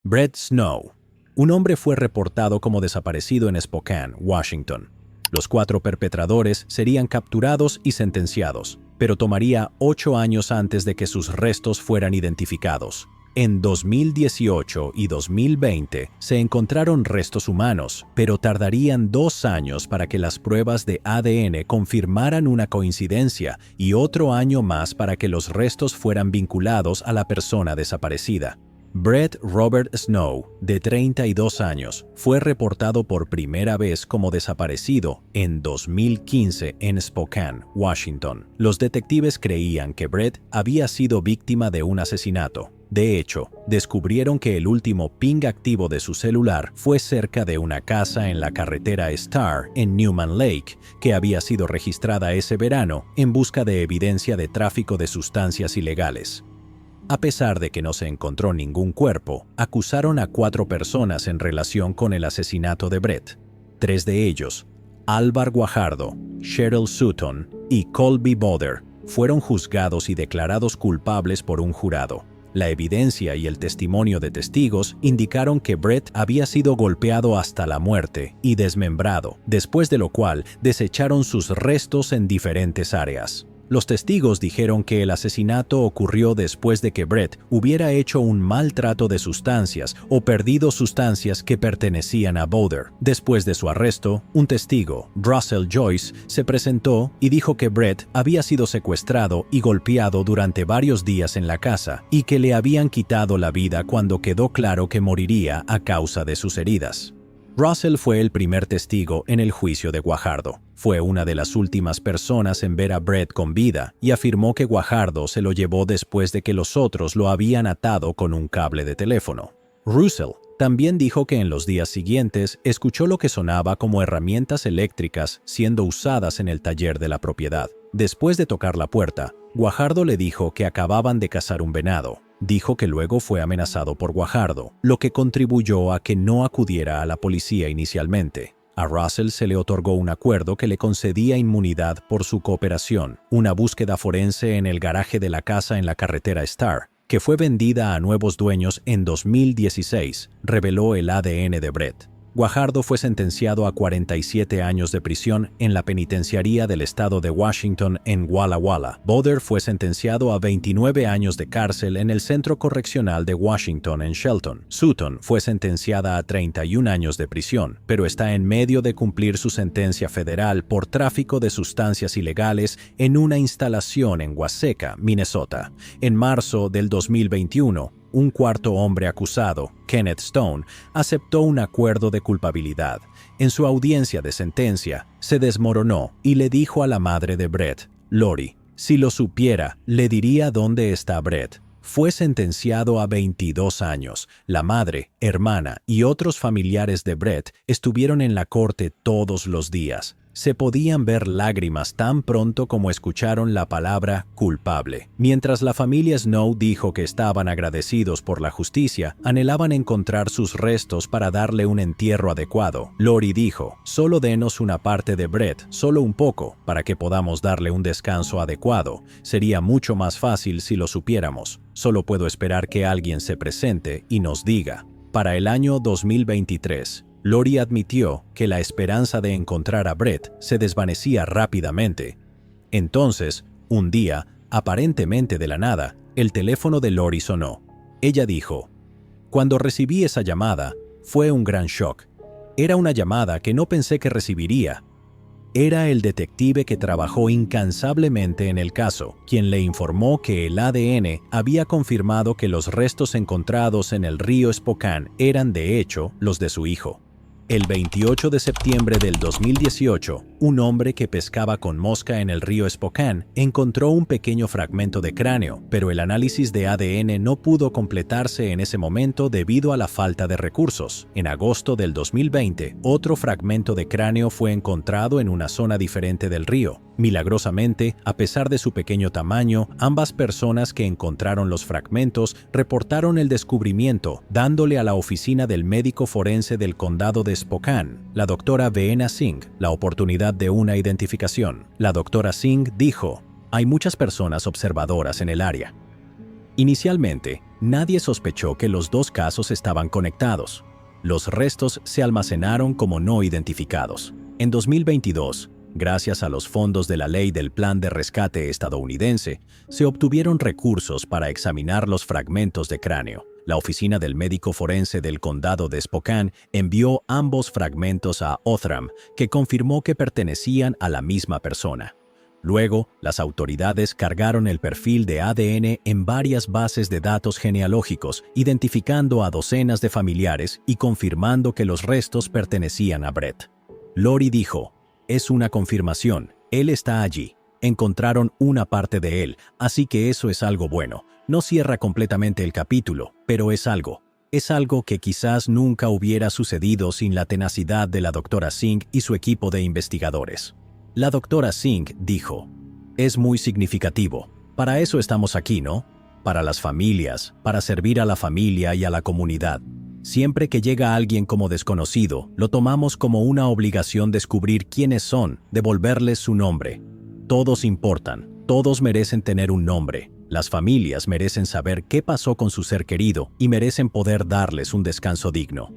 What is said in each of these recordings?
Brett Snow. Un hombre fue reportado como desaparecido en Spokane, Washington. Los 4 perpetradores serían capturados y sentenciados, pero tomaría 8 años antes de que sus restos fueran identificados. En 2018 y 2020 se encontraron restos humanos, pero tardarían 2 años para que las pruebas de ADN confirmaran una coincidencia y otro año más para que los restos fueran vinculados a la persona desaparecida. Brett Robert Snow, de 32 años, fue reportado por primera vez como desaparecido en 2015 en Spokane, Washington. Los detectives creían que Brett había sido víctima de un asesinato. De hecho, descubrieron que el último ping activo de su celular fue cerca de una casa en la carretera Star en Newman Lake, que había sido registrada ese verano en busca de evidencia de tráfico de sustancias ilegales. A pesar de que no se encontró ningún cuerpo, acusaron a 4 personas en relación con el asesinato de Brett. 3 de ellos, Alvar Guajardo, Cheryl Sutton y Colby Boder, fueron juzgados y declarados culpables por un jurado. La evidencia y el testimonio de testigos indicaron que Brett había sido golpeado hasta la muerte y desmembrado, después de lo cual desecharon sus restos en diferentes áreas. Los testigos dijeron que el asesinato ocurrió después de que Brett hubiera hecho un maltrato de sustancias o perdido sustancias que pertenecían a Boder. Después de su arresto, un testigo, Russell Joyce, se presentó y dijo que Brett había sido secuestrado y golpeado durante varios días en la casa y que le habían quitado la vida cuando quedó claro que moriría a causa de sus heridas. Russell fue el primer testigo en el juicio de Guajardo. Fue una de las últimas personas en ver a Brett con vida y afirmó que Guajardo se lo llevó después de que los otros lo habían atado con un cable de teléfono. Russell también dijo que en los días siguientes escuchó lo que sonaba como herramientas eléctricas siendo usadas en el taller de la propiedad. Después de tocar la puerta, Guajardo le dijo que acababan de cazar un venado. Dijo que luego fue amenazado por Guajardo, lo que contribuyó a que no acudiera a la policía inicialmente. A Russell se le otorgó un acuerdo que le concedía inmunidad por su cooperación, una búsqueda forense en el garaje de la casa en la carretera Star, que fue vendida a nuevos dueños en 2016, reveló el ADN de Brett. Guajardo fue sentenciado a 47 años de prisión en la penitenciaría del estado de Washington en Walla Walla. Boder fue sentenciado a 29 años de cárcel en el Centro Correccional de Washington en Shelton. Sutton fue sentenciada a 31 años de prisión, pero está en medio de cumplir su sentencia federal por tráfico de sustancias ilegales en una instalación en Waseca, Minnesota. En marzo del 2021, un cuarto hombre acusado, Kenneth Stone, aceptó un acuerdo de culpabilidad. En su audiencia de sentencia, se desmoronó y le dijo a la madre de Brett, Lori, si lo supiera, le diría dónde está Brett. Fue sentenciado a 22 años. La madre, hermana y otros familiares de Brett estuvieron en la corte todos los días. Se podían ver lágrimas tan pronto como escucharon la palabra culpable. Mientras la familia Snow dijo que estaban agradecidos por la justicia, anhelaban encontrar sus restos para darle un entierro adecuado. Lori dijo, solo denos una parte de Brett, solo un poco, para que podamos darle un descanso adecuado. Sería mucho más fácil si lo supiéramos. Solo puedo esperar que alguien se presente y nos diga. Para el año 2023, Lori admitió que la esperanza de encontrar a Brett se desvanecía rápidamente. Entonces, un día, aparentemente de la nada, el teléfono de Lori sonó. Ella dijo, cuando recibí esa llamada, fue un gran shock. Era una llamada que no pensé que recibiría. Era el detective que trabajó incansablemente en el caso, quien le informó que el ADN había confirmado que los restos encontrados en el río Spokane eran de hecho los de su hijo. El 28 de septiembre del 2018, un hombre que pescaba con mosca en el río Spokane encontró un pequeño fragmento de cráneo, pero el análisis de ADN no pudo completarse en ese momento debido a la falta de recursos. En agosto del 2020, otro fragmento de cráneo fue encontrado en una zona diferente del río. Milagrosamente, a pesar de su pequeño tamaño, ambas personas que encontraron los fragmentos reportaron el descubrimiento, dándole a la oficina del médico forense del condado de Spokane, la doctora Veena Singh, la oportunidad de una identificación. La doctora Singh dijo, hay muchas personas observadoras en el área. Inicialmente, Nadie sospechó que los dos casos estaban conectados. Los restos se almacenaron como no identificados. En 2022, gracias a los fondos de la Ley del Plan de Rescate estadounidense, se obtuvieron recursos para examinar los fragmentos de cráneo. La oficina del médico forense del condado de Spokane envió ambos fragmentos a Othram, que confirmó que pertenecían a la misma persona. Luego, las autoridades cargaron el perfil de ADN en varias bases de datos genealógicos, identificando a docenas de familiares y confirmando que los restos pertenecían a Brett. Lori dijo: «Es una confirmación, él está allí. Encontraron una parte de él, así que eso es algo bueno. No cierra completamente el capítulo, pero es algo. Es algo que quizás nunca hubiera sucedido sin la tenacidad de la doctora Singh y su equipo de investigadores». La doctora Singh dijo: «Es muy significativo. Para eso estamos aquí, ¿no? Para las familias, para servir a la familia y a la comunidad. Siempre que llega alguien como desconocido, lo tomamos como una obligación descubrir quiénes son, devolverles su nombre. Todos importan, todos merecen tener un nombre. Las familias merecen saber qué pasó con su ser querido y merecen poder darles un descanso digno».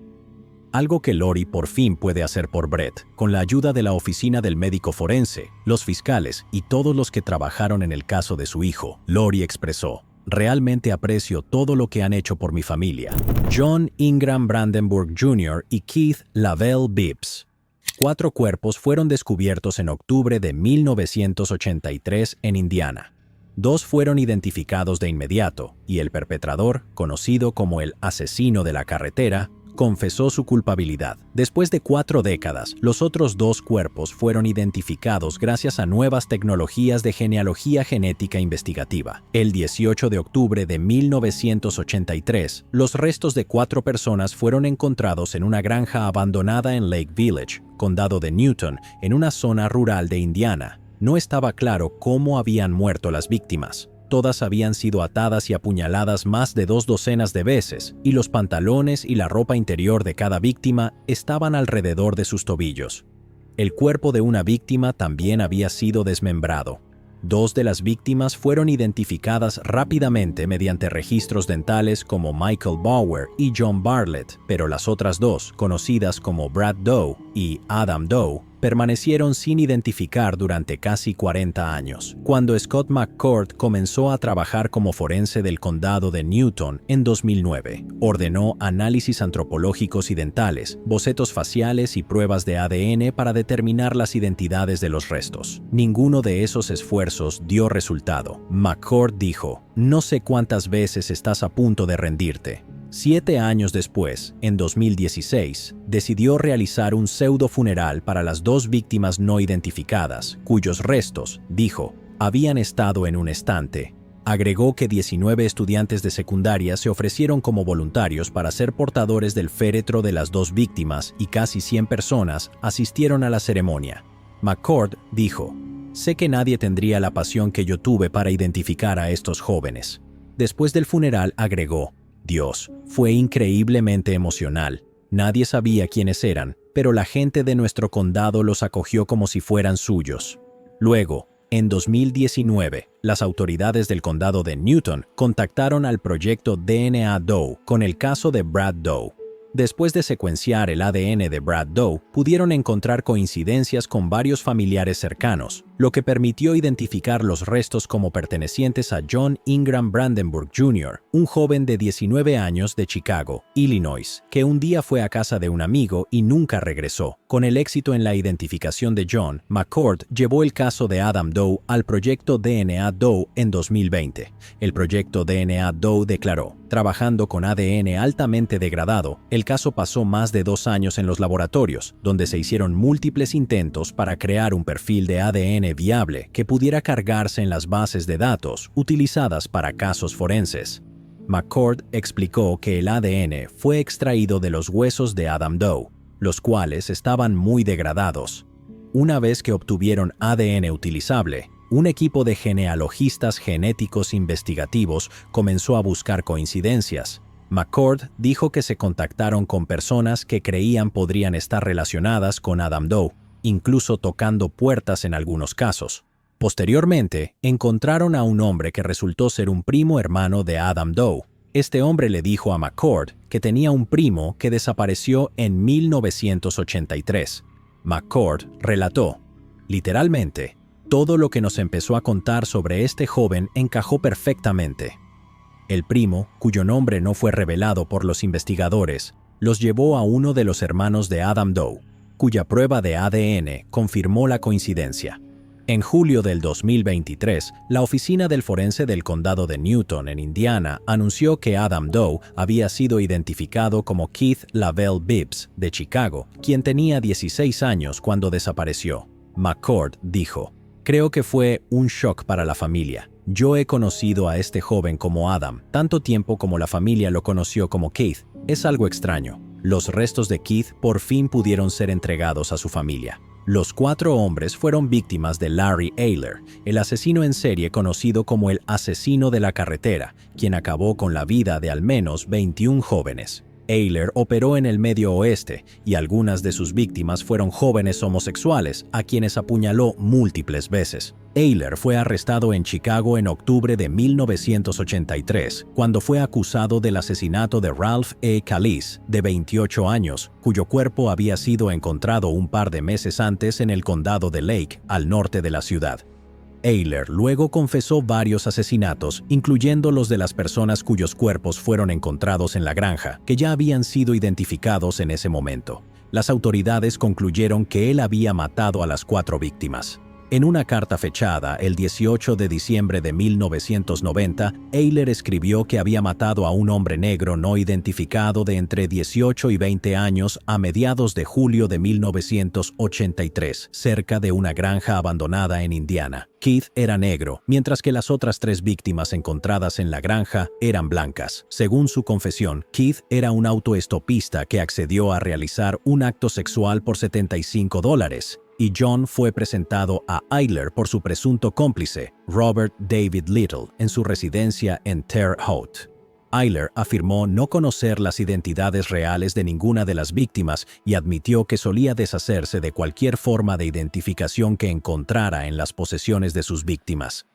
Algo que Lori por fin puede hacer por Brett, con la ayuda de la oficina del médico forense, los fiscales y todos los que trabajaron en el caso de su hijo. Lori expresó: «Realmente aprecio todo lo que han hecho por mi familia». John Ingram Brandenburg Jr. y Keith Lavelle Bibbs. 4 cuerpos fueron descubiertos en octubre de 1983 en Indiana. 2 fueron identificados de inmediato, y el perpetrador, conocido como el asesino de la carretera, confesó su culpabilidad. Después de 4 décadas, los otros 2 cuerpos fueron identificados gracias a nuevas tecnologías de genealogía genética investigativa. El 18 de octubre de 1983, los restos de 4 personas fueron encontrados en una granja abandonada en Lake Village, condado de Newton, en una zona rural de Indiana. No estaba claro cómo habían muerto las víctimas. Todas habían sido atadas y apuñaladas más de 2 docenas de veces, y los pantalones y la ropa interior de cada víctima estaban alrededor de sus tobillos. El cuerpo de una víctima también había sido desmembrado. 2 de las víctimas fueron identificadas rápidamente mediante registros dentales como Michael Bauer y John Bartlett, pero las otras 2, conocidas como Brad Doe y Adam Doe, permanecieron sin identificar durante casi 40 años. Cuando Scott McCord comenzó a trabajar como forense del condado de Newton en 2009, ordenó análisis antropológicos y dentales, bocetos faciales y pruebas de ADN para determinar las identidades de los restos. Ninguno de esos esfuerzos dio resultado. McCord dijo: «No sé cuántas veces estás a punto de rendirte». 7 años después, en 2016, decidió realizar un pseudo funeral para las 2 víctimas no identificadas, cuyos restos, dijo, habían estado en un estante. Agregó que 19 estudiantes de secundaria se ofrecieron como voluntarios para ser portadores del féretro de las 2 víctimas y casi 100 personas asistieron a la ceremonia. McCord dijo: «Sé que nadie tendría la pasión que yo tuve para identificar a estos jóvenes». Después del funeral agregó: «Dios, fue increíblemente emocional. Nadie sabía quiénes eran, pero la gente de nuestro condado los acogió como si fueran suyos». Luego, en 2019, las autoridades del condado de Newton contactaron al proyecto DNA Doe con el caso de Brad Doe. Después de secuenciar el ADN de Brad Doe, pudieron encontrar coincidencias con varios familiares cercanos, lo que permitió identificar los restos como pertenecientes a John Ingram Brandenburg Jr., un joven de 19 años de Chicago, Illinois, que un día fue a casa de un amigo y nunca regresó. Con el éxito en la identificación de John, McCord llevó el caso de Adam Doe al proyecto DNA Doe en 2020. El proyecto DNA Doe declaró: «Trabajando con ADN altamente degradado, el caso pasó más de 2 años en los laboratorios, donde se hicieron múltiples intentos para crear un perfil de ADN viable que pudiera cargarse en las bases de datos utilizadas para casos forenses». McCord explicó que el ADN fue extraído de los huesos de Adam Doe, los cuales estaban muy degradados. Una vez que obtuvieron ADN utilizable, un equipo de genealogistas genéticos investigativos comenzó a buscar coincidencias. McCord dijo que se contactaron con personas que creían podrían estar relacionadas con Adam Doe, incluso tocando puertas en algunos casos. Posteriormente, encontraron a un hombre que resultó ser un primo hermano de Adam Doe. Este hombre le dijo a McCord que tenía un primo que desapareció en 1983. McCord relató: literalmente, todo lo que nos empezó a contar sobre este joven encajó perfectamente. El primo, cuyo nombre no fue revelado por los investigadores, los llevó a uno de los hermanos de Adam Doe, cuya prueba de ADN confirmó la coincidencia. En julio del 2023, la oficina del forense del condado de Newton, en Indiana, anunció que Adam Doe había sido identificado como Keith Lavelle Bibbs, de Chicago, quien tenía 16 años cuando desapareció. McCord dijo: «Creo que fue un shock para la familia. Yo he conocido a este joven como Adam tanto tiempo como la familia lo conoció como Keith. Es algo extraño». Los restos de Keith por fin pudieron ser entregados a su familia. Los 4 hombres fueron víctimas de Larry Eyler, el asesino en serie conocido como el asesino de la carretera, quien acabó con la vida de al menos 21 jóvenes. Eyler operó en el Medio Oeste y algunas de sus víctimas fueron jóvenes homosexuales a quienes apuñaló múltiples veces. Eyler fue arrestado en Chicago en octubre de 1983, cuando fue acusado del asesinato de Ralph E. Callis, de 28 años, cuyo cuerpo había sido encontrado un par de meses antes en el condado de Lake, al norte de la ciudad. Eyler luego confesó varios asesinatos, incluyendo los de las personas cuyos cuerpos fueron encontrados en la granja, que ya habían sido identificados en ese momento. Las autoridades concluyeron que él había matado a las 4 víctimas. En una carta fechada el 18 de diciembre de 1990, Eyler escribió que había matado a un hombre negro no identificado de entre 18 y 20 años a mediados de julio de 1983, cerca de una granja abandonada en Indiana. Keith era negro, mientras que las otras 3 víctimas encontradas en la granja eran blancas. Según su confesión, Keith era un autoestopista que accedió a realizar un acto sexual por $75. Y John fue presentado a Eyler por su presunto cómplice, Robert David Little, en su residencia en Terre Haute. Eyler afirmó no conocer las identidades reales de ninguna de las víctimas y admitió que solía deshacerse de cualquier forma de identificación que encontrara en las posesiones de sus víctimas.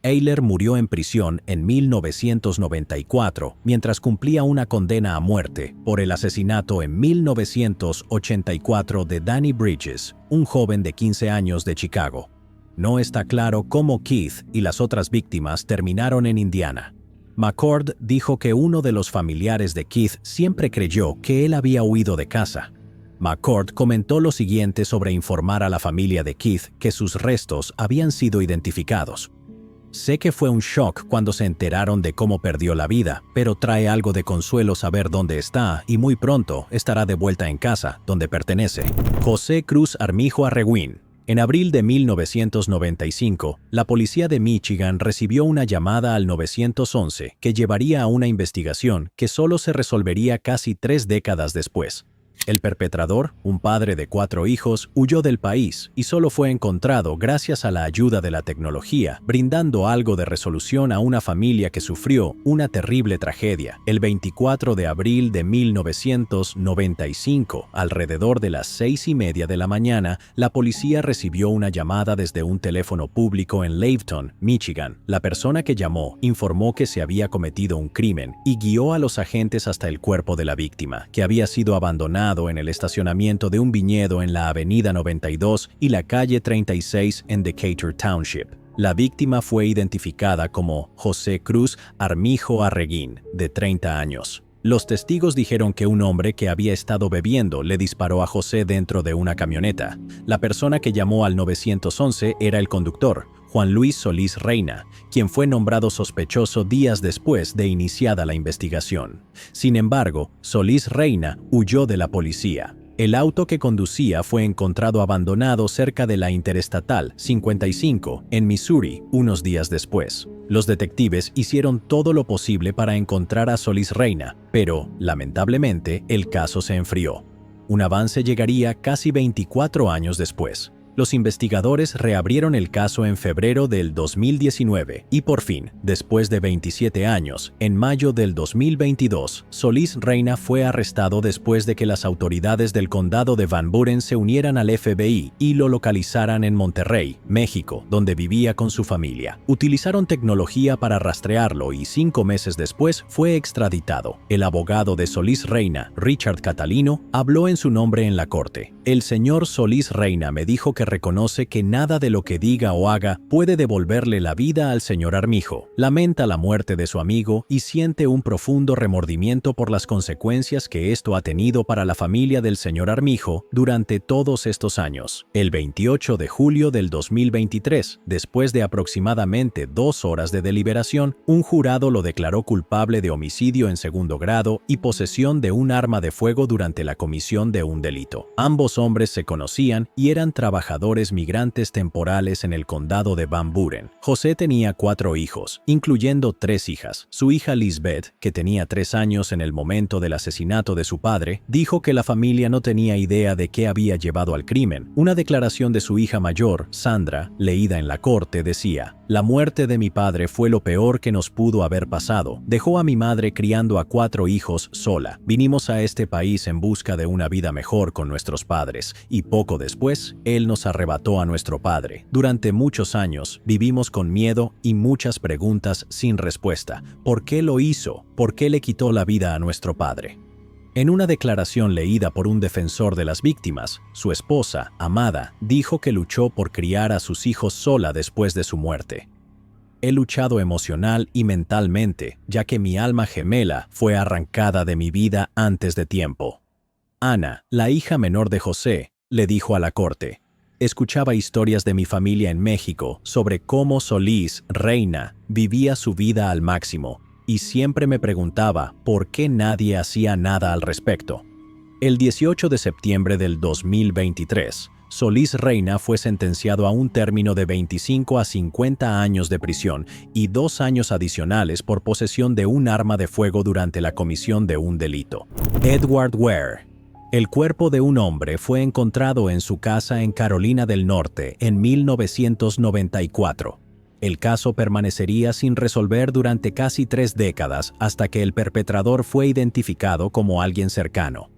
Eyler murió en prisión en 1994 mientras cumplía una condena a muerte por el asesinato en 1984 de Danny Bridges, un joven de 15 años de Chicago. No está claro cómo Keith y las otras víctimas terminaron en Indiana. McCord dijo que uno de los familiares de Keith siempre creyó que él había huido de casa. McCord comentó lo siguiente sobre informar a la familia de Keith que sus restos habían sido identificados. «Sé que fue un shock cuando se enteraron de cómo perdió la vida, pero trae algo de consuelo saber dónde está y muy pronto estará de vuelta en casa, donde pertenece». José Cruz Armijo Arreguín. En abril de 1995, la policía de Michigan recibió una llamada al 911 que llevaría a una investigación que solo se resolvería casi 3 décadas después. El perpetrador, un padre de 4 hijos, huyó del país y solo fue encontrado gracias a la ayuda de la tecnología, brindando algo de resolución a una familia que sufrió una terrible tragedia. El 24 de abril de 1995, alrededor de las 6:30 de la mañana, la policía recibió una llamada desde un teléfono público en Laveton, Michigan. La persona que llamó informó que se había cometido un crimen y guió a los agentes hasta el cuerpo de la víctima, que había sido abandonado en el estacionamiento de un viñedo en la avenida 92 y la calle 36 en Decatur Township. La víctima fue identificada como José Cruz Armijo Arreguín, de 30 años. Los testigos dijeron que un hombre que había estado bebiendo le disparó a José dentro de una camioneta. La persona que llamó al 911 era el conductor, Juan Luis Solís Reina, quien fue nombrado sospechoso días después de iniciada la investigación. Sin embargo, Solís Reina huyó de la policía. El auto que conducía fue encontrado abandonado cerca de la Interestatal 55 en Missouri unos días después. Los detectives hicieron todo lo posible para encontrar a Solís Reina, pero, lamentablemente, el caso se enfrió. Un avance llegaría casi 24 años después. Los investigadores reabrieron el caso en febrero del 2019 y por fin, después de 27 años, en mayo del 2022, Solís Reina fue arrestado después de que las autoridades del condado de Van Buren se unieran al FBI y lo localizaran en Monterrey, México, donde vivía con su familia. Utilizaron tecnología para rastrearlo y 5 meses después fue extraditado. El abogado de Solís Reina, Richard Catalino, habló en su nombre en la corte. El señor Solís Reina me dijo que reconoce que nada de lo que diga o haga puede devolverle la vida al señor Armijo. Lamenta la muerte de su amigo y siente un profundo remordimiento por las consecuencias que esto ha tenido para la familia del señor Armijo durante todos estos años. El 28 de julio del 2023, después de aproximadamente 2 horas de deliberación, un jurado lo declaró culpable de homicidio en segundo grado y posesión de un arma de fuego durante la comisión de un delito. Ambos hombres se conocían y eran trabajadores migrantes temporales en el condado de Van Buren. José tenía 4 hijos, incluyendo 3 hijas. Su hija Lisbeth, que tenía 3 años en el momento del asesinato de su padre, dijo que la familia no tenía idea de qué había llevado al crimen. Una declaración de su hija mayor, Sandra, leída en la corte, decía: «La muerte de mi padre fue lo peor que nos pudo haber pasado. Dejó a mi madre criando a 4 hijos sola. Vinimos a este país en busca de una vida mejor con nuestros padres, y poco después, él nos arrebató a nuestro padre. Durante muchos años, vivimos con miedo y muchas preguntas sin respuesta. ¿Por qué lo hizo? ¿Por qué le quitó la vida a nuestro padre?». En una declaración leída por un defensor de las víctimas, su esposa, Amada, dijo que luchó por criar a sus hijos sola después de su muerte. «He luchado emocional y mentalmente, ya que mi alma gemela fue arrancada de mi vida antes de tiempo». Ana, la hija menor de José, le dijo a la corte: «Escuchaba historias de mi familia en México sobre cómo Solís Reina vivía su vida al máximo, y siempre me preguntaba por qué nadie hacía nada al respecto». El 18 de septiembre del 2023, Solís Reina fue sentenciado a un término de 25 a 50 años de prisión y 2 años adicionales por posesión de un arma de fuego durante la comisión de un delito. Edward Ware. El cuerpo de un hombre fue encontrado en su casa en Carolina del Norte en 1994. El caso permanecería sin resolver durante casi 3 décadas hasta que el perpetrador fue identificado como alguien cercano.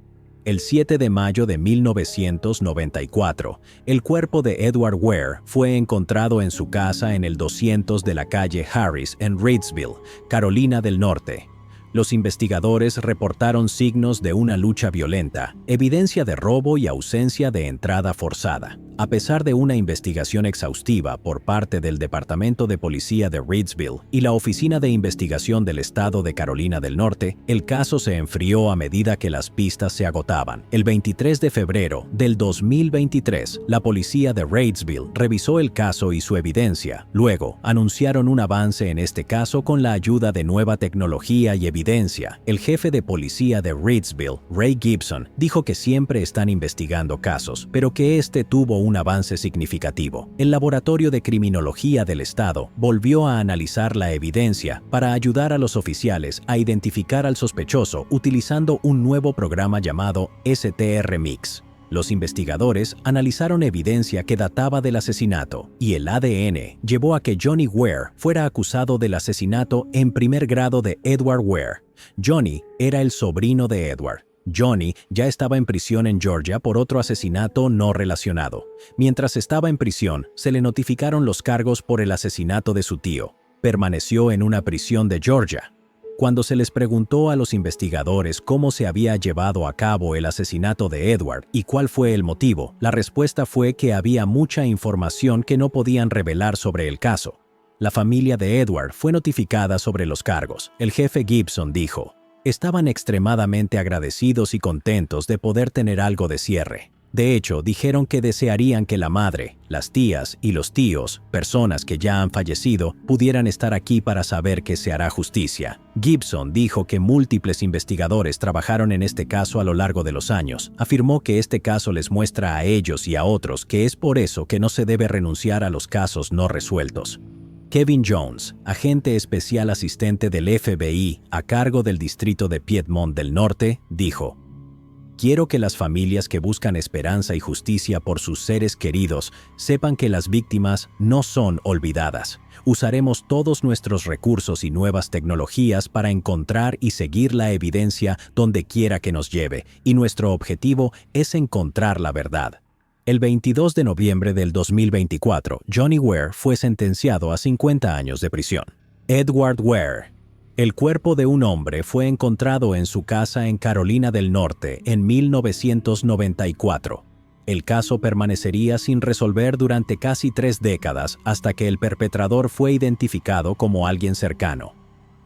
El 7 de mayo de 1994, el cuerpo de Edward Ware fue encontrado en su casa en el 200 de la calle Harris en Reidsville, Carolina del Norte. Los investigadores reportaron signos de una lucha violenta, evidencia de robo y ausencia de entrada forzada. A pesar de una investigación exhaustiva por parte del Departamento de Policía de Reidsville y la Oficina de Investigación del Estado de Carolina del Norte, el caso se enfrió a medida que las pistas se agotaban. El 23 de febrero del 2023, la policía de Reidsville revisó el caso y su evidencia. Luego, anunciaron un avance en este caso con la ayuda de nueva tecnología y evidencia. El jefe de policía de Reidsville, Ray Gibson, dijo que siempre están investigando casos, pero que este tuvo un avance significativo. El Laboratorio de Criminología del Estado volvió a analizar la evidencia para ayudar a los oficiales a identificar al sospechoso utilizando un nuevo programa llamado STR-Mix. Los investigadores analizaron evidencia que databa del asesinato y el ADN llevó a que Johnny Ware fuera acusado del asesinato en primer grado de Edward Ware. Johnny era el sobrino de Edward. Johnny ya estaba en prisión en Georgia por otro asesinato no relacionado. Mientras estaba en prisión, se le notificaron los cargos por el asesinato de su tío. Permaneció en una prisión de Georgia. Cuando se les preguntó a los investigadores cómo se había llevado a cabo el asesinato de Edward y cuál fue el motivo, la respuesta fue que había mucha información que no podían revelar sobre el caso. La familia de Edward fue notificada sobre los cargos. El jefe Gibson dijo: «Estaban extremadamente agradecidos y contentos de poder tener algo de cierre. De hecho, dijeron que desearían que la madre, las tías y los tíos, personas que ya han fallecido, pudieran estar aquí para saber que se hará justicia». Gibson dijo que múltiples investigadores trabajaron en este caso a lo largo de los años. Afirmó que este caso les muestra a ellos y a otros que es por eso que no se debe renunciar a los casos no resueltos. Kevin Jones, agente especial asistente del FBI a cargo del distrito de Piedmont del Norte, dijo: Quiero que las familias que buscan esperanza y justicia por sus seres queridos sepan que las víctimas no son olvidadas. Usaremos todos nuestros recursos y nuevas tecnologías para encontrar y seguir la evidencia donde quiera que nos lleve, y nuestro objetivo es encontrar la verdad. El 22 de noviembre del 2024, Johnny Ware fue sentenciado a 50 años de prisión. Edward Ware. El cuerpo de un hombre fue encontrado en su casa en Carolina del Norte en 1994. El caso permanecería sin resolver durante casi 3 décadas hasta que el perpetrador fue identificado como alguien cercano.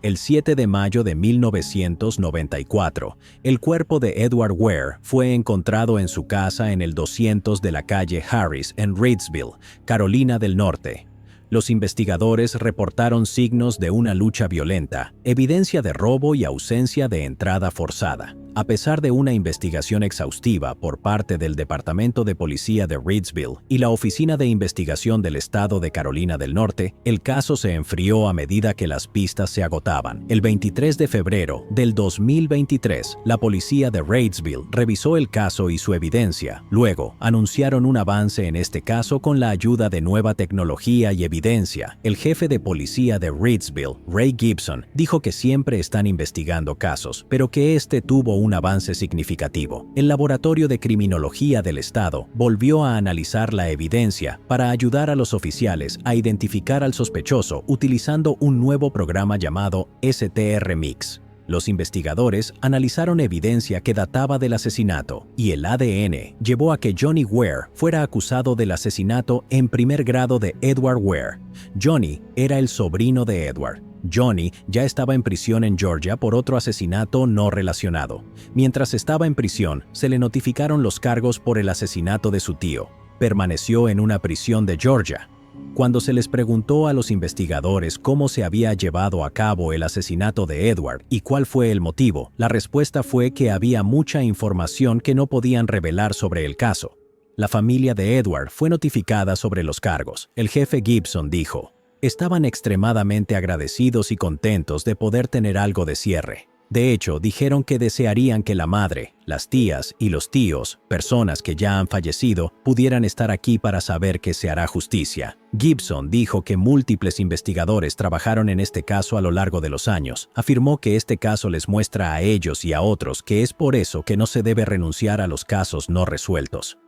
El 7 de mayo de 1994, el cuerpo de Edward Ware fue encontrado en su casa en el 200 de la calle Harris en Reidsville, Carolina del Norte. Los investigadores reportaron signos de una lucha violenta, evidencia de robo y ausencia de entrada forzada. A pesar de una investigación exhaustiva por parte del Departamento de Policía de Reidsville y la Oficina de Investigación del Estado de Carolina del Norte, el caso se enfrió a medida que las pistas se agotaban. El 23 de febrero del 2023, la policía de Reidsville revisó el caso y su evidencia. Luego, anunciaron un avance en este caso con la ayuda de nueva tecnología y evidencia. El jefe de policía de Reidsville, Ray Gibson, dijo que siempre están investigando casos, pero que este tuvo un avance significativo. El Laboratorio de Criminología del Estado volvió a analizar la evidencia para ayudar a los oficiales a identificar al sospechoso utilizando un nuevo programa llamado STR-Mix. Los investigadores analizaron evidencia que databa del asesinato y el ADN llevó a que Johnny Ware fuera acusado del asesinato en primer grado de Edward Ware. Johnny era el sobrino de Edward. Johnny ya estaba en prisión en Georgia por otro asesinato no relacionado. Mientras estaba en prisión, se le notificaron los cargos por el asesinato de su tío. Permaneció en una prisión de Georgia. Cuando se les preguntó a los investigadores cómo se había llevado a cabo el asesinato de Edward y cuál fue el motivo, la respuesta fue que había mucha información que no podían revelar sobre el caso. La familia de Edward fue notificada sobre los cargos. El jefe Gibson dijo: estaban extremadamente agradecidos y contentos de poder tener algo de cierre. De hecho, dijeron que desearían que la madre, las tías y los tíos, personas que ya han fallecido, pudieran estar aquí para saber que se hará justicia. Gibson dijo que múltiples investigadores trabajaron en este caso a lo largo de los años. Afirmó que este caso les muestra a ellos y a otros que es por eso que no se debe renunciar a los casos no resueltos.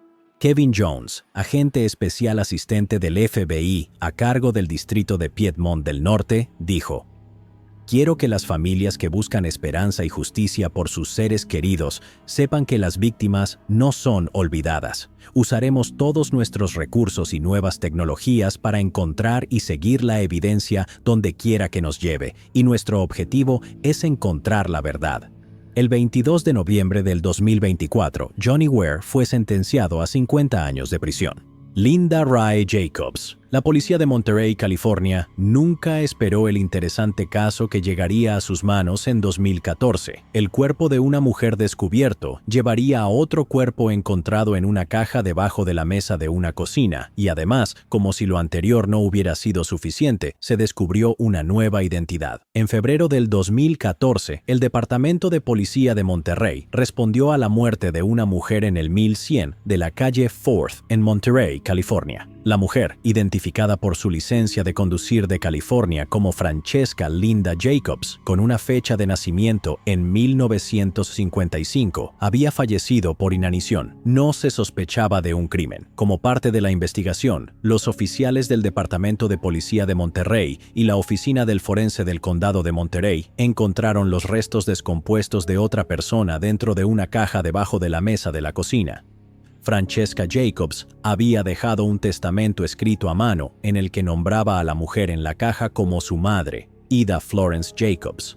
Kevin Jones, agente especial asistente del FBI a cargo del distrito de Piedmont del Norte, dijo: quiero que las familias que buscan esperanza y justicia por sus seres queridos sepan que las víctimas no son olvidadas. Usaremos todos nuestros recursos y nuevas tecnologías para encontrar y seguir la evidencia donde quiera que nos lleve, y nuestro objetivo es encontrar la verdad. El 22 de noviembre del 2024, Johnny Ware fue sentenciado a 50 años de prisión. Linda Rae Jacobs. La policía de Monterey, California, nunca esperó el interesante caso que llegaría a sus manos en 2014. El cuerpo de una mujer descubierto llevaría a otro cuerpo encontrado en una caja debajo de la mesa de una cocina, y además, como si lo anterior no hubiera sido suficiente, se descubrió una nueva identidad. En febrero del 2014, el Departamento de Policía de Monterrey respondió a la muerte de una mujer en el 1100 de la calle 4th en Monterey, California. La mujer, identificada por su licencia de conducir de California como Francesca Linda Jacobs, con una fecha de nacimiento en 1955, había fallecido por inanición. No se sospechaba de un crimen. Como parte de la investigación, los oficiales del Departamento de Policía de Monterrey y la Oficina del Forense del Condado de Monterey encontraron los restos descompuestos de otra persona dentro de una caja debajo de la mesa de la cocina. Francesca Jacobs había dejado un testamento escrito a mano en el que nombraba a la mujer en la caja como su madre, Ida Florence Jacobs.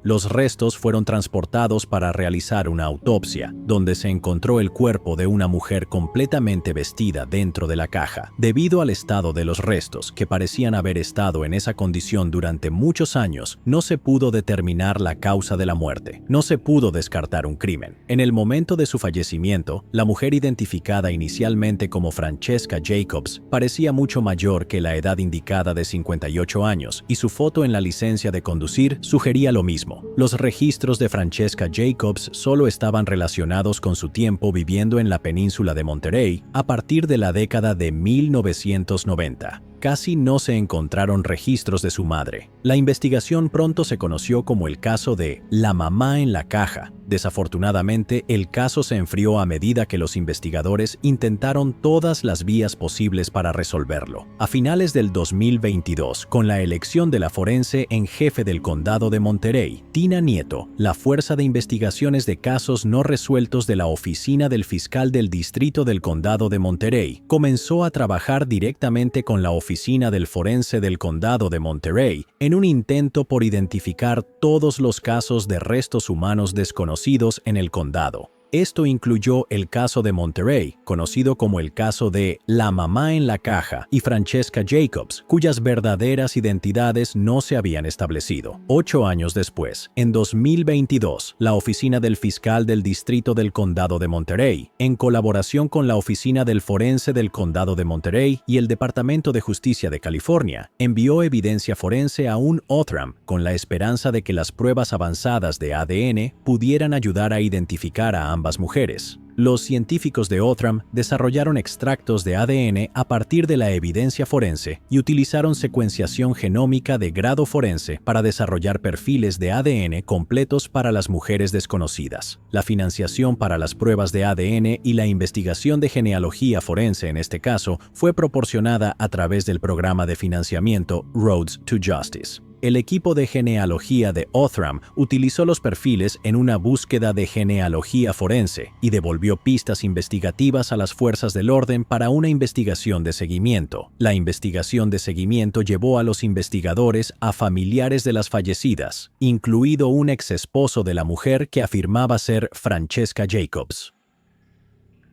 Los restos fueron transportados para realizar una autopsia, donde se encontró el cuerpo de una mujer completamente vestida dentro de la caja. Debido al estado de los restos, que parecían haber estado en esa condición durante muchos años, no se pudo determinar la causa de la muerte. No se pudo descartar un crimen. En el momento de su fallecimiento, la mujer identificada inicialmente como Francesca Jacobs parecía mucho mayor que la edad indicada de 58 años, y su foto en la licencia de conducir sugería lo mismo. mismo. Los registros de Francesca Jacobs solo estaban relacionados con su tiempo viviendo en la península de Monterey a partir de la década de 1990. Casi no se encontraron registros de su madre. La investigación pronto se conoció como el caso de la mamá en la caja. Desafortunadamente, el caso se enfrió a medida que los investigadores intentaron todas las vías posibles para resolverlo. A finales del 2022, con la elección de la forense en jefe del condado de Monterey, Tina Nieto, la Fuerza de Investigaciones de Casos No Resueltos de la Oficina del Fiscal del Distrito del Condado de Monterey, comenzó a trabajar directamente con la Oficina del Forense del Condado de Monterey en un intento por identificar todos los casos de restos humanos desconocidos en el condado. Esto incluyó el caso de Monterey, conocido como el caso de la mamá en la caja, y Francesca Jacobs, cuyas verdaderas identidades no se habían establecido. 8 años después, en 2022, la Oficina del Fiscal del Distrito del Condado de Monterey, en colaboración con la Oficina del Forense del Condado de Monterey y el Departamento de Justicia de California, envió evidencia forense a un Othram con la esperanza de que las pruebas avanzadas de ADN pudieran ayudar a identificar a ambas mujeres. Los científicos de Othram desarrollaron extractos de ADN a partir de la evidencia forense y utilizaron secuenciación genómica de grado forense para desarrollar perfiles de ADN completos para las mujeres desconocidas. La financiación para las pruebas de ADN y la investigación de genealogía forense en este caso fue proporcionada a través del programa de financiamiento Roads to Justice. El equipo de genealogía de Othram utilizó los perfiles en una búsqueda de genealogía forense y devolvió pistas investigativas a las fuerzas del orden para una investigación de seguimiento. La investigación de seguimiento llevó a los investigadores a familiares de las fallecidas, incluido un exesposo de la mujer que afirmaba ser Francesca Jacobs.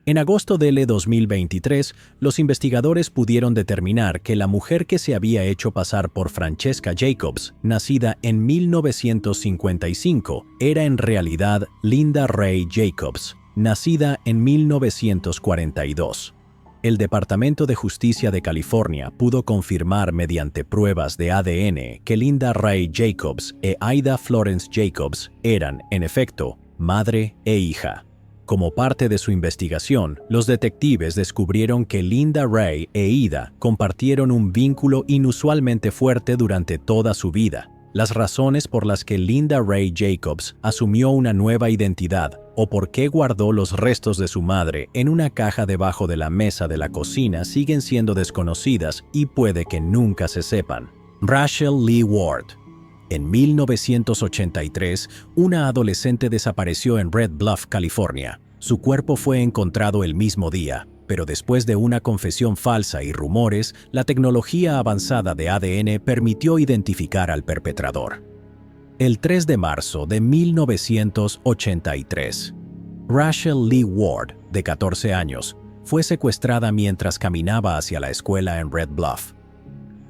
En agosto del 2023, los investigadores pudieron determinar que la mujer que se había hecho pasar por Francesca Jacobs, nacida en 1955, era en realidad Linda Ray Jacobs, nacida en 1942. El Departamento de Justicia de California pudo confirmar mediante pruebas de ADN que Linda Ray Jacobs e Ida Florence Jacobs eran, en efecto, madre e hija. Como parte de su investigación, los detectives descubrieron que Linda Ray e Ida compartieron un vínculo inusualmente fuerte durante toda su vida. Las razones por las que Linda Ray Jacobs asumió una nueva identidad o por qué guardó los restos de su madre en una caja debajo de la mesa de la cocina siguen siendo desconocidas y puede que nunca se sepan. Rachel Lee Ward. En 1983, una adolescente desapareció en Red Bluff, California. Su cuerpo fue encontrado el mismo día, pero después de una confesión falsa y rumores, la tecnología avanzada de ADN permitió identificar al perpetrador. El 3 de marzo de 1983, Rachel Lee Ward, de 14 años, fue secuestrada mientras caminaba hacia la escuela en Red Bluff.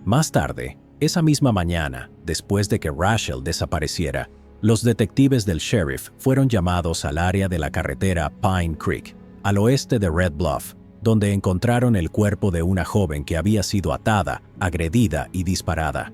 Más tarde, esa misma mañana, después de que Rachel desapareciera, los detectives del sheriff fueron llamados al área de la carretera Pine Creek, al oeste de Red Bluff, donde encontraron el cuerpo de una joven que había sido atada, agredida y disparada.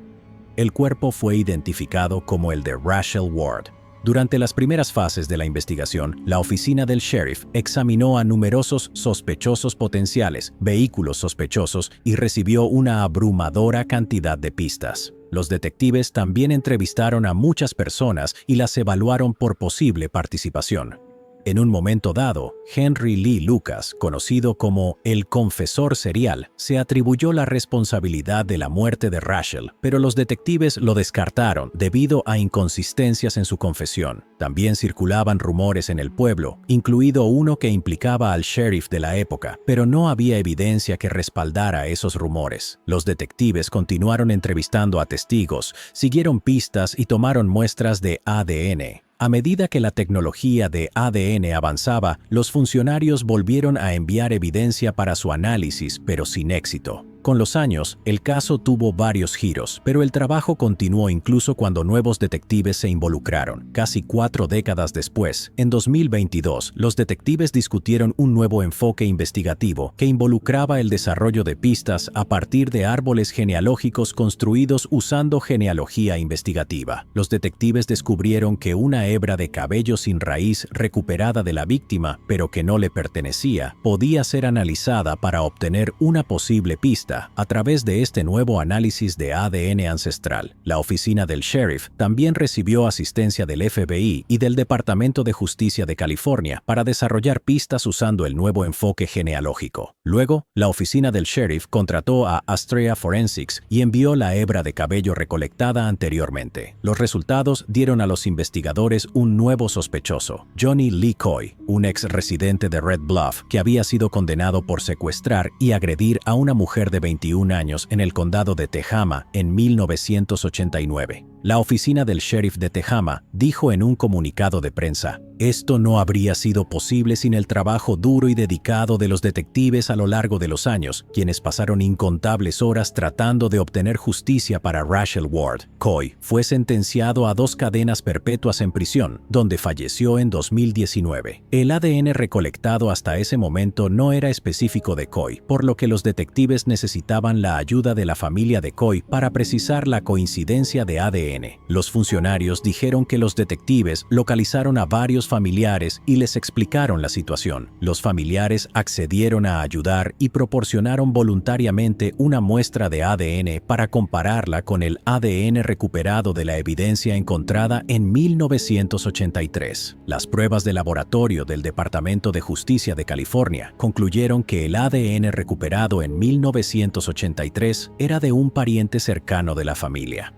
El cuerpo fue identificado como el de Rachel Ward. Durante las primeras fases de la investigación, la oficina del sheriff examinó a numerosos sospechosos potenciales, vehículos sospechosos y recibió una abrumadora cantidad de pistas. Los detectives también entrevistaron a muchas personas y las evaluaron por posible participación. En un momento dado, Henry Lee Lucas, conocido como el confesor serial, se atribuyó la responsabilidad de la muerte de Rachel, pero los detectives lo descartaron debido a inconsistencias en su confesión. También circulaban rumores en el pueblo, incluido uno que implicaba al sheriff de la época, pero no había evidencia que respaldara esos rumores. Los detectives continuaron entrevistando a testigos, siguieron pistas y tomaron muestras de ADN. A medida que la tecnología de ADN avanzaba, los funcionarios volvieron a enviar evidencia para su análisis, pero sin éxito. Con los años, el caso tuvo varios giros, pero el trabajo continuó incluso cuando nuevos detectives se involucraron. Casi 4 décadas después, en 2022, los detectives discutieron un nuevo enfoque investigativo que involucraba el desarrollo de pistas a partir de árboles genealógicos construidos usando genealogía investigativa. Los detectives descubrieron que una hebra de cabello sin raíz recuperada de la víctima, pero que no le pertenecía, podía ser analizada para obtener una posible pista. A través de este nuevo análisis de ADN ancestral, la oficina del sheriff también recibió asistencia del FBI y del Departamento de Justicia de California para desarrollar pistas usando el nuevo enfoque genealógico. Luego, la oficina del sheriff contrató a Astrea Forensics y envió la hebra de cabello recolectada anteriormente. Los resultados dieron a los investigadores un nuevo sospechoso, Johnny Lee Coy, un ex residente de Red Bluff que había sido condenado por secuestrar y agredir a una mujer de 21 años en el condado de Tehama en 1989. La oficina del sheriff de Tehama dijo en un comunicado de prensa: "Esto no habría sido posible sin el trabajo duro y dedicado de los detectives a lo largo de los años, quienes pasaron incontables horas tratando de obtener justicia para Rachel Ward". Coy fue sentenciado a 2 cadenas perpetuas en prisión, donde falleció en 2019. El ADN recolectado hasta ese momento no era específico de Coy, por lo que los detectives necesitaban la ayuda de la familia de Coy para precisar la coincidencia de ADN. Los funcionarios dijeron que los detectives localizaron a varios familiares y les explicaron la situación. Los familiares accedieron a ayudar y proporcionaron voluntariamente una muestra de ADN para compararla con el ADN recuperado de la evidencia encontrada en 1983. Las pruebas de laboratorio del Departamento de Justicia de California concluyeron que el ADN recuperado en 1983 era de un pariente cercano de la familia.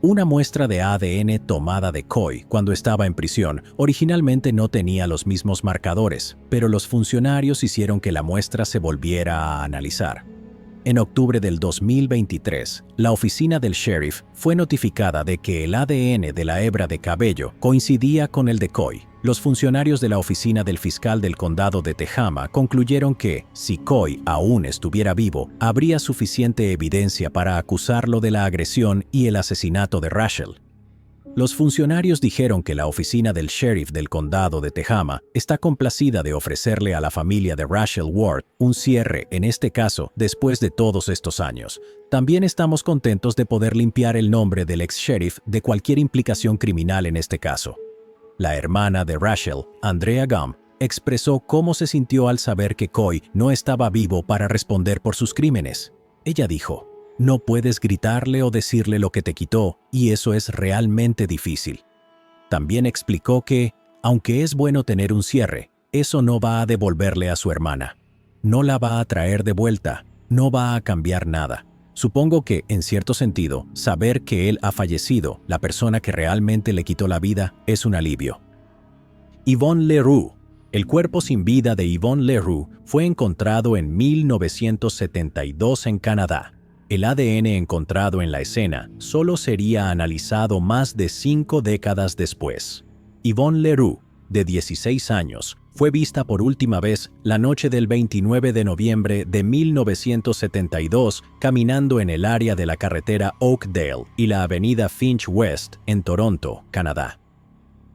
Una muestra de ADN tomada de Coy cuando estaba en prisión originalmente no tenía los mismos marcadores, pero los funcionarios hicieron que la muestra se volviera a analizar. En octubre del 2023, la oficina del sheriff fue notificada de que el ADN de la hebra de cabello coincidía con el de Coy. Los funcionarios de la oficina del fiscal del condado de Tehama concluyeron que, si Coy aún estuviera vivo, habría suficiente evidencia para acusarlo de la agresión y el asesinato de Rachel. Los funcionarios dijeron que la oficina del sheriff del condado de Tehama está complacida de ofrecerle a la familia de Rachel Ward un cierre, en este caso, después de todos estos años. También estamos contentos de poder limpiar el nombre del ex-sheriff de cualquier implicación criminal en este caso. La hermana de Rachel, Andrea Gum, expresó cómo se sintió al saber que Coy no estaba vivo para responder por sus crímenes. Ella dijo: "No puedes gritarle o decirle lo que te quitó, y eso es realmente difícil". También explicó que, aunque es bueno tener un cierre, eso no va a devolverle a su hermana. No la va a traer de vuelta, no va a cambiar nada. Supongo que, en cierto sentido, saber que él ha fallecido, la persona que realmente le quitó la vida, es un alivio. Yvonne Leroux. El cuerpo sin vida de Yvonne Leroux fue encontrado en 1972 en Canadá. El ADN encontrado en la escena solo sería analizado más de 5 décadas después. Yvonne Leroux, de 16 años, fue vista por última vez la noche del 29 de noviembre de 1972 caminando en el área de la carretera Oakdale y la avenida Finch West en Toronto, Canadá.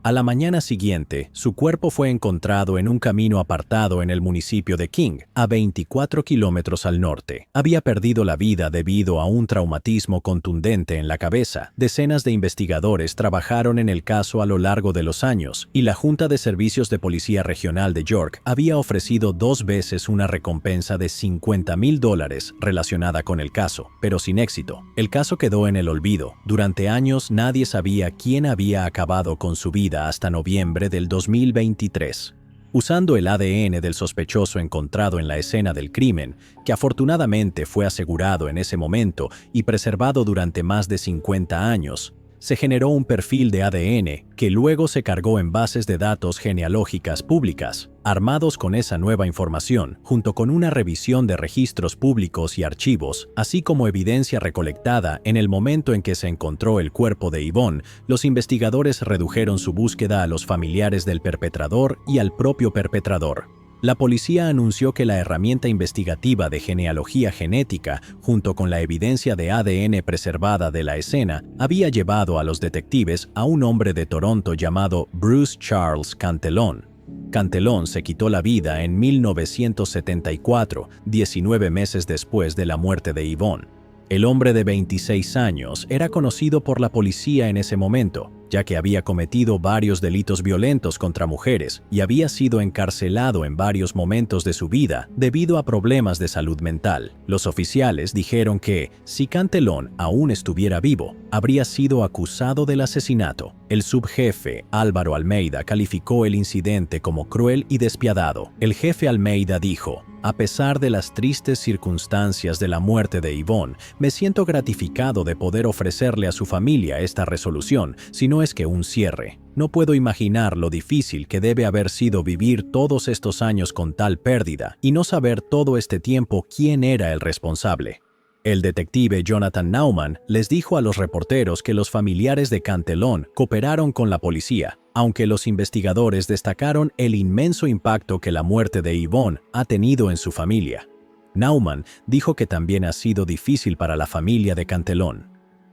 A la mañana siguiente, su cuerpo fue encontrado en un camino apartado en el municipio de King, a 24 kilómetros al norte. Había perdido la vida debido a un traumatismo contundente en la cabeza. Decenas de investigadores trabajaron en el caso a lo largo de los años, y la Junta de Servicios de Policía Regional de York había ofrecido 2 veces una recompensa de $50,000 relacionada con el caso, pero sin éxito. El caso quedó en el olvido. Durante años nadie sabía quién había acabado con su vida hasta noviembre del 2023. Usando el ADN del sospechoso encontrado en la escena del crimen, que afortunadamente fue asegurado en ese momento y preservado durante más de 50 años, se generó un perfil de ADN que luego se cargó en bases de datos genealógicas públicas. Armados con esa nueva información, junto con una revisión de registros públicos y archivos, así como evidencia recolectada en el momento en que se encontró el cuerpo de Yvonne, los investigadores redujeron su búsqueda a los familiares del perpetrador y al propio perpetrador. La policía anunció que la herramienta investigativa de genealogía genética, junto con la evidencia de ADN preservada de la escena, había llevado a los detectives a un hombre de Toronto llamado Bruce Charles Cantillon. Cantillon se quitó la vida en 1974, 19 meses después de la muerte de Yvonne. El hombre de 26 años era conocido por la policía en ese momento, ya que había cometido varios delitos violentos contra mujeres y había sido encarcelado en varios momentos de su vida debido a problemas de salud mental. Los oficiales dijeron que, si Cantillon aún estuviera vivo, habría sido acusado del asesinato. El subjefe, Álvaro Almeida, calificó el incidente como cruel y despiadado. El jefe Almeida dijo: "A pesar de las tristes circunstancias de la muerte de Yvonne, me siento gratificado de poder ofrecerle a su familia esta resolución, si no es que un cierre. No puedo imaginar lo difícil que debe haber sido vivir todos estos años con tal pérdida y no saber todo este tiempo quién era el responsable". El detective Jonathan Naumann les dijo a los reporteros que los familiares de Cantillon cooperaron con la policía, aunque los investigadores destacaron el inmenso impacto que la muerte de Yvonne ha tenido en su familia. Naumann dijo que también ha sido difícil para la familia de Cantillon.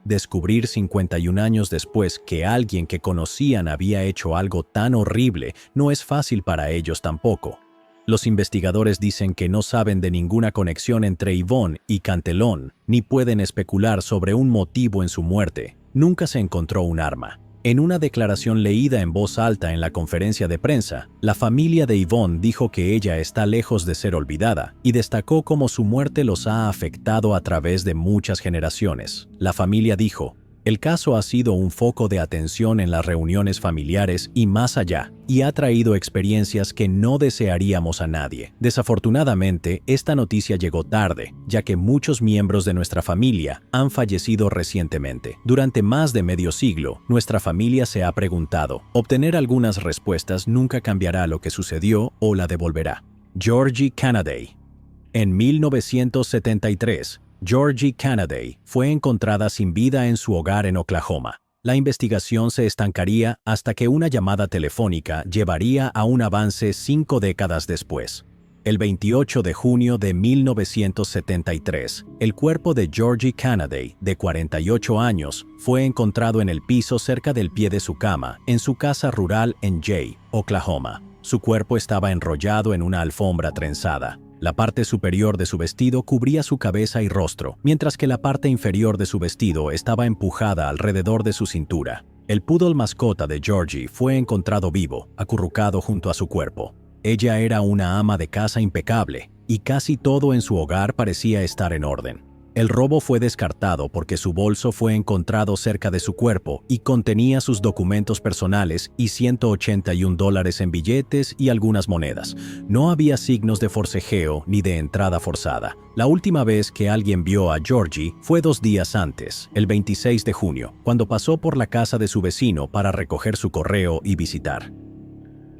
Descubrir 51 años después que alguien que conocían había hecho algo tan horrible no es fácil para ellos tampoco. Los investigadores dicen que no saben de ninguna conexión entre Yvonne y Cantillon, ni pueden especular sobre un motivo en su muerte. Nunca se encontró un arma. En una declaración leída en voz alta en la conferencia de prensa, la familia de Yvonne dijo que ella está lejos de ser olvidada y destacó cómo su muerte los ha afectado a través de muchas generaciones. La familia dijo: "El caso ha sido un foco de atención en las reuniones familiares y más allá, y ha traído experiencias que no desearíamos a nadie. Desafortunadamente, esta noticia llegó tarde, ya que muchos miembros de nuestra familia han fallecido recientemente. Durante más de medio siglo, nuestra familia se ha preguntado. Obtener algunas respuestas nunca cambiará lo que sucedió o la devolverá". Georgie Canaday. En 1973, Georgie Canaday fue encontrada sin vida en su hogar en Oklahoma. La investigación se estancaría hasta que una llamada telefónica llevaría a un avance 5 décadas después. El 28 de junio de 1973, el cuerpo de Georgie Canaday, de 48 años, fue encontrado en el piso cerca del pie de su cama, en su casa rural en Jay, Oklahoma. Su cuerpo estaba enrollado en una alfombra trenzada. La parte superior de su vestido cubría su cabeza y rostro, mientras que la parte inferior de su vestido estaba empujada alrededor de su cintura. El poodle mascota de Georgie fue encontrado vivo, acurrucado junto a su cuerpo. Ella era una ama de casa impecable, y casi todo en su hogar parecía estar en orden. El robo fue descartado porque su bolso fue encontrado cerca de su cuerpo y contenía sus documentos personales y $181 en billetes y algunas monedas. No había signos de forcejeo ni de entrada forzada. La última vez que alguien vio a Georgie fue 2 días antes, el 26 de junio, cuando pasó por la casa de su vecino para recoger su correo y visitar.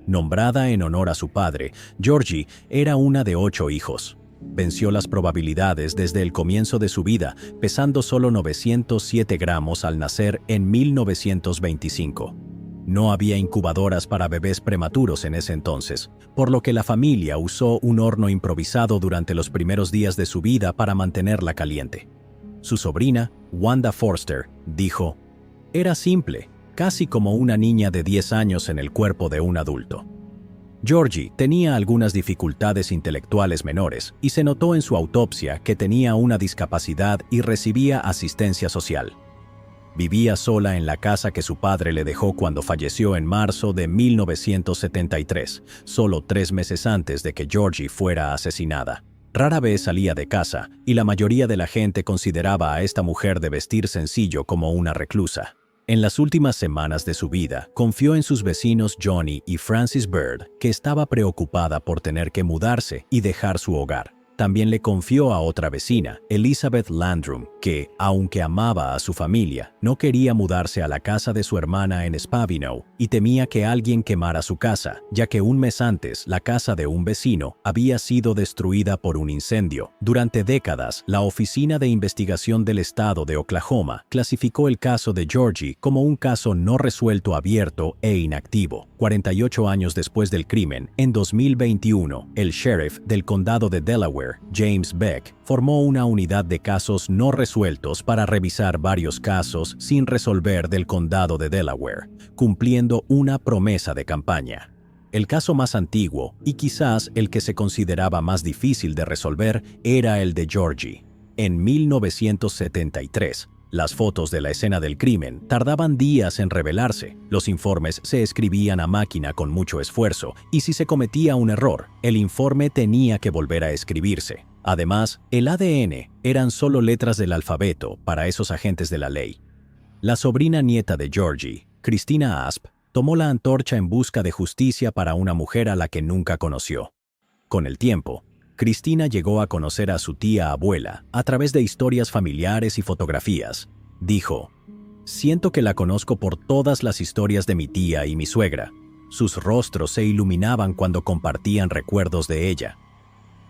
Nombrada en honor a su padre, Georgie era una de 8 hijos. Venció las probabilidades desde el comienzo de su vida, pesando solo 907 gramos al nacer en 1925. No había incubadoras para bebés prematuros en ese entonces, por lo que la familia usó un horno improvisado durante los primeros días de su vida para mantenerla caliente. Su sobrina, Wanda Forster, dijo: "Era simple, casi como una niña de 10 años en el cuerpo de un adulto". Georgie tenía algunas dificultades intelectuales menores y se notó en su autopsia que tenía una discapacidad y recibía asistencia social. Vivía sola en la casa que su padre le dejó cuando falleció en marzo de 1973, solo 3 meses antes de que Georgie fuera asesinada. Rara vez salía de casa y la mayoría de la gente consideraba a esta mujer de vestir sencillo como una reclusa. En las últimas semanas de su vida, confió en sus vecinos Johnny y Francis Bird, que estaba preocupada por tener que mudarse y dejar su hogar. También le confió a otra vecina, Elizabeth Landrum, que, aunque amaba a su familia, no quería mudarse a la casa de su hermana en Spavinoe y temía que alguien quemara su casa, ya que un mes antes la casa de un vecino había sido destruida por un incendio. Durante décadas, la Oficina de Investigación del Estado de Oklahoma clasificó el caso de Georgie como un caso no resuelto abierto e inactivo. 48 años después del crimen, en 2021, el sheriff del condado de Delaware, James Beck, formó una unidad de casos no resueltos para revisar varios casos sin resolver del condado de Delaware, cumpliendo una promesa de campaña. El caso más antiguo, y quizás el que se consideraba más difícil de resolver, era el de Georgie. En 1973, las fotos de la escena del crimen tardaban días en revelarse, los informes se escribían a máquina con mucho esfuerzo, y si se cometía un error, el informe tenía que volver a escribirse. Además, el ADN eran solo letras del alfabeto para esos agentes de la ley. La sobrina nieta de Georgie, Christina Asp, tomó la antorcha en busca de justicia para una mujer a la que nunca conoció. Con el tiempo, Christina llegó a conocer a su tía abuela a través de historias familiares y fotografías. Dijo: «Siento que la conozco por todas las historias de mi tía y mi suegra. Sus rostros se iluminaban cuando compartían recuerdos de ella».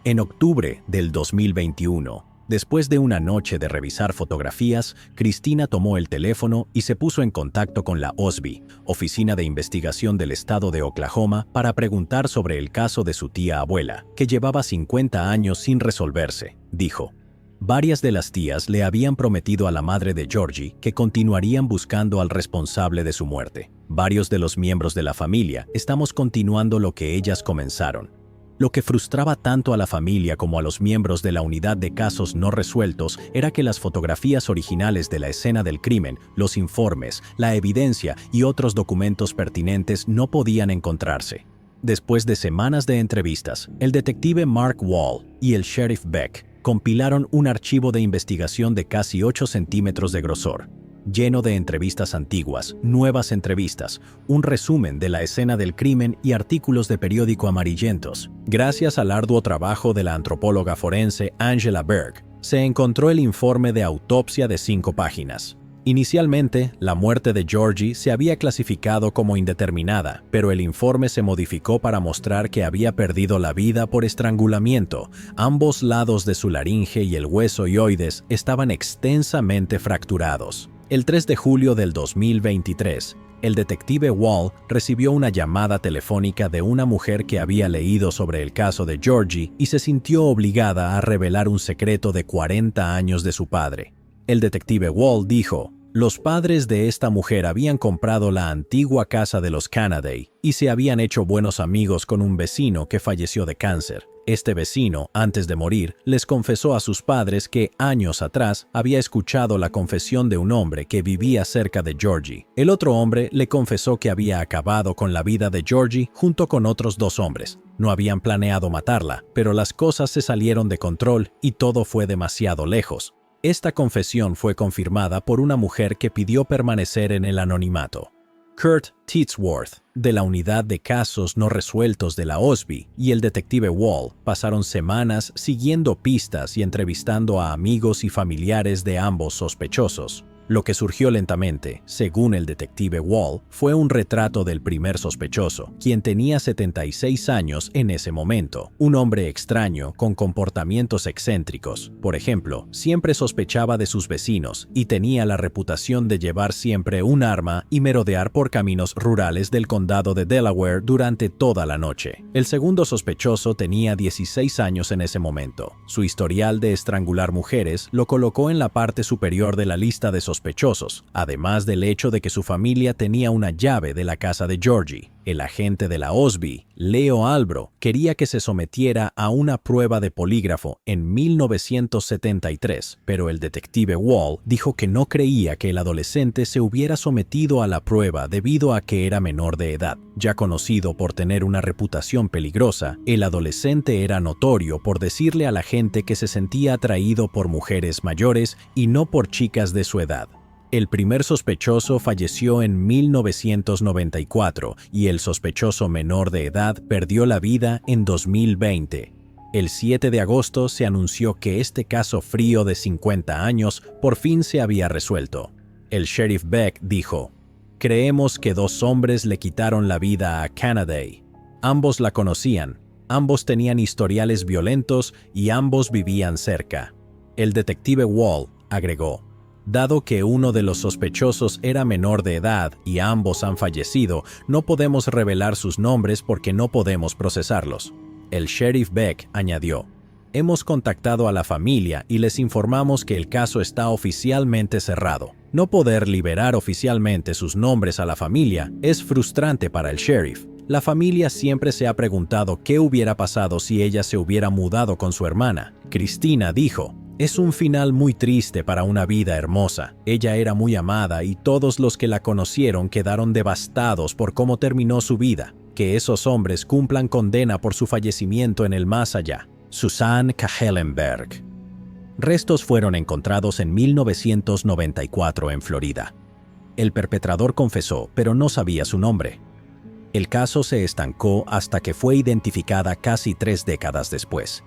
En octubre del 2021, después de una noche de revisar fotografías, Christina tomó el teléfono y se puso en contacto con la OSBI, Oficina de Investigación del Estado de Oklahoma, para preguntar sobre el caso de su tía abuela, que llevaba 50 años sin resolverse. Dijo: «Varias de las tías le habían prometido a la madre de Georgie que continuarían buscando al responsable de su muerte. Varios de los miembros de la familia estamos continuando lo que ellas comenzaron». Lo que frustraba tanto a la familia como a los miembros de la unidad de casos no resueltos era que las fotografías originales de la escena del crimen, los informes, la evidencia y otros documentos pertinentes no podían encontrarse. Después de semanas de entrevistas, el detective Mark Wall y el sheriff Beck compilaron un archivo de investigación de casi 8 centímetros de grosor, lleno de entrevistas antiguas, nuevas entrevistas, un resumen de la escena del crimen y artículos de periódico amarillentos. Gracias al arduo trabajo de la antropóloga forense Angela Berg, se encontró el informe de autopsia de 5 páginas. Inicialmente, la muerte de Georgie se había clasificado como indeterminada, pero el informe se modificó para mostrar que había perdido la vida por estrangulamiento. Ambos lados de su laringe y el hueso hioides estaban extensamente fracturados. El 3 de julio del 2023, el detective Wall recibió una llamada telefónica de una mujer que había leído sobre el caso de Georgie y se sintió obligada a revelar un secreto de 40 años de su padre. El detective Wall dijo: «Los padres de esta mujer habían comprado la antigua casa de los Cannaday y se habían hecho buenos amigos con un vecino que falleció de cáncer. Este vecino, antes de morir, les confesó a sus padres que años atrás había escuchado la confesión de un hombre que vivía cerca de Georgie. El otro hombre le confesó que había acabado con la vida de Georgie junto con otros 2 hombres. No habían planeado matarla, pero las cosas se salieron de control y todo fue demasiado lejos». Esta confesión fue confirmada por una mujer que pidió permanecer en el anonimato. Kurt Titsworth, de la unidad de casos no resueltos de la OSBI, y el detective Wall pasaron semanas siguiendo pistas y entrevistando a amigos y familiares de ambos sospechosos. Lo que surgió lentamente, según el detective Wall, fue un retrato del primer sospechoso, quien tenía 76 años en ese momento. Un hombre extraño con comportamientos excéntricos. Por ejemplo, siempre sospechaba de sus vecinos y tenía la reputación de llevar siempre un arma y merodear por caminos rurales del condado de Delaware durante toda la noche. El segundo sospechoso tenía 16 años en ese momento. Su historial de estrangular mujeres lo colocó en la parte superior de la lista de sospechosos, además del hecho de que su familia tenía una llave de la casa de Georgie. El agente de la OSBI, Leo Albro, quería que se sometiera a una prueba de polígrafo en 1973, pero el detective Wall dijo que no creía que el adolescente se hubiera sometido a la prueba debido a que era menor de edad. Ya conocido por tener una reputación peligrosa, el adolescente era notorio por decirle a la gente que se sentía atraído por mujeres mayores y no por chicas de su edad. El primer sospechoso falleció en 1994 y el sospechoso menor de edad perdió la vida en 2020. El 7 de agosto se anunció que este caso frío de 50 años por fin se había resuelto. El sheriff Beck dijo: «Creemos que 2 hombres le quitaron la vida a Canaday. Ambos la conocían, ambos tenían historiales violentos y ambos vivían cerca». El detective Wall agregó: «Dado que uno de los sospechosos era menor de edad y ambos han fallecido, no podemos revelar sus nombres porque no podemos procesarlos». El sheriff Beck añadió: «Hemos contactado a la familia y les informamos que el caso está oficialmente cerrado. No poder liberar oficialmente sus nombres a la familia es frustrante para el sheriff. La familia siempre se ha preguntado qué hubiera pasado si ella se hubiera mudado con su hermana». Cristina dijo: «Es un final muy triste para una vida hermosa. Ella era muy amada y todos los que la conocieron quedaron devastados por cómo terminó su vida. Que esos hombres cumplan condena por su fallecimiento en el más allá». Susan Cahellenberg. Restos fueron encontrados en 1994 en Florida. El perpetrador confesó, pero no sabía su nombre. El caso se estancó hasta que fue identificada casi 3 décadas después.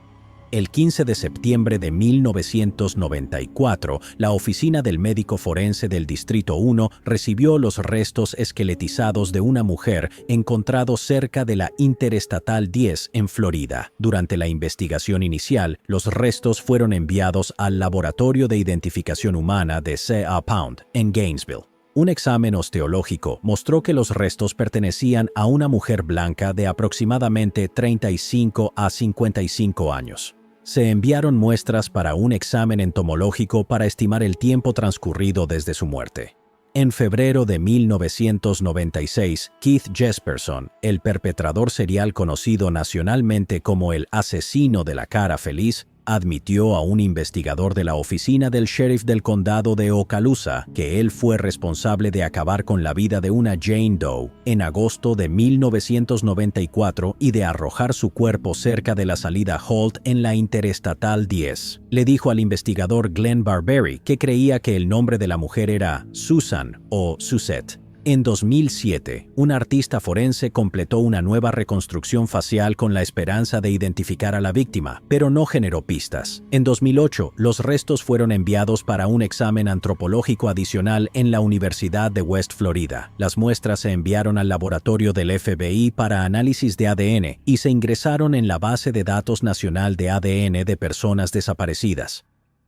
El 15 de septiembre de 1994, la oficina del médico forense del Distrito 1 recibió los restos esqueletizados de una mujer encontrados cerca de la Interestatal 10 en Florida. Durante la investigación inicial, los restos fueron enviados al Laboratorio de Identificación Humana de C.A. Pound, en Gainesville. Un examen osteológico mostró que los restos pertenecían a una mujer blanca de aproximadamente 35 a 55 años. Se enviaron muestras para un examen entomológico para estimar el tiempo transcurrido desde su muerte. En febrero de 1996, Keith Jesperson, el perpetrador serial conocido nacionalmente como el asesino de la cara feliz, admitió a un investigador de la oficina del sheriff del condado de Okaloosa que él fue responsable de acabar con la vida de una Jane Doe en agosto de 1994 y de arrojar su cuerpo cerca de la salida Holt en la Interestatal 10. Le dijo al investigador Glenn Barbery que creía que el nombre de la mujer era Susan o Suzette. En 2007, un artista forense completó una nueva reconstrucción facial con la esperanza de identificar a la víctima, pero no generó pistas. En 2008, los restos fueron enviados para un examen antropológico adicional en la Universidad de West Florida. Las muestras se enviaron al laboratorio del FBI para análisis de ADN y se ingresaron en la base de datos nacional de ADN de personas desaparecidas.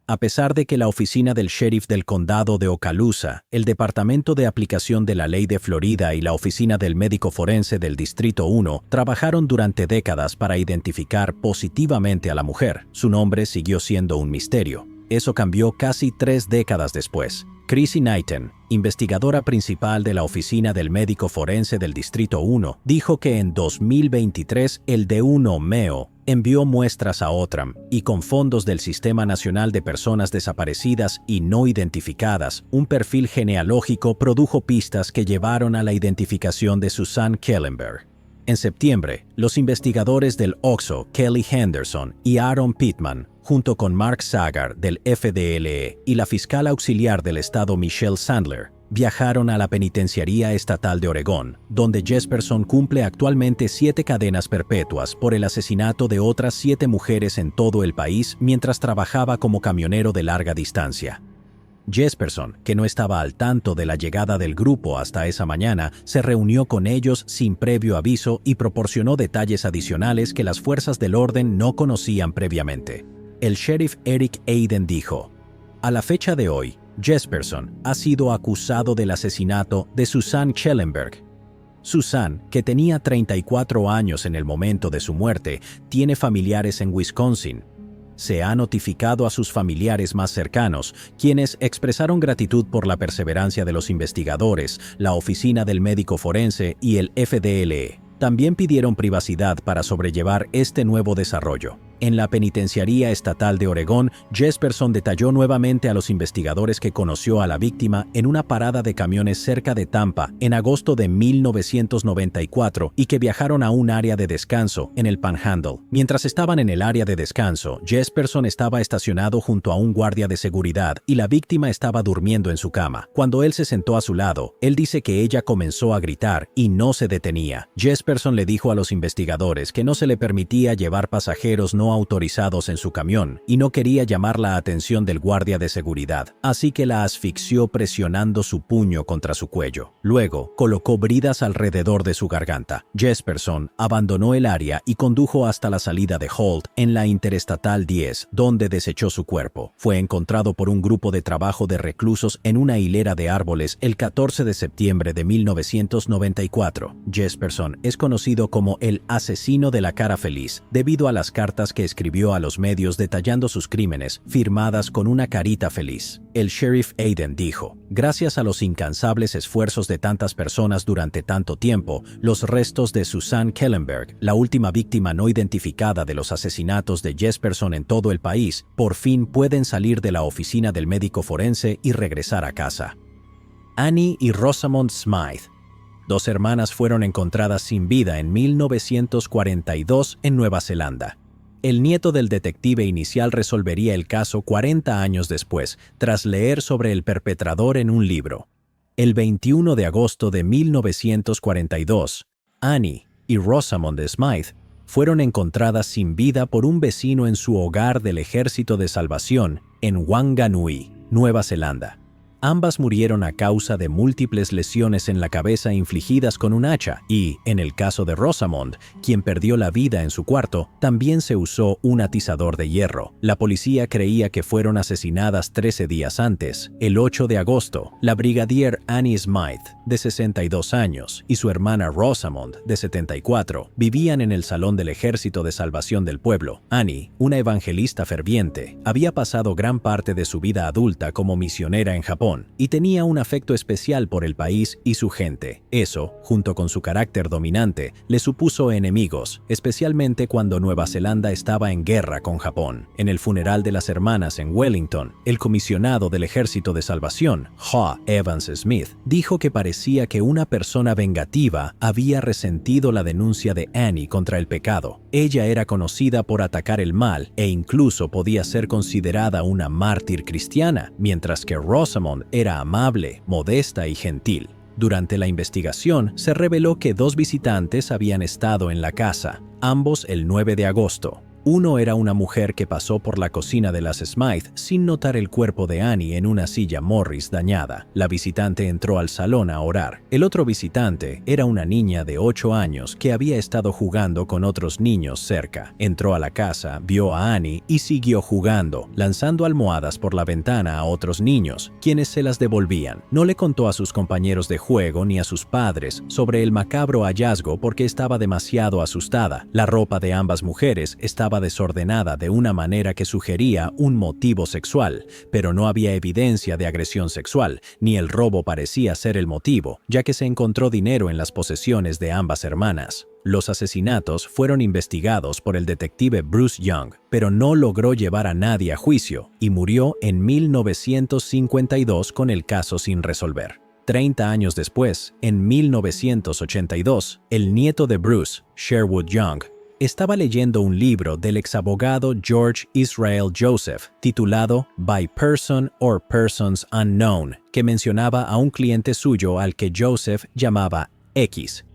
A pesar de que la oficina del sheriff del condado de Okaloosa, el Departamento de Aplicación de la Ley de Florida y la oficina del médico forense del Distrito 1 trabajaron durante décadas para identificar positivamente a la mujer, su nombre siguió siendo un misterio. Eso cambió casi 3 décadas después. Chrissy Knighton, investigadora principal de la oficina del médico forense del Distrito 1, dijo que en 2023 el D1 MEO envió muestras a Outram y con fondos del Sistema Nacional de Personas Desaparecidas y No Identificadas, un perfil genealógico produjo pistas que llevaron a la identificación de Susan Kellenberg. En septiembre, los investigadores del OXO, Kelly Henderson y Aaron Pittman, junto con Mark Sagar del FDLE y la fiscal auxiliar del estado Michelle Sandler, viajaron a la Penitenciaría Estatal de Oregón, donde Jesperson cumple actualmente 7 cadenas perpetuas por el asesinato de otras 7 mujeres en todo el país mientras trabajaba como camionero de larga distancia. Jesperson, que no estaba al tanto de la llegada del grupo hasta esa mañana, se reunió con ellos sin previo aviso y proporcionó detalles adicionales que las fuerzas del orden no conocían previamente. El sheriff Eric Aiden dijo: «A la fecha de hoy, Jesperson ha sido acusado del asesinato de Susan Kellenberg. Susan, que tenía 34 años en el momento de su muerte, tiene familiares en Wisconsin. Se ha notificado a sus familiares más cercanos, quienes expresaron gratitud por la perseverancia de los investigadores, la oficina del médico forense y el FDLE. También pidieron privacidad para sobrellevar este nuevo desarrollo». En la Penitenciaría Estatal de Oregón, Jesperson detalló nuevamente a los investigadores que conoció a la víctima en una parada de camiones cerca de Tampa en agosto de 1994 y que viajaron a un área de descanso en el Panhandle. Mientras estaban en el área de descanso, Jesperson estaba estacionado junto a un guardia de seguridad y la víctima estaba durmiendo en su cama. Cuando él se sentó a su lado, él dice que ella comenzó a gritar y no se detenía. Jesperson le dijo a los investigadores que no se le permitía llevar pasajeros no no autorizados en su camión y no quería llamar la atención del guardia de seguridad, así que la asfixió presionando su puño contra su cuello. Luego, colocó bridas alrededor de su garganta. Jesperson abandonó el área y condujo hasta la salida de Holt en la Interestatal 10, donde desechó su cuerpo. Fue encontrado por un grupo de trabajo de reclusos en una hilera de árboles el 14 de septiembre de 1994. Jesperson es conocido como el asesino de la cara feliz, debido a las cartas que escribió a los medios detallando sus crímenes, firmadas con una carita feliz. El sheriff Aiden dijo: «Gracias a los incansables esfuerzos de tantas personas durante tanto tiempo, los restos de Susan Kellenberg, la última víctima no identificada de los asesinatos de Jesperson en todo el país, por fin pueden salir de la oficina del médico forense y regresar a casa». Annie y Rosamond Smythe. Dos hermanas fueron encontradas sin vida en 1942 en Nueva Zelanda. El nieto del detective inicial resolvería el caso 40 años después, tras leer sobre el perpetrador en un libro. El 21 de agosto de 1942, Annie y Rosamond Smythe fueron encontradas sin vida por un vecino en su hogar del Ejército de Salvación en Wanganui, Nueva Zelanda. Ambas murieron a causa de múltiples lesiones en la cabeza infligidas con un hacha y, en el caso de Rosamond, quien perdió la vida en su cuarto, también se usó un atizador de hierro. La policía creía que fueron asesinadas 13 días antes. El 8 de agosto, la brigadier Annie Smythe, de 62 años, y su hermana Rosamond, de 74, vivían en el Salón del Ejército de Salvación del Pueblo. Annie, una evangelista ferviente, había pasado gran parte de su vida adulta como misionera en Japón y tenía un afecto especial por el país y su gente. Eso, junto con su carácter dominante, le supuso enemigos, especialmente cuando Nueva Zelanda estaba en guerra con Japón. En el funeral de las hermanas en Wellington, el comisionado del Ejército de Salvación, Haw Evans Smith, dijo que parecía que una persona vengativa había resentido la denuncia de Annie contra el pecado. Ella era conocida por atacar el mal e incluso podía ser considerada una mártir cristiana, mientras que Rosamond era amable, modesta y gentil. Durante la investigación, se reveló que dos visitantes habían estado en la casa, ambos el 9 de agosto. Uno era una mujer que pasó por la cocina de las Smythe sin notar el cuerpo de Annie en una silla Morris dañada. La visitante entró al salón a orar. El otro visitante era una niña de 8 años que había estado jugando con otros niños cerca. Entró a la casa, vio a Annie y siguió jugando, lanzando almohadas por la ventana a otros niños, quienes se las devolvían. No le contó a sus compañeros de juego ni a sus padres sobre el macabro hallazgo porque estaba demasiado asustada. La ropa de ambas mujeres estaba desordenada de una manera que sugería un motivo sexual, pero no había evidencia de agresión sexual, ni el robo parecía ser el motivo, ya que se encontró dinero en las posesiones de ambas hermanas. Los asesinatos fueron investigados por el detective Bruce Young, pero no logró llevar a nadie a juicio y murió en 1952 con el caso sin resolver. 30 años después, en 1982, el nieto de Bruce, Sherwood Young, estaba leyendo un libro del exabogado George Israel Joseph, titulado By Person or Persons Unknown, que mencionaba a un cliente suyo al que Joseph llamaba X.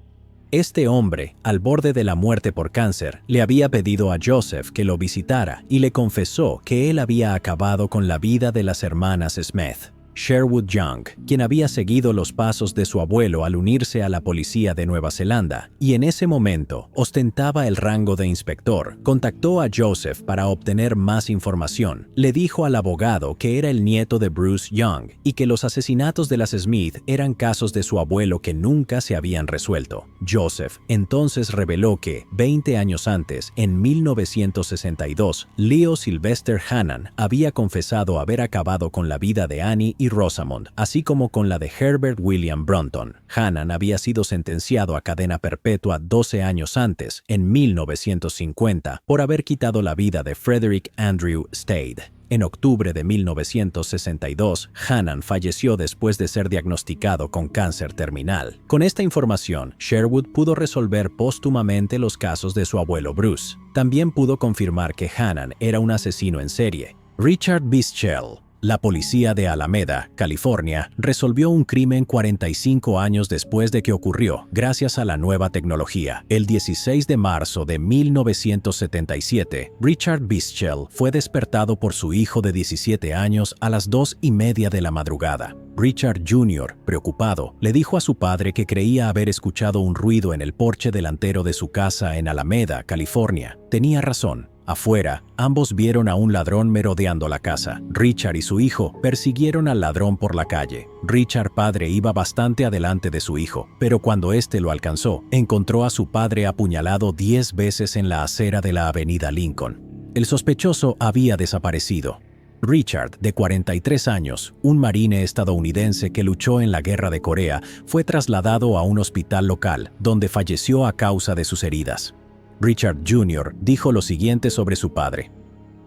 Este hombre, al borde de la muerte por cáncer, le había pedido a Joseph que lo visitara y le confesó que él había acabado con la vida de las hermanas Smith. Sherwood Young, quien había seguido los pasos de su abuelo al unirse a la policía de Nueva Zelanda, y en ese momento ostentaba el rango de inspector, contactó a Joseph para obtener más información. Le dijo al abogado que era el nieto de Bruce Young y que los asesinatos de las Smith eran casos de su abuelo que nunca se habían resuelto. Joseph entonces reveló que, 20 años antes, en 1962, Leo Sylvester Hannan había confesado haber acabado con la vida de Annie y Rosamond, así como con la de Herbert William Brunton. Hannan había sido sentenciado a cadena perpetua 12 años antes, en 1950, por haber quitado la vida de Frederick Andrew Stade. En octubre de 1962, Hannan falleció después de ser diagnosticado con cáncer terminal. Con esta información, Sherwood pudo resolver póstumamente los casos de su abuelo Bruce. También pudo confirmar que Hannan era un asesino en serie. Richard Bischel, La policía de Alameda, California, resolvió un crimen 45 años después de que ocurrió, gracias a la nueva tecnología. El 16 de marzo de 1977, Richard Bischel fue despertado por su hijo de 17 años a las 2:30 de la madrugada. Richard Jr., preocupado, le dijo a su padre que creía haber escuchado un ruido en el porche delantero de su casa en Alameda, California. Tenía razón. Afuera, ambos vieron a un ladrón merodeando la casa. Richard y su hijo persiguieron al ladrón por la calle. Richard padre iba bastante adelante de su hijo, pero cuando éste lo alcanzó, encontró a su padre apuñalado 10 veces en la acera de la avenida Lincoln. El sospechoso había desaparecido. Richard, de 43 años, un marine estadounidense que luchó en la Guerra de Corea, fue trasladado a un hospital local, donde falleció a causa de sus heridas. Richard Jr. dijo lo siguiente sobre su padre: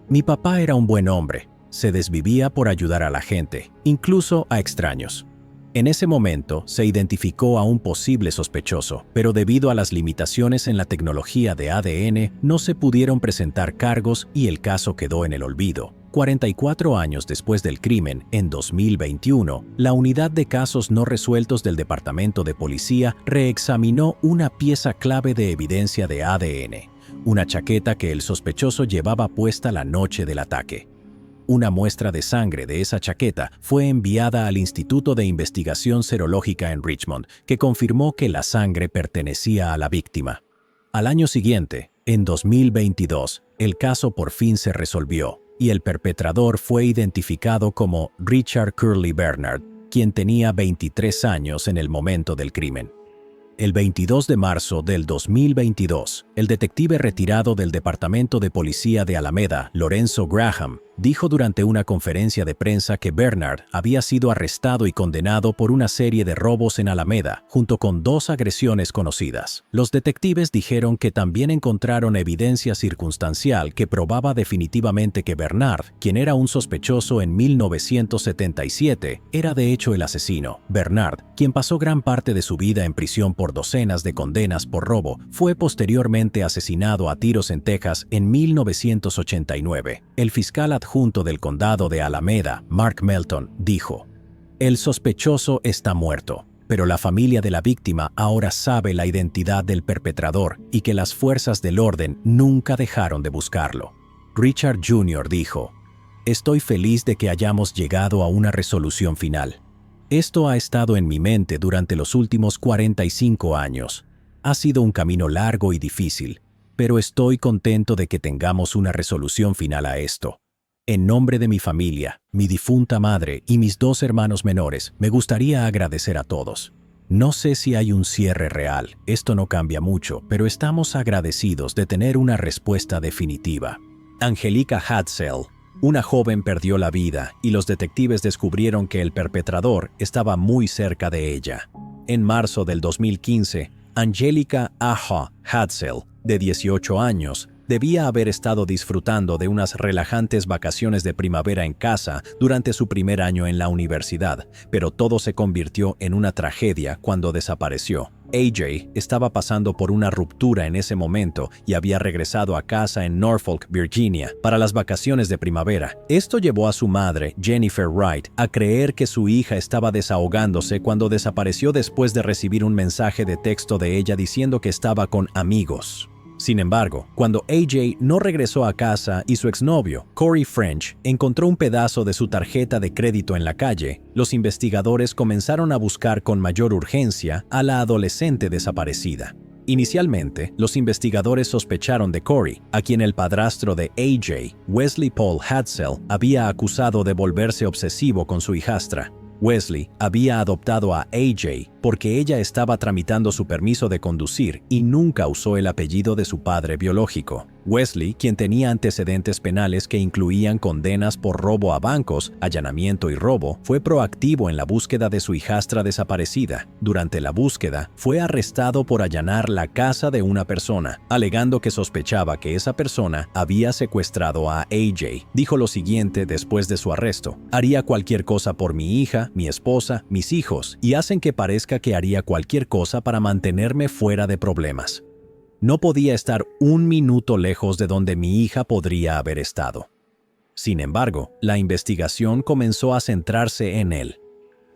«Mi papá era un buen hombre, se desvivía por ayudar a la gente, incluso a extraños». En ese momento se identificó a un posible sospechoso, pero debido a las limitaciones en la tecnología de ADN no se pudieron presentar cargos y el caso quedó en el olvido. 44 años después del crimen, en 2021, la Unidad de Casos No Resueltos del Departamento de Policía reexaminó una pieza clave de evidencia de ADN, una chaqueta que el sospechoso llevaba puesta la noche del ataque. Una muestra de sangre de esa chaqueta fue enviada al Instituto de Investigación Serológica en Richmond, que confirmó que la sangre pertenecía a la víctima. Al año siguiente, en 2022, el caso por fin se resolvió y el perpetrador fue identificado como Richard Curley Bernard, quien tenía 23 años en el momento del crimen. El 22 de marzo del 2022, el detective retirado del Departamento de Policía de Alameda, Lorenzo Graham, dijo durante una conferencia de prensa que Bernard había sido arrestado y condenado por una serie de robos en Alameda, junto con 2 agresiones conocidas. Los detectives dijeron que también encontraron evidencia circunstancial que probaba definitivamente que Bernard, quien era un sospechoso en 1977, era de hecho el asesino. Bernard, quien pasó gran parte de su vida en prisión por docenas de condenas por robo, fue posteriormente asesinado a tiros en Texas en 1989. El fiscal adjunto del condado de Alameda, Mark Melton, dijo: «El sospechoso está muerto, pero la familia de la víctima ahora sabe la identidad del perpetrador y que las fuerzas del orden nunca dejaron de buscarlo». Richard Jr. dijo: «Estoy feliz de que hayamos llegado a una resolución final. Esto ha estado en mi mente durante los últimos 45 años. Ha sido un camino largo y difícil, pero estoy contento de que tengamos una resolución final a esto. En nombre de mi familia, mi difunta madre y mis 2 hermanos menores, me gustaría agradecer a todos. No sé si hay un cierre real, esto no cambia mucho, pero estamos agradecidos de tener una respuesta definitiva». Angelica Hadsell, una joven, perdió la vida y los detectives descubrieron que el perpetrador estaba muy cerca de ella. En marzo del 2015, Angelica Aja Hadsell, de 18 años, debía haber estado disfrutando de unas relajantes vacaciones de primavera en casa durante su primer año en la universidad, pero todo se convirtió en una tragedia cuando desapareció. AJ estaba pasando por una ruptura en ese momento y había regresado a casa en Norfolk, Virginia, para las vacaciones de primavera. Esto llevó a su madre, Jennifer Wright, a creer que su hija estaba desahogándose cuando desapareció después de recibir un mensaje de texto de ella diciendo que estaba con amigos. Sin embargo, cuando AJ no regresó a casa y su exnovio, Corey French, encontró un pedazo de su tarjeta de crédito en la calle, los investigadores comenzaron a buscar con mayor urgencia a la adolescente desaparecida. Inicialmente, los investigadores sospecharon de Corey, a quien el padrastro de AJ, Wesley Paul Hadsell, había acusado de volverse obsesivo con su hijastra. Wesley había adoptado a AJ porque ella estaba tramitando su permiso de conducir y nunca usó el apellido de su padre biológico. Wesley, quien tenía antecedentes penales que incluían condenas por robo a bancos, allanamiento y robo, fue proactivo en la búsqueda de su hijastra desaparecida. Durante la búsqueda, fue arrestado por allanar la casa de una persona, alegando que sospechaba que esa persona había secuestrado a AJ. Dijo lo siguiente después de su arresto: «Haría cualquier cosa por mi hija, mi esposa, mis hijos, y hacen que parezca que haría cualquier cosa para mantenerme fuera de problemas. No podía estar un minuto lejos de donde mi hija podría haber estado». Sin embargo, la investigación comenzó a centrarse en él.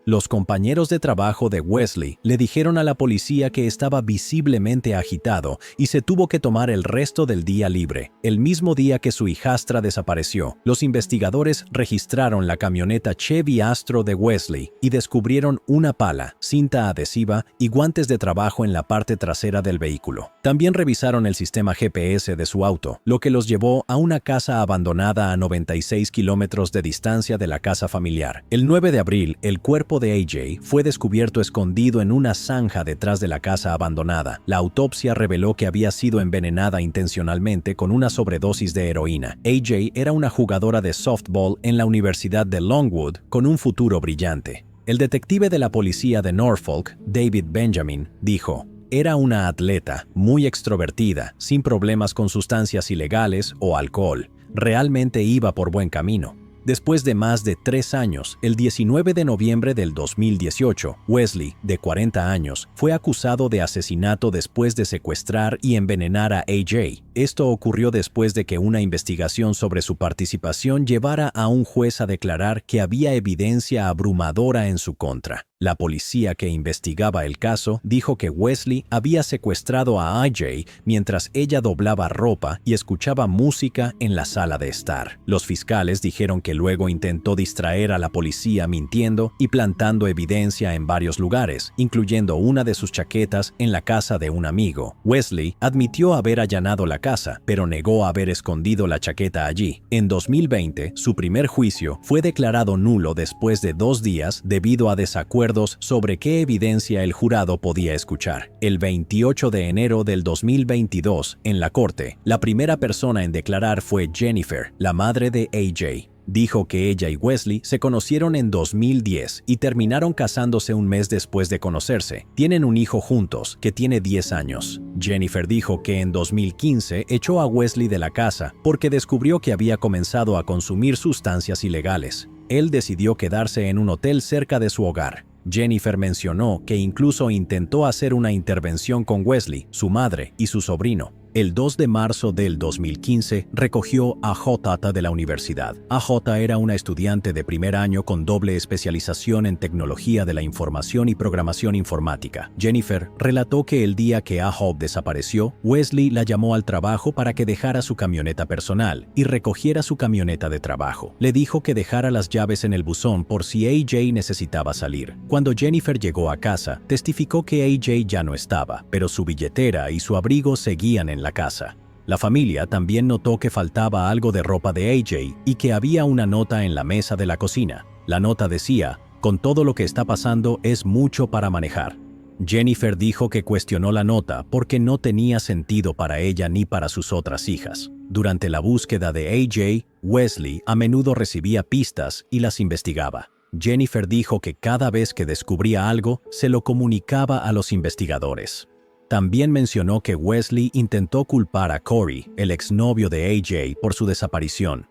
Los compañeros de trabajo de Wesley le dijeron a la policía que estaba visiblemente agitado y se tuvo que tomar el resto del día libre. El mismo día que su hijastra desapareció, los investigadores registraron la camioneta Chevy Astro de Wesley y descubrieron una pala, cinta adhesiva y guantes de trabajo en la parte trasera del vehículo. También revisaron el sistema GPS de su auto, lo que los llevó a una casa abandonada a 96 kilómetros de distancia de la casa familiar. El 9 de abril, el cuerpo de AJ fue descubierto escondido en una zanja detrás de la casa abandonada. La autopsia reveló que había sido envenenada intencionalmente con una sobredosis de heroína. AJ era una jugadora de softball en la Universidad de Longwood con un futuro brillante. El detective de la policía de Norfolk, David Benjamin, dijo: "Era una atleta, muy extrovertida, sin problemas con sustancias ilegales o alcohol. Realmente iba por buen camino". Después de más de 3 años, el 19 de noviembre del 2018, Wesley, de 40 años, fue acusado de asesinato después de secuestrar y envenenar a AJ. Esto ocurrió después de que una investigación sobre su participación llevara a un juez a declarar que había evidencia abrumadora en su contra. La policía que investigaba el caso dijo que Wesley había secuestrado a AJ mientras ella doblaba ropa y escuchaba música en la sala de estar. Los fiscales dijeron que luego intentó distraer a la policía mintiendo y plantando evidencia en varios lugares, incluyendo una de sus chaquetas en la casa de un amigo. Wesley admitió haber allanado la casa, pero negó haber escondido la chaqueta allí. En 2020, su primer juicio fue declarado nulo después de 2 días debido a desacuerdos sobre qué evidencia el jurado podía escuchar. El 28 de enero del 2022, en la corte, la primera persona en declarar fue Jennifer, la madre de AJ. Dijo que ella y Wesley se conocieron en 2010 y terminaron casándose un mes después de conocerse. Tienen un hijo juntos, que tiene 10 años. Jennifer dijo que en 2015 echó a Wesley de la casa porque descubrió que había comenzado a consumir sustancias ilegales. Él decidió quedarse en un hotel cerca de su hogar. Jennifer mencionó que incluso intentó hacer una intervención con Wesley, su madre y su sobrino. El 2 de marzo del 2015 recogió a AJ de la universidad. AJ era una estudiante de primer año con doble especialización en tecnología de la información y programación informática. Jennifer relató que el día que AJ desapareció, Wesley la llamó al trabajo para que dejara su camioneta personal y recogiera su camioneta de trabajo. Le dijo que dejara las llaves en el buzón por si AJ necesitaba salir. Cuando Jennifer llegó a casa, testificó que AJ ya no estaba, pero su billetera y su abrigo seguían en la casa. La familia también notó que faltaba algo de ropa de AJ y que había una nota en la mesa de la cocina. La nota decía: "Con todo lo que está pasando es mucho para manejar". Jennifer dijo que cuestionó la nota porque no tenía sentido para ella ni para sus otras hijas. Durante la búsqueda de AJ, Wesley a menudo recibía pistas y las investigaba. Jennifer dijo que cada vez que descubría algo, se lo comunicaba a los investigadores. También mencionó que Wesley intentó culpar a Corey, el exnovio de AJ, por su desaparición.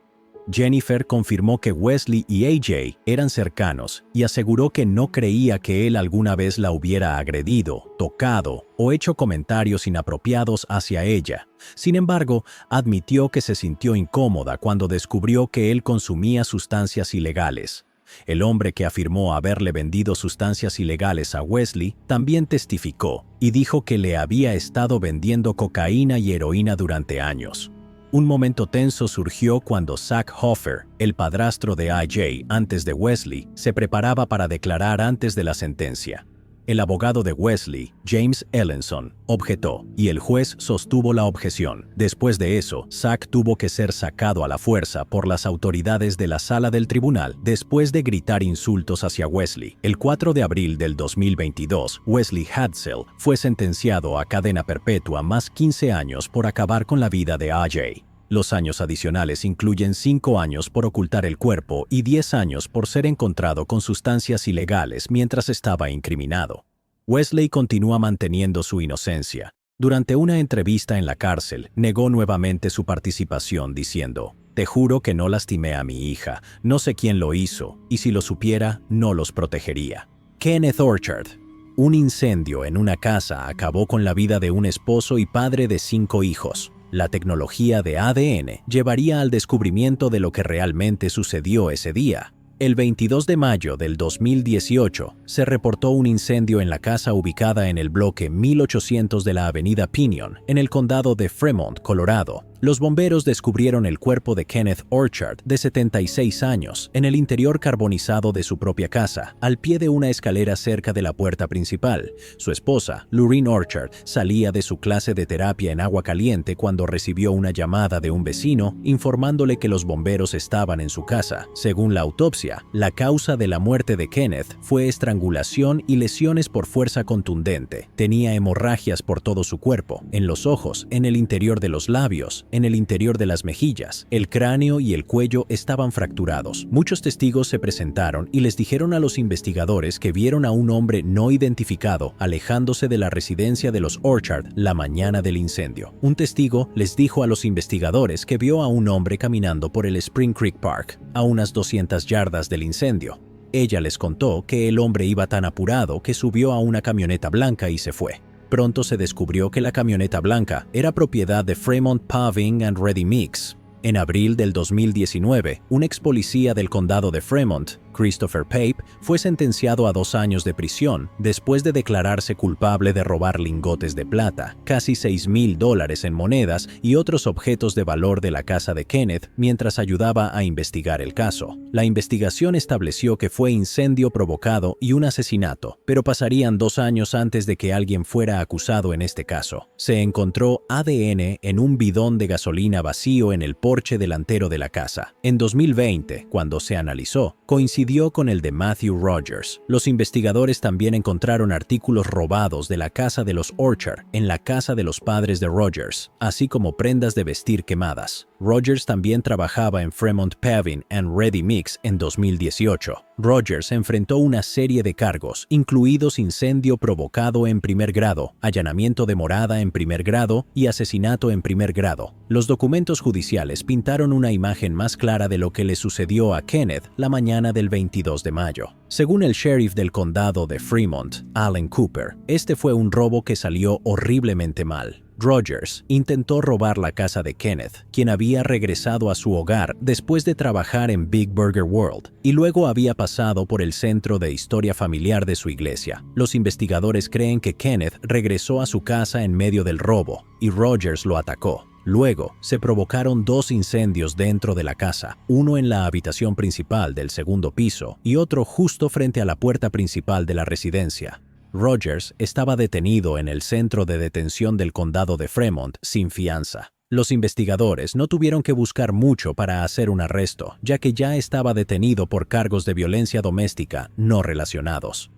Jennifer confirmó que Wesley y AJ eran cercanos y aseguró que no creía que él alguna vez la hubiera agredido, tocado o hecho comentarios inapropiados hacia ella. Sin embargo, admitió que se sintió incómoda cuando descubrió que él consumía sustancias ilegales. El hombre que afirmó haberle vendido sustancias ilegales a Wesley también testificó y dijo que le había estado vendiendo cocaína y heroína durante años. Un momento tenso surgió cuando Zach Hoffer, el padrastro de AJ antes de Wesley, se preparaba para declarar antes de la sentencia. El abogado de Wesley, James Ellenson, objetó y el juez sostuvo la objeción. Después de eso, Zach tuvo que ser sacado a la fuerza por las autoridades de la sala del tribunal después de gritar insultos hacia Wesley. El 4 de abril del 2022, Wesley Hadsell fue sentenciado a cadena perpetua más 15 años por acabar con la vida de AJ. Los años adicionales incluyen 5 años por ocultar el cuerpo y 10 años por ser encontrado con sustancias ilegales mientras estaba incriminado. Wesley continúa manteniendo su inocencia. Durante una entrevista en la cárcel, negó nuevamente su participación diciendo: "Te juro que no lastimé a mi hija, no sé quién lo hizo, y si lo supiera, no los protegería". Kenneth Orchard. Un incendio en una casa acabó con la vida de un esposo y padre de 5 hijos. La tecnología de ADN llevaría al descubrimiento de lo que realmente sucedió ese día. El 22 de mayo del 2018 se reportó un incendio en la casa ubicada en el bloque 1800 de la avenida Pinion, en el condado de Fremont, Colorado. Los bomberos descubrieron el cuerpo de Kenneth Orchard, de 76 años, en el interior carbonizado de su propia casa, al pie de una escalera cerca de la puerta principal. Su esposa, Lorraine Orchard, salía de su clase de terapia en agua caliente cuando recibió una llamada de un vecino informándole que los bomberos estaban en su casa. Según la autopsia, la causa de la muerte de Kenneth fue estrangulación y lesiones por fuerza contundente. Tenía hemorragias por todo su cuerpo, en los ojos, en el interior de los labios, en el interior de las mejillas. El cráneo y el cuello estaban fracturados. Muchos testigos se presentaron y les dijeron a los investigadores que vieron a un hombre no identificado alejándose de la residencia de los Orchard la mañana del incendio. Un testigo les dijo a los investigadores que vio a un hombre caminando por el Spring Creek Park, a unas 200 yardas del incendio. Ella les contó que el hombre iba tan apurado que subió a una camioneta blanca y se fue. Pronto se descubrió que la camioneta blanca era propiedad de Fremont Paving and Ready Mix. En abril del 2019, un ex policía del condado de Fremont, Christopher Pape, fue sentenciado a 2 años de prisión después de declararse culpable de robar lingotes de plata, casi $6,000 en monedas y otros objetos de valor de la casa de Kenneth mientras ayudaba a investigar el caso. La investigación estableció que fue incendio provocado y un asesinato, pero pasarían 2 años antes de que alguien fuera acusado en este caso. Se encontró ADN en un bidón de gasolina vacío en el porche delantero de la casa. En 2020, cuando se analizó, coincidió con el de Matthew Rogers. Los investigadores también encontraron artículos robados de la casa de los Orchard en la casa de los padres de Rogers, así como prendas de vestir quemadas. Rogers también trabajaba en Fremont Paving and Ready Mix en 2018. Rogers enfrentó una serie de cargos, incluidos incendio provocado en primer grado, allanamiento de morada en primer grado y asesinato en primer grado. Los documentos judiciales pintaron una imagen más clara de lo que le sucedió a Kenneth la mañana del 22 de mayo. Según el sheriff del condado de Fremont, Alan Cooper, este fue un robo que salió horriblemente mal. Rogers intentó robar la casa de Kenneth, quien había regresado a su hogar después de trabajar en Big Burger World, y luego había pasado por el centro de historia familiar de su iglesia. Los investigadores creen que Kenneth regresó a su casa en medio del robo, y Rogers lo atacó. Luego, se provocaron 2 incendios dentro de la casa, uno en la habitación principal del segundo piso y otro justo frente a la puerta principal de la residencia. Rogers estaba detenido en el centro de detención del condado de Fremont sin fianza. Los investigadores no tuvieron que buscar mucho para hacer un arresto, ya que ya estaba detenido por cargos de violencia doméstica no relacionados.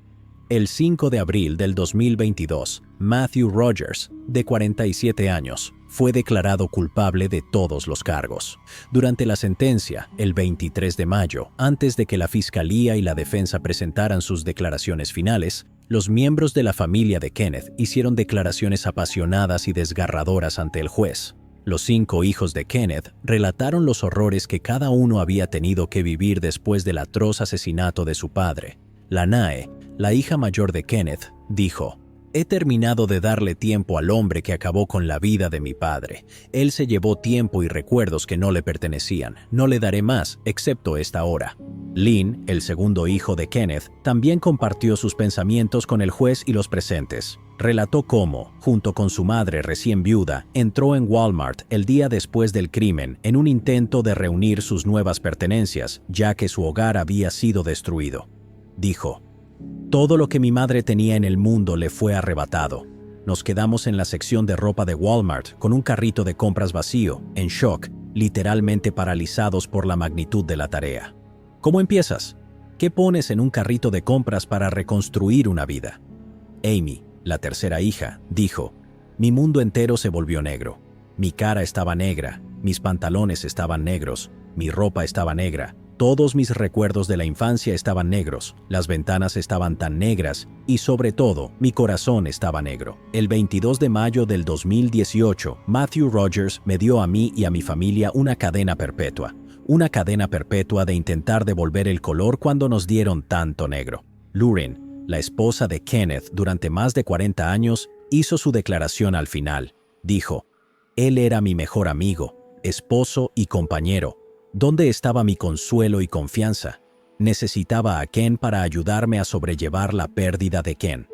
El 5 de abril del 2022, Matthew Rogers, de 47 años, fue declarado culpable de todos los cargos. Durante la sentencia, el 23 de mayo, antes de que la fiscalía y la defensa presentaran sus declaraciones finales, los miembros de la familia de Kenneth hicieron declaraciones apasionadas y desgarradoras ante el juez. Los 5 hijos de Kenneth relataron los horrores que cada uno había tenido que vivir después del atroz asesinato de su padre. Lanae, la hija mayor de Kenneth, dijo: «He terminado de darle tiempo al hombre que acabó con la vida de mi padre. Él se llevó tiempo y recuerdos que no le pertenecían. No le daré más, excepto esta hora». Lynn, el segundo hijo de Kenneth, también compartió sus pensamientos con el juez y los presentes. Relató cómo, junto con su madre recién viuda, entró en Walmart el día después del crimen en un intento de reunir sus nuevas pertenencias, ya que su hogar había sido destruido. Dijo: «Todo lo que mi madre tenía en el mundo le fue arrebatado. Nos quedamos en la sección de ropa de Walmart con un carrito de compras vacío, en shock, literalmente paralizados por la magnitud de la tarea». ¿Cómo empiezas? ¿Qué pones en un carrito de compras para reconstruir una vida? Amy, la tercera hija, dijo: «Mi mundo entero se volvió negro. Mi cara estaba negra, mis pantalones estaban negros, mi ropa estaba negra. Todos mis recuerdos de la infancia estaban negros, las ventanas estaban tan negras y, sobre todo, mi corazón estaba negro». El 22 de mayo del 2018, Matthew Rogers me dio a mí y a mi familia una cadena perpetua de intentar devolver el color cuando nos dieron tanto negro. Lorraine, la esposa de Kenneth durante más de 40 años, hizo su declaración al final. Dijo: Él era mi mejor amigo, esposo y compañero. ¿Dónde estaba mi consuelo y confianza? Necesitaba a Ken para ayudarme a sobrellevar la pérdida de Ken.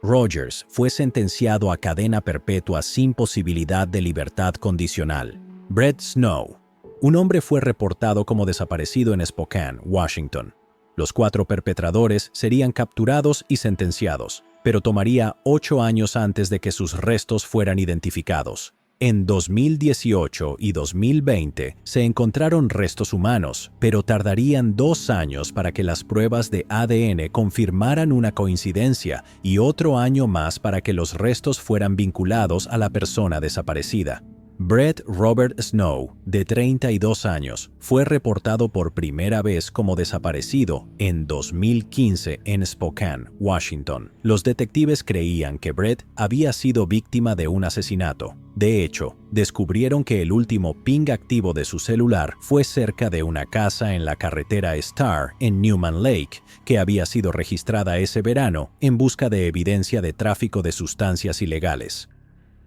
Rogers fue sentenciado a cadena perpetua sin posibilidad de libertad condicional. Brett Snow. Un hombre fue reportado como desaparecido en Spokane, Washington. Los 4 perpetradores serían capturados y sentenciados, pero tomaría 8 años antes de que sus restos fueran identificados. En 2018 y 2020 se encontraron restos humanos, pero tardarían 2 años para que las pruebas de ADN confirmaran una coincidencia y otro año más para que los restos fueran vinculados a la persona desaparecida. Brett Robert Snow, de 32 años, fue reportado por primera vez como desaparecido en 2015 en Spokane, Washington. Los detectives creían que Brett había sido víctima de un asesinato. De hecho, descubrieron que el último ping activo de su celular fue cerca de una casa en la carretera Star en Newman Lake, que había sido registrada ese verano en busca de evidencia de tráfico de sustancias ilegales.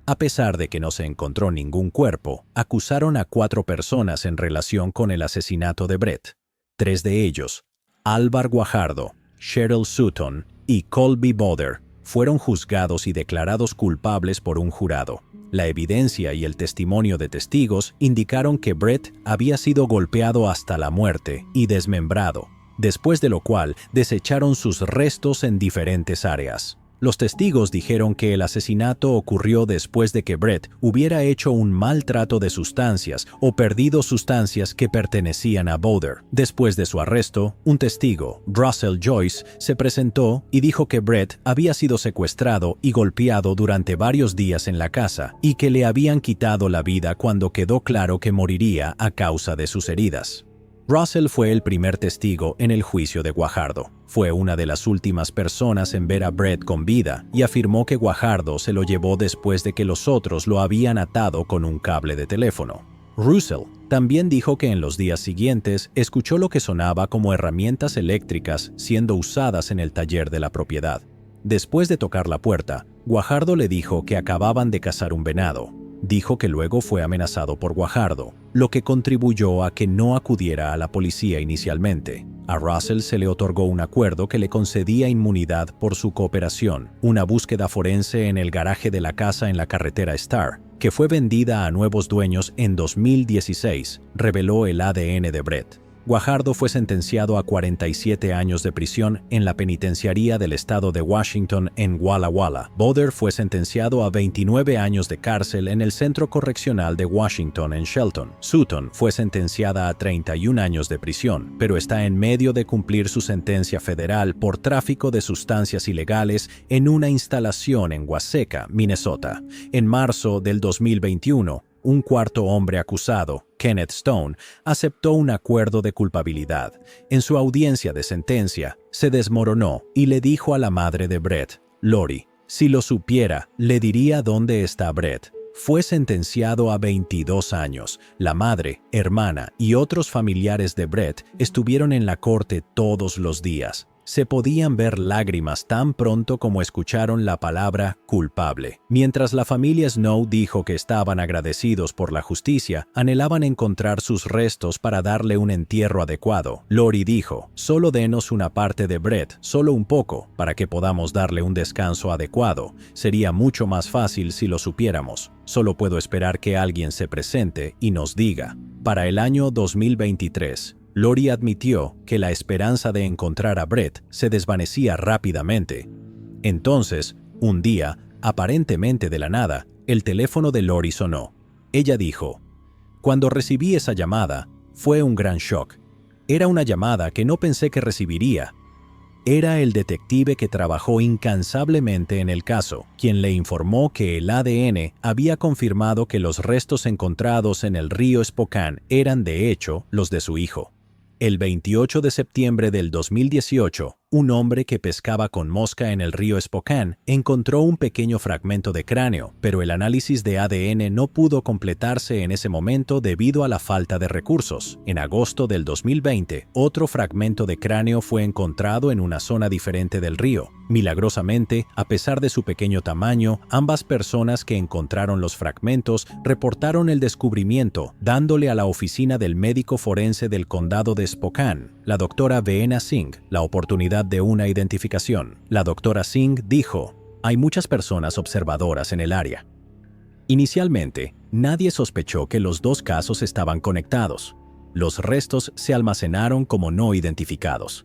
A pesar de que no se encontró ningún cuerpo, acusaron a 4 personas en relación con el asesinato de Brett. 3 de ellos, Álvar Guajardo, Cheryl Sutton y Colby Boder, fueron juzgados y declarados culpables por un jurado. La evidencia y el testimonio de testigos indicaron que Brett había sido golpeado hasta la muerte y desmembrado, después de lo cual desecharon sus restos en diferentes áreas. Los testigos dijeron que el asesinato ocurrió después de que Brett hubiera hecho un maltrato de sustancias o perdido sustancias que pertenecían a Boder. Después de su arresto, un testigo, Russell Joyce, se presentó y dijo que Brett había sido secuestrado y golpeado durante varios días en la casa y que le habían quitado la vida cuando quedó claro que moriría a causa de sus heridas. Russell fue el primer testigo en el juicio de Guajardo. Fue una de las últimas personas en ver a Brett con vida y afirmó que Guajardo se lo llevó después de que los otros lo habían atado con un cable de teléfono. Russell también dijo que en los días siguientes escuchó lo que sonaba como herramientas eléctricas siendo usadas en el taller de la propiedad. Después de tocar la puerta, Guajardo le dijo que acababan de cazar un venado. Dijo que luego fue amenazado por Guajardo, lo que contribuyó a que no acudiera a la policía inicialmente. A Russell se le otorgó un acuerdo que le concedía inmunidad por su cooperación, una búsqueda forense en el garaje de la casa en la carretera Star, que fue vendida a nuevos dueños en 2016, reveló el ADN de Brett. Guajardo fue sentenciado a 47 años de prisión en la penitenciaría del estado de Washington en Walla Walla. Boder fue sentenciado a 29 años de cárcel en el Centro Correccional de Washington en Shelton. Sutton fue sentenciada a 31 años de prisión, pero está en medio de cumplir su sentencia federal por tráfico de sustancias ilegales en una instalación en Waseca, Minnesota. En marzo del 2021, un cuarto hombre acusado, Kenneth Stone, aceptó un acuerdo de culpabilidad. En su audiencia de sentencia, se desmoronó y le dijo a la madre de Brett, Lori, si lo supiera, le diría dónde está Brett. Fue sentenciado a 22 años. La madre, hermana y otros familiares de Brett estuvieron en la corte todos los días. Se podían ver lágrimas tan pronto como escucharon la palabra culpable. Mientras la familia Snow dijo que estaban agradecidos por la justicia, anhelaban encontrar sus restos para darle un entierro adecuado. Lori dijo, solo denos una parte de Brett, solo un poco, para que podamos darle un descanso adecuado. Sería mucho más fácil si lo supiéramos. Solo puedo esperar que alguien se presente y nos diga. Para el año 2023, Lori admitió que la esperanza de encontrar a Brett se desvanecía rápidamente. Entonces, un día, aparentemente de la nada, el teléfono de Lori sonó. Ella dijo, cuando recibí esa llamada, fue un gran shock. Era una llamada que no pensé que recibiría. Era el detective que trabajó incansablemente en el caso, quien le informó que el ADN había confirmado que los restos encontrados en el río Spokane eran de hecho los de su hijo. El 28 de septiembre del 2018, un hombre que pescaba con mosca en el río Spokane encontró un pequeño fragmento de cráneo, pero el análisis de ADN no pudo completarse en ese momento debido a la falta de recursos. En agosto del 2020, otro fragmento de cráneo fue encontrado en una zona diferente del río. Milagrosamente, a pesar de su pequeño tamaño, ambas personas que encontraron los fragmentos reportaron el descubrimiento, dándole a la oficina del médico forense del condado de Spokane, la doctora Veena Singh, la oportunidad de una identificación. La doctora Singh dijo: "Hay muchas personas observadoras en el área". Inicialmente, nadie sospechó que los dos casos estaban conectados. Los restos se almacenaron como no identificados.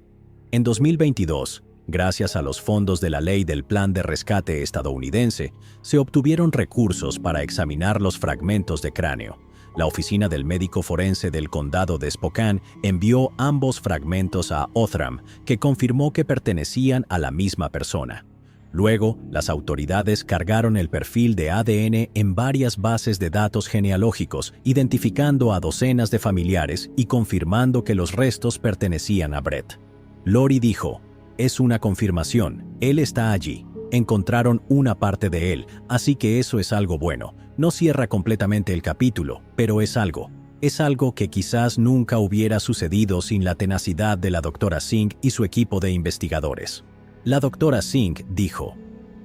En 2022, gracias a los fondos de la ley del Plan de Rescate estadounidense, se obtuvieron recursos para examinar los fragmentos de cráneo. La oficina del médico forense del condado de Spokane envió ambos fragmentos a Othram, que confirmó que pertenecían a la misma persona. Luego, las autoridades cargaron el perfil de ADN en varias bases de datos genealógicos, identificando a docenas de familiares y confirmando que los restos pertenecían a Brett. Lori dijo: "Es una confirmación, él está allí. Encontraron una parte de él, así que eso es algo bueno. No cierra completamente el capítulo, pero es algo. Es algo que quizás nunca hubiera sucedido sin la tenacidad de la doctora Singh y su equipo de investigadores". La doctora Singh dijo: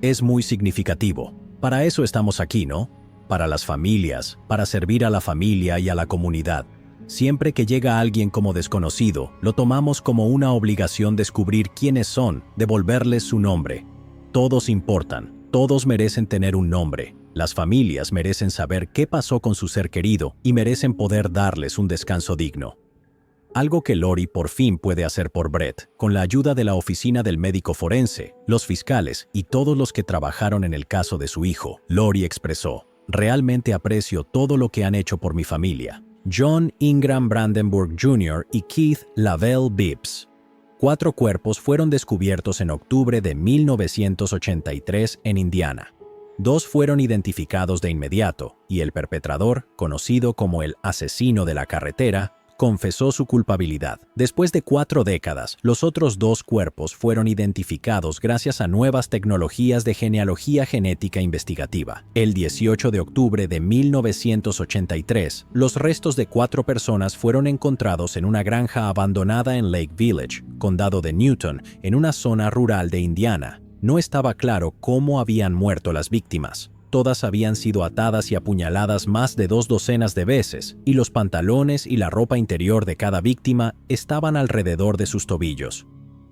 "Es muy significativo. Para eso estamos aquí, ¿no? Para las familias, para servir a la familia y a la comunidad. Siempre que llega alguien como desconocido, lo tomamos como una obligación descubrir quiénes son, devolverles su nombre. Todos importan, todos merecen tener un nombre. Las familias merecen saber qué pasó con su ser querido y merecen poder darles un descanso digno". Algo que Lori por fin puede hacer por Brett, con la ayuda de la oficina del médico forense, los fiscales y todos los que trabajaron en el caso de su hijo. Lori expresó: "Realmente aprecio todo lo que han hecho por mi familia. John Ingram Brandenburg Jr. y Keith Lavelle Bibbs". 4 cuerpos fueron descubiertos en octubre de 1983 en Indiana. 2 fueron identificados de inmediato, y el perpetrador, conocido como el asesino de la carretera, confesó su culpabilidad. Después de 4 décadas, los otros 2 cuerpos fueron identificados gracias a nuevas tecnologías de genealogía genética investigativa. El 18 de octubre de 1983, los restos de 4 personas fueron encontrados en una granja abandonada en Lake Village, condado de Newton, en una zona rural de Indiana. No estaba claro cómo habían muerto las víctimas. Todas habían sido atadas y apuñaladas más de 2 docenas de veces, y los pantalones y la ropa interior de cada víctima estaban alrededor de sus tobillos.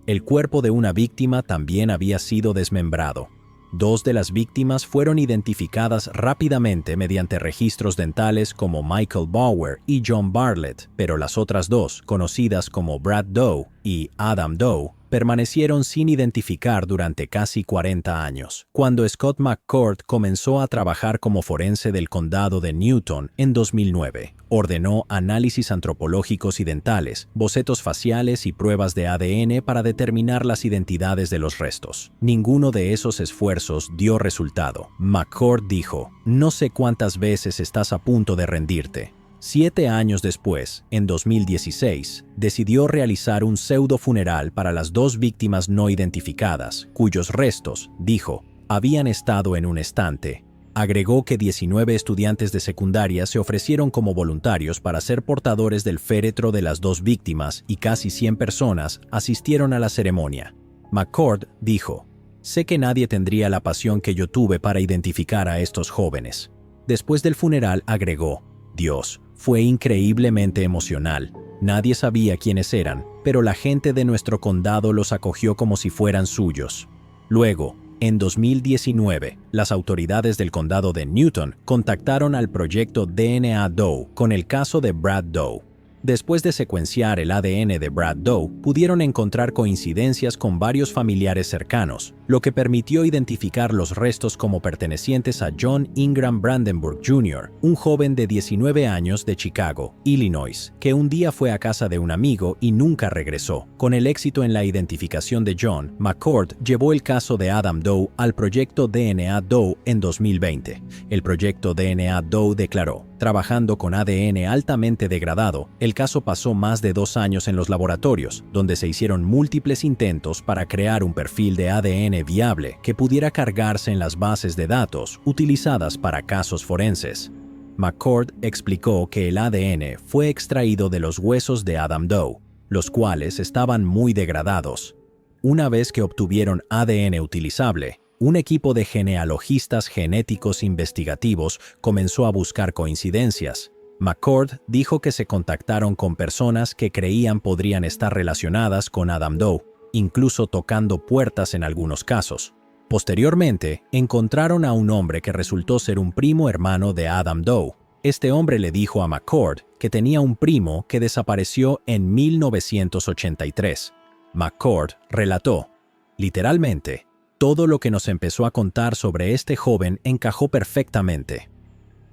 El cuerpo de una víctima también había sido desmembrado. 2 de las víctimas fueron identificadas rápidamente mediante registros dentales como Michael Bauer y John Bartlett, pero las otras 2, conocidas como Brad Doe y Adam Doe, permanecieron sin identificar durante casi 40 años. Cuando Scott McCord comenzó a trabajar como forense del condado de Newton en 2009, ordenó análisis antropológicos y dentales, bocetos faciales y pruebas de ADN para determinar las identidades de los restos. Ninguno de esos esfuerzos dio resultado. McCord dijo: "No sé cuántas veces estás a punto de rendirte". 7 años después, en 2016, decidió realizar un pseudo funeral para las 2 víctimas no identificadas, cuyos restos, dijo, habían estado en un estante. Agregó que 19 estudiantes de secundaria se ofrecieron como voluntarios para ser portadores del féretro de las 2 víctimas y casi 100 personas asistieron a la ceremonia. McCord dijo: "Sé que nadie tendría la pasión que yo tuve para identificar a estos jóvenes". Después del funeral agregó: "Dios, fue increíblemente emocional. Nadie sabía quiénes eran, pero la gente de nuestro condado los acogió como si fueran suyos". Luego, en 2019, las autoridades del condado de Newton contactaron al proyecto DNA Doe con el caso de Brad Doe. Después de secuenciar el ADN de Brad Doe, pudieron encontrar coincidencias con varios familiares cercanos, lo que permitió identificar los restos como pertenecientes a John Ingram Brandenburg Jr., un joven de 19 años de Chicago, Illinois, que un día fue a casa de un amigo y nunca regresó. Con el éxito en la identificación de John, McCord llevó el caso de Adam Doe al proyecto DNA Doe en 2020. El proyecto DNA Doe declaró: Trabajando con ADN altamente degradado, el caso pasó más de 2 años en los laboratorios, donde se hicieron múltiples intentos para crear un perfil de ADN viable que pudiera cargarse en las bases de datos utilizadas para casos forenses. McCord explicó que el ADN fue extraído de los huesos de Adam Doe, los cuales estaban muy degradados. Una vez que obtuvieron ADN utilizable, un equipo de genealogistas genéticos investigativos comenzó a buscar coincidencias. McCord dijo que se contactaron con personas que creían podrían estar relacionadas con Adam Doe, incluso tocando puertas en algunos casos. Posteriormente, encontraron a un hombre que resultó ser un primo hermano de Adam Doe. Este hombre le dijo a McCord que tenía un primo que desapareció en 1983. McCord relató, literalmente, todo lo que nos empezó a contar sobre este joven encajó perfectamente.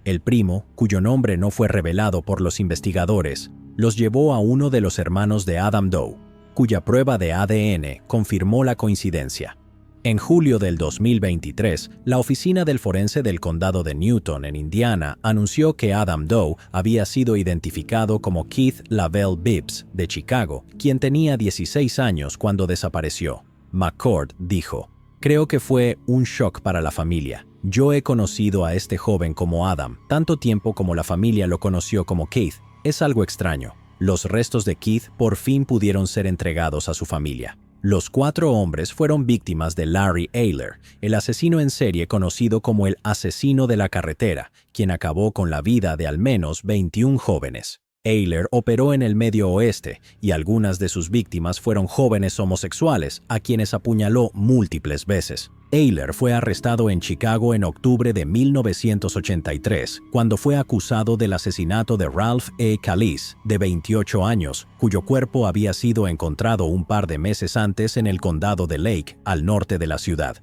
El primo, cuyo nombre no fue revelado por los investigadores, los llevó a uno de los hermanos de Adam Doe, cuya prueba de ADN confirmó la coincidencia. En julio del 2023, la oficina del forense del condado de Newton, en Indiana, anunció que Adam Doe había sido identificado como Keith Lavelle Bibbs, de Chicago, quien tenía 16 años cuando desapareció. McCord dijo, «Creo que fue un shock para la familia. Yo he conocido a este joven como Adam, tanto tiempo como la familia lo conoció como Keith. Es algo extraño. Los restos de Keith por fin pudieron ser entregados a su familia». Los 4 hombres fueron víctimas de Larry Eyler, el asesino en serie conocido como el asesino de la carretera, quien acabó con la vida de al menos 21 jóvenes. Eyler operó en el Medio Oeste y algunas de sus víctimas fueron jóvenes homosexuales a quienes apuñaló múltiples veces. Eyler fue arrestado en Chicago en octubre de 1983, cuando fue acusado del asesinato de Ralph E. Callis, de 28 años, cuyo cuerpo había sido encontrado un par de meses antes en el condado de Lake, al norte de la ciudad.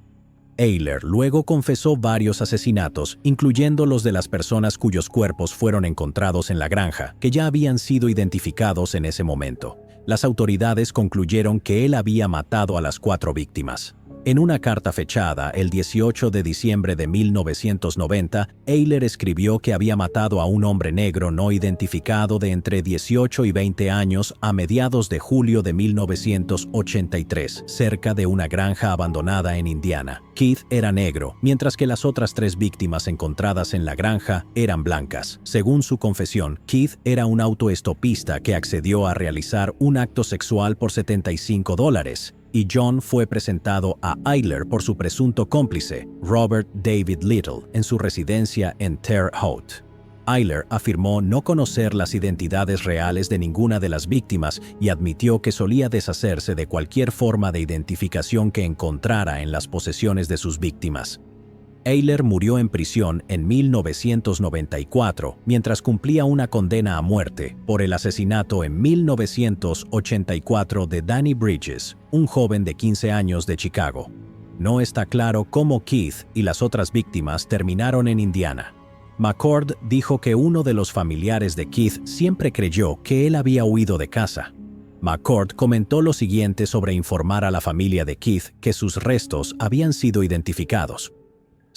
Eyler luego confesó varios asesinatos, incluyendo los de las personas cuyos cuerpos fueron encontrados en la granja, que ya habían sido identificados en ese momento. Las autoridades concluyeron que él había matado a las 4 víctimas. En una carta fechada el 18 de diciembre de 1990, Eyler escribió que había matado a un hombre negro no identificado de entre 18 y 20 años a mediados de julio de 1983, cerca de una granja abandonada en Indiana. Keith era negro, mientras que las otras 3 víctimas encontradas en la granja eran blancas. Según su confesión, Keith era un autoestopista que accedió a realizar un acto sexual por $75. Y John fue presentado a Eyler por su presunto cómplice, Robert David Little, en su residencia en Terre Haute. Eyler afirmó no conocer las identidades reales de ninguna de las víctimas y admitió que solía deshacerse de cualquier forma de identificación que encontrara en las posesiones de sus víctimas. Eyler murió en prisión en 1994 mientras cumplía una condena a muerte por el asesinato en 1984 de Danny Bridges, un joven de 15 años de Chicago. No está claro cómo Keith y las otras víctimas terminaron en Indiana. McCord dijo que uno de los familiares de Keith siempre creyó que él había huido de casa. McCord comentó lo siguiente sobre informar a la familia de Keith que sus restos habían sido identificados.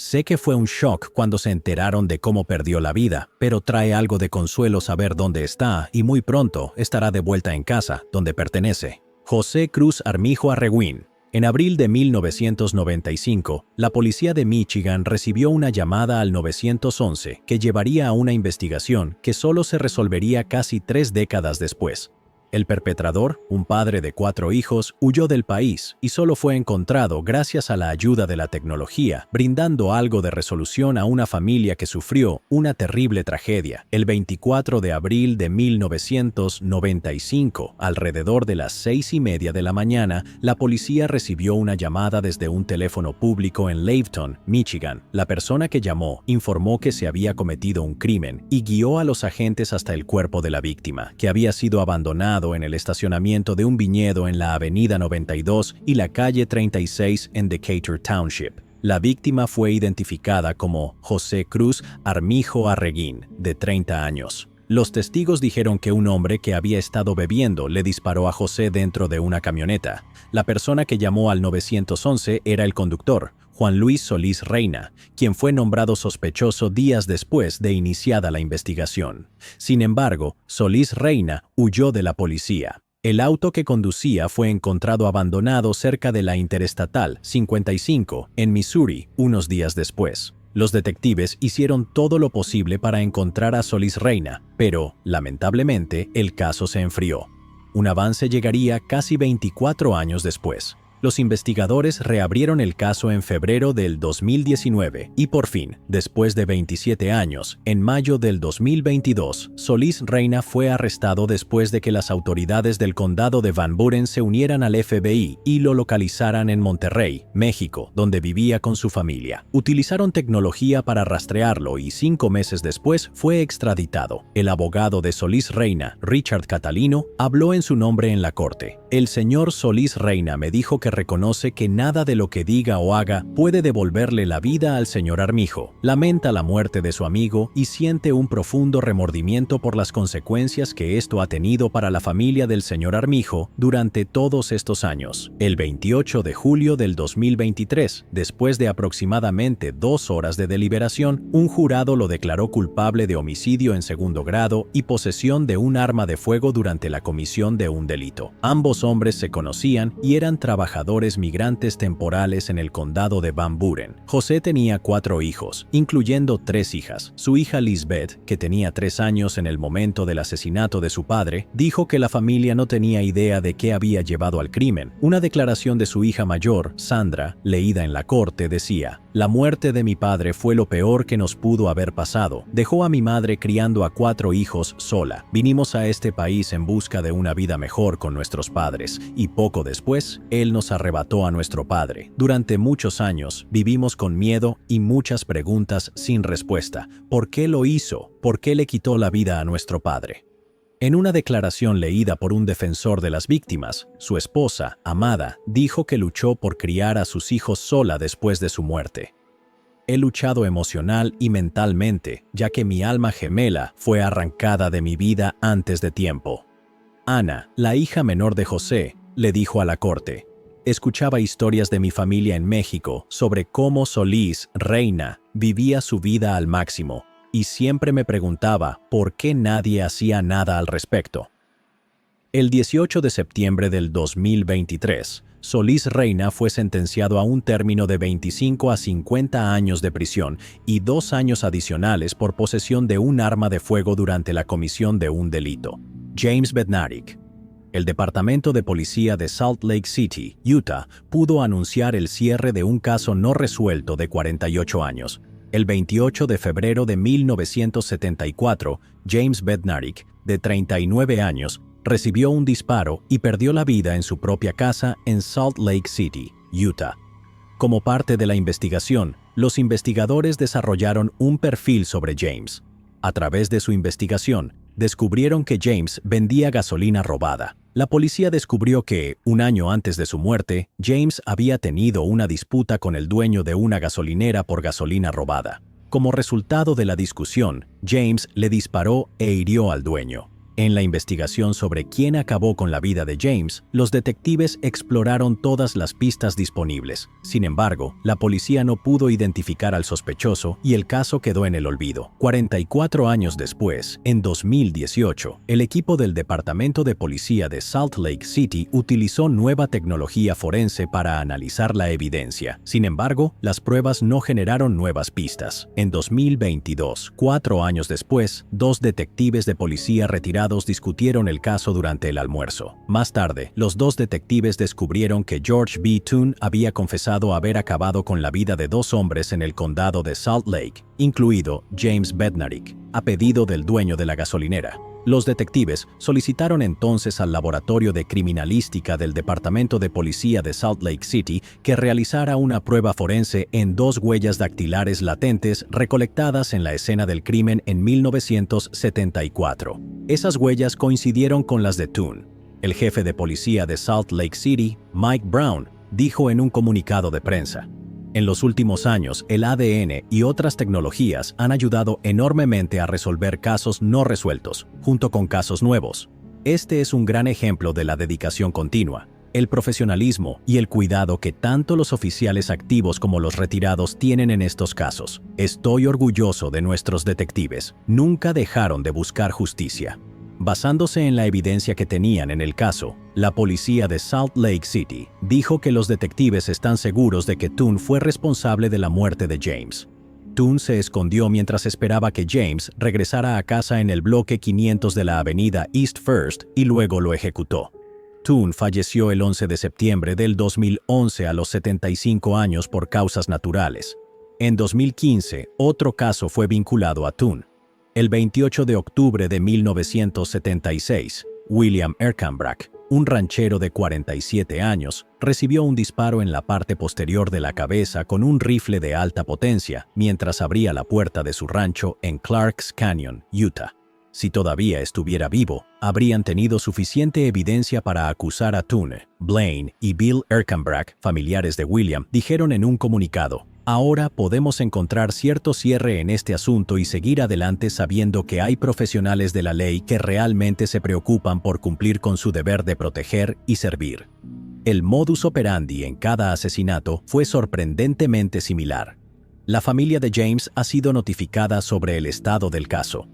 Sé que fue un shock cuando se enteraron de cómo perdió la vida, pero trae algo de consuelo saber dónde está y muy pronto estará de vuelta en casa, donde pertenece. José Cruz Armijo Arreguín. En abril de 1995, la policía de Michigan recibió una llamada al 911 que llevaría a una investigación que solo se resolvería casi 3 décadas después. El perpetrador, un padre de 4 hijos, huyó del país y solo fue encontrado gracias a la ayuda de la tecnología, brindando algo de resolución a una familia que sufrió una terrible tragedia. El 24 de abril de 1995, alrededor de las 6:30 de la mañana, la policía recibió una llamada desde un teléfono público en Laveton, Michigan. La persona que llamó informó que se había cometido un crimen y guió a los agentes hasta el cuerpo de la víctima, que había sido abandonado en el estacionamiento de un viñedo en la Avenida 92 y la calle 36 en Decatur Township. La víctima fue identificada como José Cruz Armijo Arreguín, de 30 años. Los testigos dijeron que un hombre que había estado bebiendo le disparó a José dentro de una camioneta. La persona que llamó al 911 era el conductor, Juan Luis Solís Reina, quien fue nombrado sospechoso días después de iniciada la investigación. Sin embargo, Solís Reina huyó de la policía. El auto que conducía fue encontrado abandonado cerca de la Interestatal 55 en Missouri unos días después. Los detectives hicieron todo lo posible para encontrar a Solís Reina, pero, lamentablemente, el caso se enfrió. Un avance llegaría casi 24 años después. Los investigadores reabrieron el caso en febrero del 2019 y por fin, después de 27 años, en mayo del 2022, Solís Reina fue arrestado después de que las autoridades del condado de Van Buren se unieran al FBI y lo localizaran en Monterrey, México, donde vivía con su familia. Utilizaron tecnología para rastrearlo y 5 meses después fue extraditado. El abogado de Solís Reina, Richard Catalino, habló en su nombre en la corte. El señor Solís Reina me dijo que reconoce que nada de lo que diga o haga puede devolverle la vida al señor Armijo. Lamenta la muerte de su amigo y siente un profundo remordimiento por las consecuencias que esto ha tenido para la familia del señor Armijo durante todos estos años. El 28 de julio del 2023, después de aproximadamente 2 horas de deliberación, un jurado lo declaró culpable de homicidio en segundo grado y posesión de un arma de fuego durante la comisión de un delito. Ambos hombres se conocían y eran trabajadores migrantes temporales en el condado de Van Buren. José tenía 4 hijos, incluyendo 3 hijas. Su hija Lisbeth, que tenía 3 años en el momento del asesinato de su padre, dijo que la familia no tenía idea de qué había llevado al crimen. Una declaración de su hija mayor, Sandra, leída en la corte, decía: «La muerte de mi padre fue lo peor que nos pudo haber pasado. Dejó a mi madre criando a 4 hijos sola. Vinimos a este país en busca de una vida mejor con nuestros padres, y poco después, él nos arrebató a nuestro padre. Durante muchos años, vivimos con miedo y muchas preguntas sin respuesta. ¿Por qué lo hizo? ¿Por qué le quitó la vida a nuestro padre?». En una declaración leída por un defensor de las víctimas, su esposa, Amada, dijo que luchó por criar a sus hijos sola después de su muerte. «He luchado emocional y mentalmente, ya que mi alma gemela fue arrancada de mi vida antes de tiempo». Ana, la hija menor de José, le dijo a la corte: «Escuchaba historias de mi familia en México sobre cómo Solís Reina vivía su vida al máximo, y siempre me preguntaba por qué nadie hacía nada al respecto». El 18 de septiembre del 2023, Solís Reina fue sentenciado a un término de 25 a 50 años de prisión y 2 años adicionales por posesión de un arma de fuego durante la comisión de un delito. James Bednarik. El Departamento de Policía de Salt Lake City, Utah, pudo anunciar el cierre de un caso no resuelto de 48 años. El 28 de febrero de 1974, James Bednarik, de 39 años, recibió un disparo y perdió la vida en su propia casa en Salt Lake City, Utah. Como parte de la investigación, los investigadores desarrollaron un perfil sobre James. A través de su investigación, descubrieron que James vendía gasolina robada. La policía descubrió que, un año antes de su muerte, James había tenido una disputa con el dueño de una gasolinera por gasolina robada. Como resultado de la discusión, James le disparó e hirió al dueño. En la investigación sobre quién acabó con la vida de James, los detectives exploraron todas las pistas disponibles. Sin embargo, la policía no pudo identificar al sospechoso y el caso quedó en el olvido. 44 años después, en 2018, el equipo del Departamento de Policía de Salt Lake City utilizó nueva tecnología forense para analizar la evidencia. Sin embargo, las pruebas no generaron nuevas pistas. En 2022, 4 años después, 2 detectives de policía retirados discutieron el caso durante el almuerzo. Más tarde, los 2 detectives descubrieron que George B. Toone había confesado haber acabado con la vida de 2 hombres en el condado de Salt Lake, incluido James Bednarik, a pedido del dueño de la gasolinera. Los detectives solicitaron entonces al Laboratorio de Criminalística del Departamento de Policía de Salt Lake City que realizara una prueba forense en 2 huellas dactilares latentes recolectadas en la escena del crimen en 1974. Esas huellas coincidieron con las de Toone. El jefe de policía de Salt Lake City, Mike Brown, dijo en un comunicado de prensa: «En los últimos años, el ADN y otras tecnologías han ayudado enormemente a resolver casos no resueltos, junto con casos nuevos. Este es un gran ejemplo de la dedicación continua. el profesionalismo y el cuidado que tanto los oficiales activos como los retirados tienen en estos casos. Estoy orgulloso de nuestros detectives. Nunca dejaron de buscar justicia. Basándose en la evidencia que tenían en el caso, la policía de Salt Lake City dijo que los detectives están seguros de que Thune fue responsable de la muerte de James. Thune se escondió mientras esperaba que James regresara a casa en el bloque 500 de la avenida East First y luego lo ejecutó. Thune falleció el 11 de septiembre del 2011 a los 75 años por causas naturales. En 2015, otro caso fue vinculado a Thune. El 28 de octubre de 1976, William Erkenbrach, un ranchero de 47 años, recibió un disparo en la parte posterior de la cabeza con un rifle de alta potencia mientras abría la puerta de su rancho en Clarks Canyon, Utah. Si todavía estuviera vivo, habrían tenido suficiente evidencia para acusar a Thune. Blaine y Bill Erkenbrach, familiares de William, dijeron en un comunicado: "Ahora podemos encontrar cierto cierre en este asunto y seguir adelante sabiendo que hay profesionales de la ley que realmente se preocupan por cumplir con su deber de proteger y servir". El modus operandi en cada asesinato fue sorprendentemente similar. La familia de James ha sido notificada sobre el estado del caso.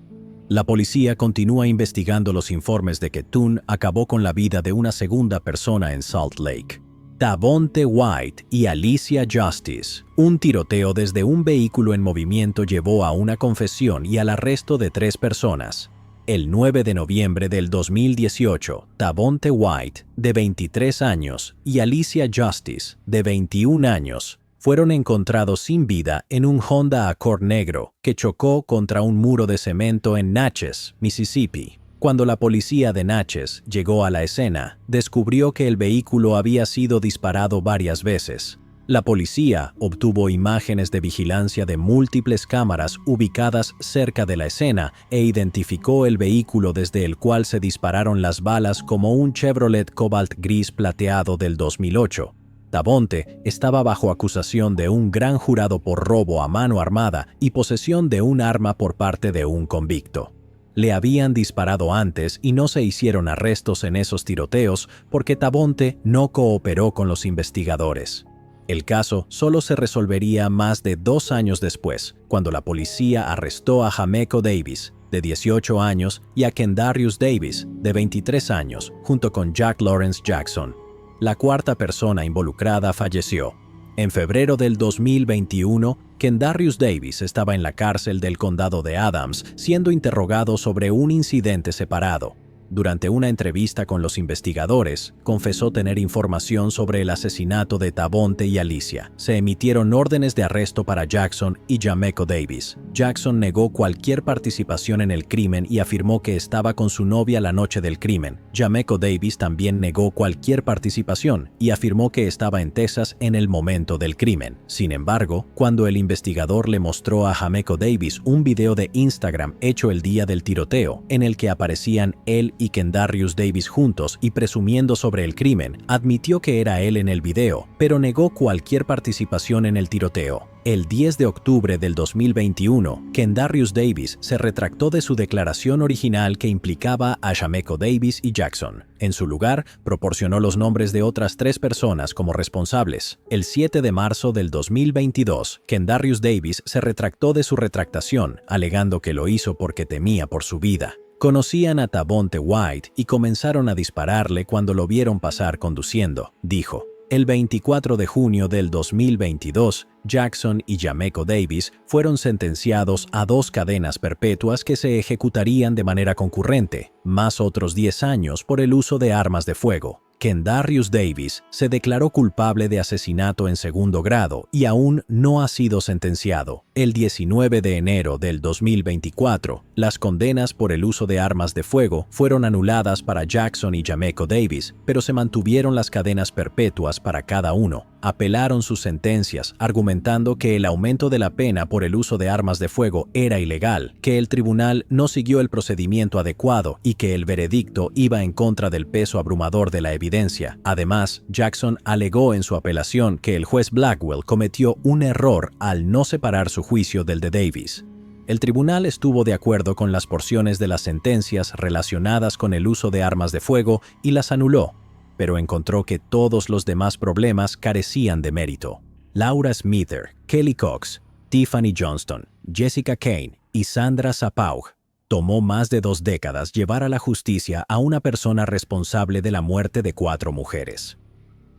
La policía continúa investigando los informes de que Thune acabó con la vida de una segunda persona en Salt Lake. Tavonte White y Alicia Justice. Un tiroteo desde un vehículo en movimiento llevó a una confesión y al arresto de 3 personas. El 9 de noviembre del 2018, Tavonte White, de 23 años, y Alicia Justice, de 21 años, fueron encontrados sin vida en un Honda Accord negro que chocó contra un muro de cemento en Natchez, Mississippi. Cuando la policía de Natchez llegó a la escena, descubrió que el vehículo había sido disparado varias veces. La policía obtuvo imágenes de vigilancia de múltiples cámaras ubicadas cerca de la escena e identificó el vehículo desde el cual se dispararon las balas como un Chevrolet Cobalt gris plateado del 2008. Tavonte estaba bajo acusación de un gran jurado por robo a mano armada y posesión de un arma por parte de un convicto. Le habían disparado antes y no se hicieron arrestos en esos tiroteos porque Tavonte no cooperó con los investigadores. El caso solo se resolvería más de 2 años después, cuando la policía arrestó a Jameco Davis, de 18 años, y a Kendarius Davis, de 23 años, junto con Jack Lawrence Jackson. La cuarta persona involucrada falleció. En febrero del 2021, Kendarius Davis estaba en la cárcel del condado de Adams siendo interrogado sobre un incidente separado. Durante una entrevista con los investigadores, confesó tener información sobre el asesinato de Tavonte y Alicia. Se emitieron órdenes de arresto para Jackson y Jameco Davis. Jackson negó cualquier participación en el crimen y afirmó que estaba con su novia la noche del crimen. Jameco Davis también negó cualquier participación y afirmó que estaba en Texas en el momento del crimen. Sin embargo, cuando el investigador le mostró a Jameco Davis un video de Instagram hecho el día del tiroteo, en el que aparecían él y Kendarius Davis juntos y presumiendo sobre el crimen, admitió que era él en el video, pero negó cualquier participación en el tiroteo. El 10 de octubre del 2021, Kendarius Davis se retractó de su declaración original que implicaba a Jameco Davis y Jackson. En su lugar, proporcionó los nombres de otras 3 personas como responsables. El 7 de marzo del 2022, Kendarius Davis se retractó de su retractación, alegando que lo hizo porque temía por su vida. Conocían a Tavonte White y comenzaron a dispararle cuando lo vieron pasar conduciendo, dijo. El 24 de junio del 2022, Jackson y Jameco Davis fueron sentenciados a 2 cadenas perpetuas que se ejecutarían de manera concurrente, más otros 10 años por el uso de armas de fuego. Kendarius Davis se declaró culpable de asesinato en segundo grado y aún no ha sido sentenciado. El 19 de enero del 2024, las condenas por el uso de armas de fuego fueron anuladas para Jackson y Jameco Davis, pero se mantuvieron las cadenas perpetuas para cada uno. Apelaron sus sentencias, argumentando que el aumento de la pena por el uso de armas de fuego era ilegal, que el tribunal no siguió el procedimiento adecuado y que el veredicto iba en contra del peso abrumador de la evidencia. Además, Jackson alegó en su apelación que el juez Blackwell cometió un error al no separar su juicio del de Davis. El tribunal estuvo de acuerdo con las porciones de las sentencias relacionadas con el uso de armas de fuego y las anuló. pero encontró que todos los demás problemas carecían de mérito. Laura Smither, Kelly Cox, Tiffany Johnston, Jessica Kane y Sandra Sapaug. Tomó más de 2 décadas llevar a la justicia a una persona responsable de la muerte de 4 mujeres.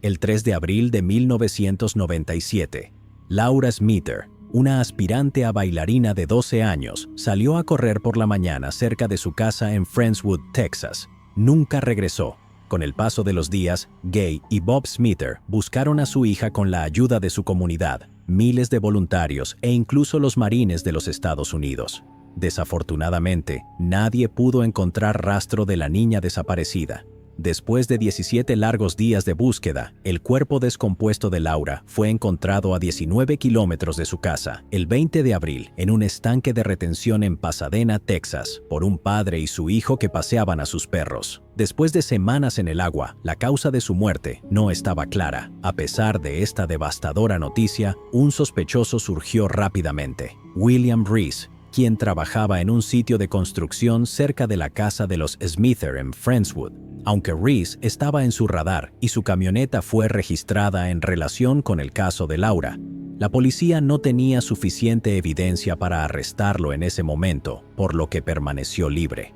El 3 de abril de 1997, Laura Smither, una aspirante a bailarina de 12 años, salió a correr por la mañana cerca de su casa en Friendswood, Texas. Nunca regresó. Con el paso de los días, Gay y Bob Smither buscaron a su hija con la ayuda de su comunidad, miles de voluntarios e incluso los marines de los Estados Unidos. Desafortunadamente, nadie pudo encontrar rastro de la niña desaparecida. Después de 17 largos días de búsqueda, el cuerpo descompuesto de Laura fue encontrado a 19 kilómetros de su casa, el 20 de abril, en un estanque de retención en Pasadena, Texas, por un padre y su hijo que paseaban a sus perros. Después de semanas en el agua, la causa de su muerte no estaba clara. A pesar de esta devastadora noticia, un sospechoso surgió rápidamente: William Reese, quien trabajaba en un sitio de construcción cerca de la casa de los Smither en Friendswood. Aunque Reese estaba en su radar y su camioneta fue registrada en relación con el caso de Laura, la policía no tenía suficiente evidencia para arrestarlo en ese momento, por lo que permaneció libre.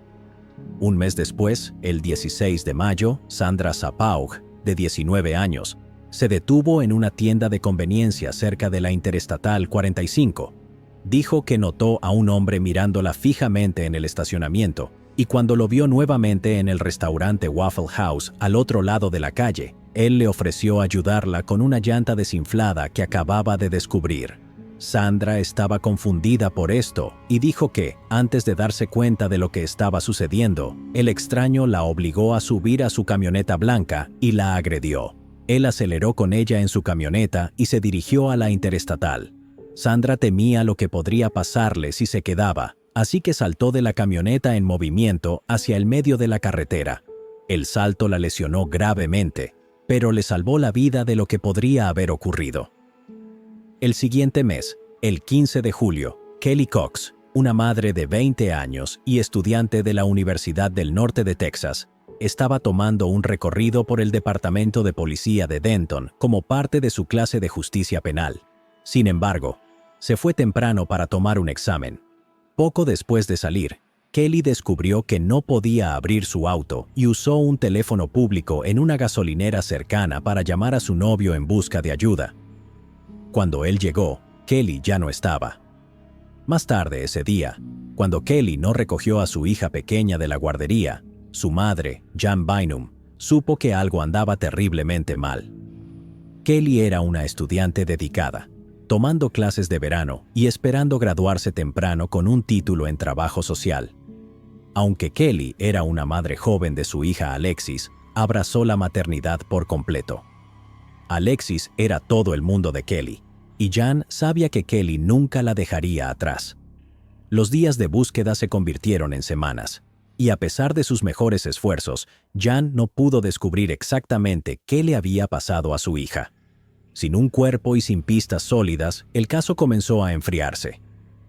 Un mes después, el 16 de mayo, Sandra Sapaug, de 19 años, se detuvo en una tienda de conveniencia cerca de la Interestatal 45. Dijo que notó a un hombre mirándola fijamente en el estacionamiento, y cuando lo vio nuevamente en el restaurante Waffle House al otro lado de la calle, él le ofreció ayudarla con una llanta desinflada que acababa de descubrir. Sandra estaba confundida por esto y dijo que, antes de darse cuenta de lo que estaba sucediendo, el extraño la obligó a subir a su camioneta blanca y la agredió. Él aceleró con ella en su camioneta y se dirigió a la Interestatal. Sandra temía lo que podría pasarle si se quedaba, así que saltó de la camioneta en movimiento hacia el medio de la carretera. El salto la lesionó gravemente, pero le salvó la vida de lo que podría haber ocurrido. El siguiente mes, el 15 de julio, Kelly Cox, una madre de 20 años y estudiante de la Universidad del Norte de Texas, estaba tomando un recorrido por el Departamento de Policía de Denton como parte de su clase de justicia penal. Sin embargo, se fue temprano para tomar un examen. Poco después de salir, Kelly descubrió que no podía abrir su auto y usó un teléfono público en una gasolinera cercana para llamar a su novio en busca de ayuda. Cuando él llegó, Kelly ya no estaba. Más tarde ese día, cuando Kelly no recogió a su hija pequeña de la guardería, su madre, Jan Bynum, supo que algo andaba terriblemente mal. Kelly era una estudiante dedicada, tomando clases de verano y esperando graduarse temprano con un título en trabajo social. Aunque Kelly era una madre joven de su hija Alexis, abrazó la maternidad por completo. Alexis era todo el mundo de Kelly, y Jan sabía que Kelly nunca la dejaría atrás. Los días de búsqueda se convirtieron en semanas, y a pesar de sus mejores esfuerzos, Jan no pudo descubrir exactamente qué le había pasado a su hija. Sin un cuerpo y sin pistas sólidas, el caso comenzó a enfriarse.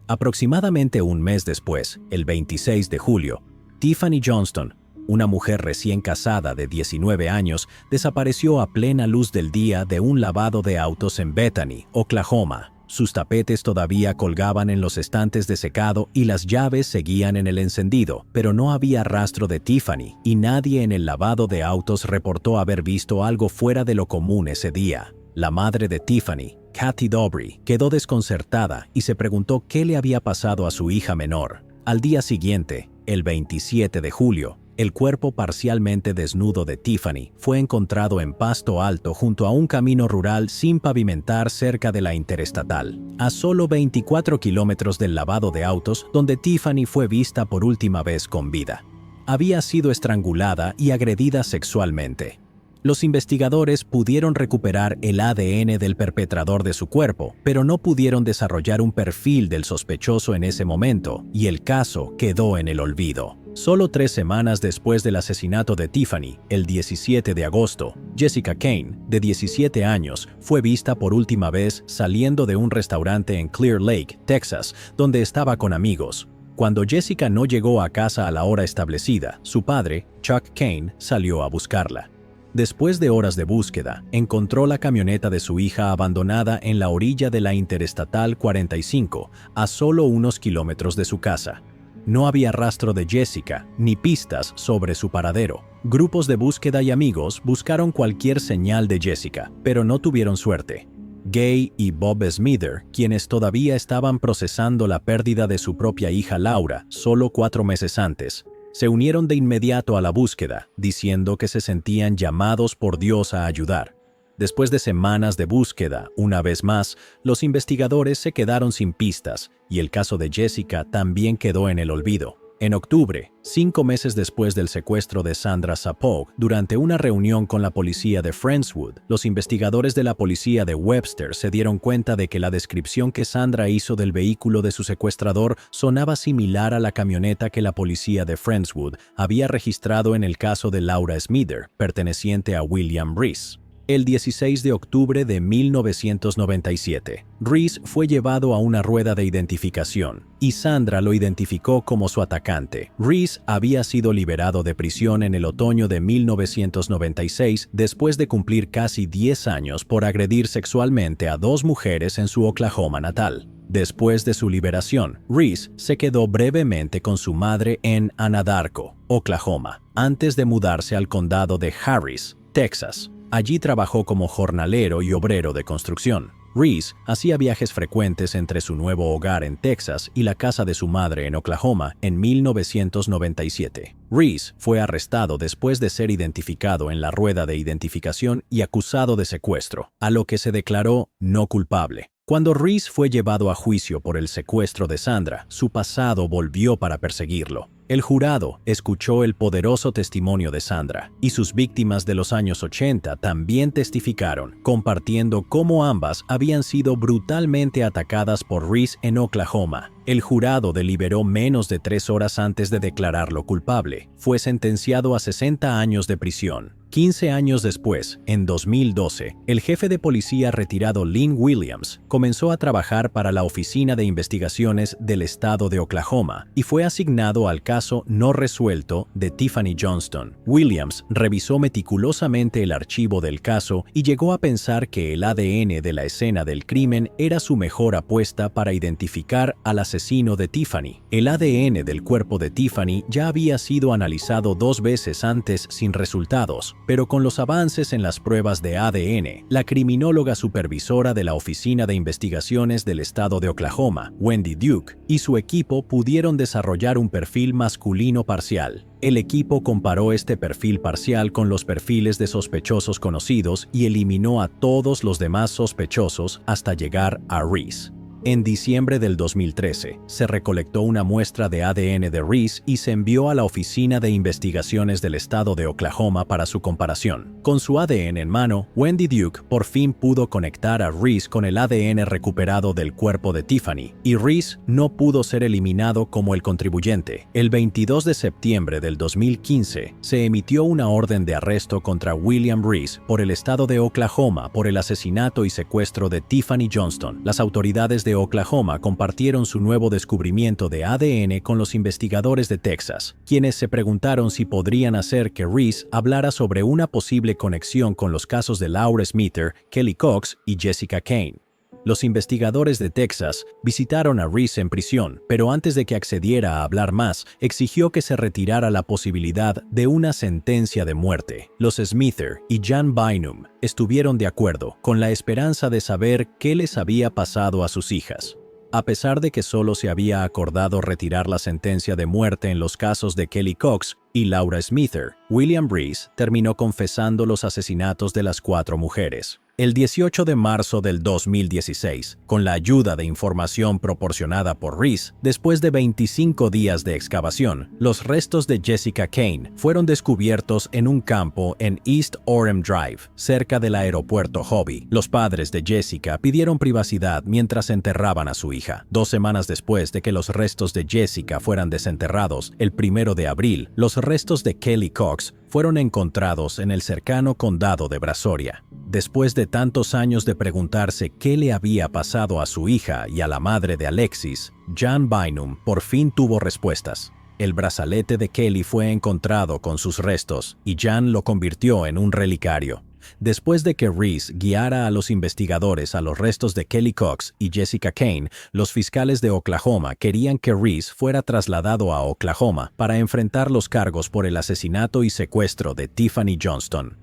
Aproximadamente un mes después, el 26 de julio, Tiffany Johnston, una mujer recién casada de 19 años, desapareció a plena luz del día de un lavado de autos en Bethany, Oklahoma. Sus tapetes todavía colgaban en los estantes de secado y las llaves seguían en el encendido, pero no había rastro de Tiffany y nadie en el lavado de autos reportó haber visto algo fuera de lo común ese día. La madre de Tiffany, Kathy Dobry, quedó desconcertada y se preguntó qué le había pasado a su hija menor. Al día siguiente, el 27 de julio, el cuerpo parcialmente desnudo de Tiffany fue encontrado en pasto alto junto a un camino rural sin pavimentar cerca de la Interestatal, a solo 24 kilómetros del lavado de autos donde Tiffany fue vista por última vez con vida. Había sido estrangulada y agredida sexualmente. Los investigadores pudieron recuperar el ADN del perpetrador de su cuerpo, pero no pudieron desarrollar un perfil del sospechoso en ese momento, y el caso quedó en el olvido. Solo 3 semanas después del asesinato de Tiffany, el 17 de agosto, Jessica Kane, de 17 años, fue vista por última vez saliendo de un restaurante en Clear Lake, Texas, donde estaba con amigos. Cuando Jessica no llegó a casa a la hora establecida, su padre, Chuck Kane, salió a buscarla. Después de horas de búsqueda, encontró la camioneta de su hija abandonada en la orilla de la Interestatal 45, a solo unos kilómetros de su casa. No había rastro de Jessica, ni pistas sobre su paradero. Grupos de búsqueda y amigos buscaron cualquier señal de Jessica, pero no tuvieron suerte. Gay y Bob Smither, quienes todavía estaban procesando la pérdida de su propia hija Laura solo 4 meses antes, se unieron de inmediato a la búsqueda, diciendo que se sentían llamados por Dios a ayudar. Después de semanas de búsqueda, una vez más, los investigadores se quedaron sin pistas y el caso de Jessica también quedó en el olvido. En octubre, 5 meses después del secuestro de Sandra Sapog, durante una reunión con la policía de Friendswood, los investigadores de la policía de Webster se dieron cuenta de que la descripción que Sandra hizo del vehículo de su secuestrador sonaba similar a la camioneta que la policía de Friendswood había registrado en el caso de Laura Smither, perteneciente a William Reese. El 16 de octubre de 1997, Reese fue llevado a una rueda de identificación y Sandra lo identificó como su atacante. Reese había sido liberado de prisión en el otoño de 1996 después de cumplir casi 10 años por agredir sexualmente a 2 mujeres en su Oklahoma natal. Después de su liberación, Reese se quedó brevemente con su madre en Anadarko, Oklahoma, antes de mudarse al condado de Harris, Texas. Allí trabajó como jornalero y obrero de construcción. Reese hacía viajes frecuentes entre su nuevo hogar en Texas y la casa de su madre en Oklahoma en 1997. Reese fue arrestado después de ser identificado en la rueda de identificación y acusado de secuestro, a lo que se declaró no culpable. Cuando Reese fue llevado a juicio por el secuestro de Sandra, su pasado volvió para perseguirlo. El jurado escuchó el poderoso testimonio de Sandra, y sus víctimas de los años 80 también testificaron, compartiendo cómo ambas habían sido brutalmente atacadas por Reese en Oklahoma. El jurado deliberó menos de 3 horas antes de declararlo culpable. Fue sentenciado a 60 años de prisión. 15 años después, en 2012, el jefe de policía retirado Lynn Williams comenzó a trabajar para la Oficina de Investigaciones del Estado de Oklahoma y fue asignado al caso no resuelto de Tiffany Johnston. Williams revisó meticulosamente el archivo del caso y llegó a pensar que el ADN de la escena del crimen era su mejor apuesta para identificar al asesino de Tiffany. El ADN del cuerpo de Tiffany ya había sido analizado 2 veces antes sin resultados, pero con los avances en las pruebas de ADN, la criminóloga supervisora de la Oficina de Investigaciones del Estado de Oklahoma, Wendy Duke, y su equipo pudieron desarrollar un perfil masculino parcial. El equipo comparó este perfil parcial con los perfiles de sospechosos conocidos y eliminó a todos los demás sospechosos hasta llegar a Reese. En diciembre del 2013, se recolectó una muestra de ADN de Reese y se envió a la Oficina de Investigaciones del Estado de Oklahoma para su comparación. Con su ADN en mano, Wendy Duke por fin pudo conectar a Reese con el ADN recuperado del cuerpo de Tiffany, y Reese no pudo ser eliminado como el contribuyente. El 22 de septiembre del 2015, se emitió una orden de arresto contra William Reese por el Estado de Oklahoma por el asesinato y secuestro de Tiffany Johnston. Las autoridades de Oklahoma compartieron su nuevo descubrimiento de ADN con los investigadores de Texas, quienes se preguntaron si podrían hacer que Reese hablara sobre una posible conexión con los casos de Laura Smither, Kelly Cox y Jessica Kane. Los investigadores de Texas visitaron a Reese en prisión, pero antes de que accediera a hablar más, exigió que se retirara la posibilidad de una sentencia de muerte. Los Smither y Jan Bynum estuvieron de acuerdo, con la esperanza de saber qué les había pasado a sus hijas. A pesar de que solo se había acordado retirar la sentencia de muerte en los casos de Kelly Cox y Laura Smither, William Reese terminó confesando los asesinatos de las 4 mujeres. El 18 de marzo del 2016, con la ayuda de información proporcionada por Reese, después de 25 días de excavación, los restos de Jessica Kane fueron descubiertos en un campo en East Orem Drive, cerca del aeropuerto Hobby. Los padres de Jessica pidieron privacidad mientras enterraban a su hija. 2 semanas después de que los restos de Jessica fueran desenterrados, el 1 de abril, los restos de Kelly Cox fueron encontrados en el cercano condado de Brazoria. Después de tantos años de preguntarse qué le había pasado a su hija y a la madre de Alexis, Jan Bynum por fin tuvo respuestas. El brazalete de Kelly fue encontrado con sus restos y Jan lo convirtió en un relicario. Después de que Reese guiara a los investigadores a los restos de Kelly Cox y Jessica Kane, los fiscales de Oklahoma querían que Reese fuera trasladado a Oklahoma para enfrentar los cargos por el asesinato y secuestro de Tiffany Johnston.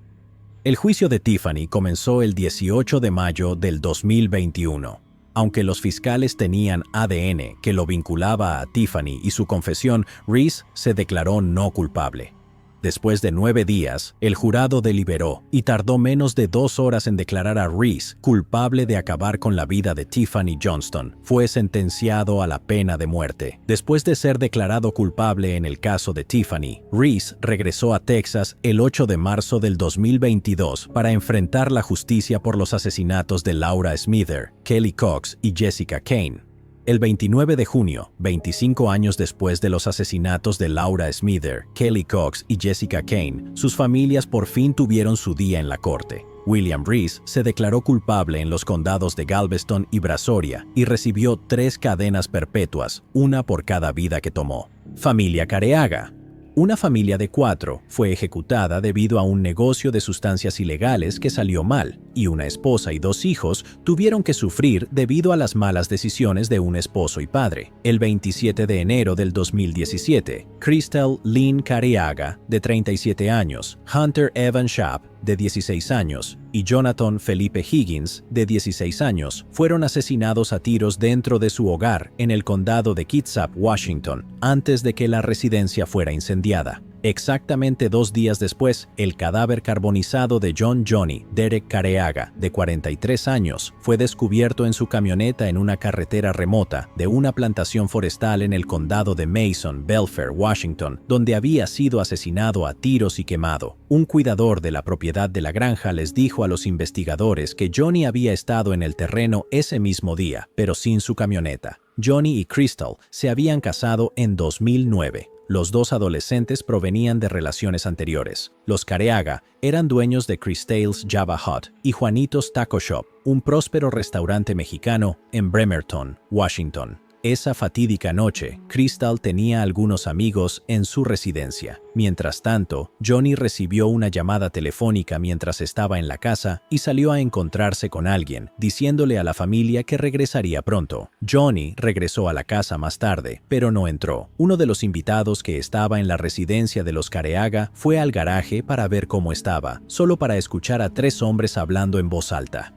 El juicio de Tiffany comenzó el 18 de mayo del 2021. Aunque los fiscales tenían ADN que lo vinculaba a Tiffany y su confesión, Reese se declaró no culpable. Después de 9 días, el jurado deliberó y tardó menos de 2 horas en declarar a Reese culpable de acabar con la vida de Tiffany Johnston. Fue sentenciado a la pena de muerte. Después de ser declarado culpable en el caso de Tiffany, Reese regresó a Texas el 8 de marzo del 2022 para enfrentar la justicia por los asesinatos de Laura Smither, Kelly Cox y Jessica Kane. El 29 de junio, 25 años después de los asesinatos de Laura Smither, Kelly Cox y Jessica Kane, sus familias por fin tuvieron su día en la corte. William Reese se declaró culpable en los condados de Galveston y Brazoria y recibió 3 cadenas perpetuas, una por cada vida que tomó. Familia Careaga. Una familia de 4 fue ejecutada debido a un negocio de sustancias ilegales que salió mal, y una esposa y 2 hijos tuvieron que sufrir debido a las malas decisiones de un esposo y padre. El 27 de enero del 2017, Crystal Lynn Careaga, de 37 años, Hunter Evan Schaap, de 16 años, y Jonathan Felipe Higgins, de 16 años, fueron asesinados a tiros dentro de su hogar en el condado de Kitsap, Washington, antes de que la residencia fuera incendiada. Exactamente 2 días después, el cadáver carbonizado de John Johnny Derek Careaga, de 43 años, fue descubierto en su camioneta en una carretera remota de una plantación forestal en el condado de Mason, Belfair, Washington, donde había sido asesinado a tiros y quemado. Un cuidador de la propiedad de la granja les dijo a los investigadores que Johnny había estado en el terreno ese mismo día, pero sin su camioneta. Johnny y Crystal se habían casado en 2009. Los 2 adolescentes provenían de relaciones anteriores. Los Careaga eran dueños de Crystal's Java Hut y Juanitos Taco Shop, un próspero restaurante mexicano en Bremerton, Washington. Esa fatídica noche, Crystal tenía algunos amigos en su residencia. Mientras tanto, Johnny recibió una llamada telefónica mientras estaba en la casa y salió a encontrarse con alguien, diciéndole a la familia que regresaría pronto. Johnny regresó a la casa más tarde, pero no entró. Uno de los invitados que estaba en la residencia de los Careaga fue al garaje para ver cómo estaba, solo para escuchar a 3 hombres hablando en voz alta.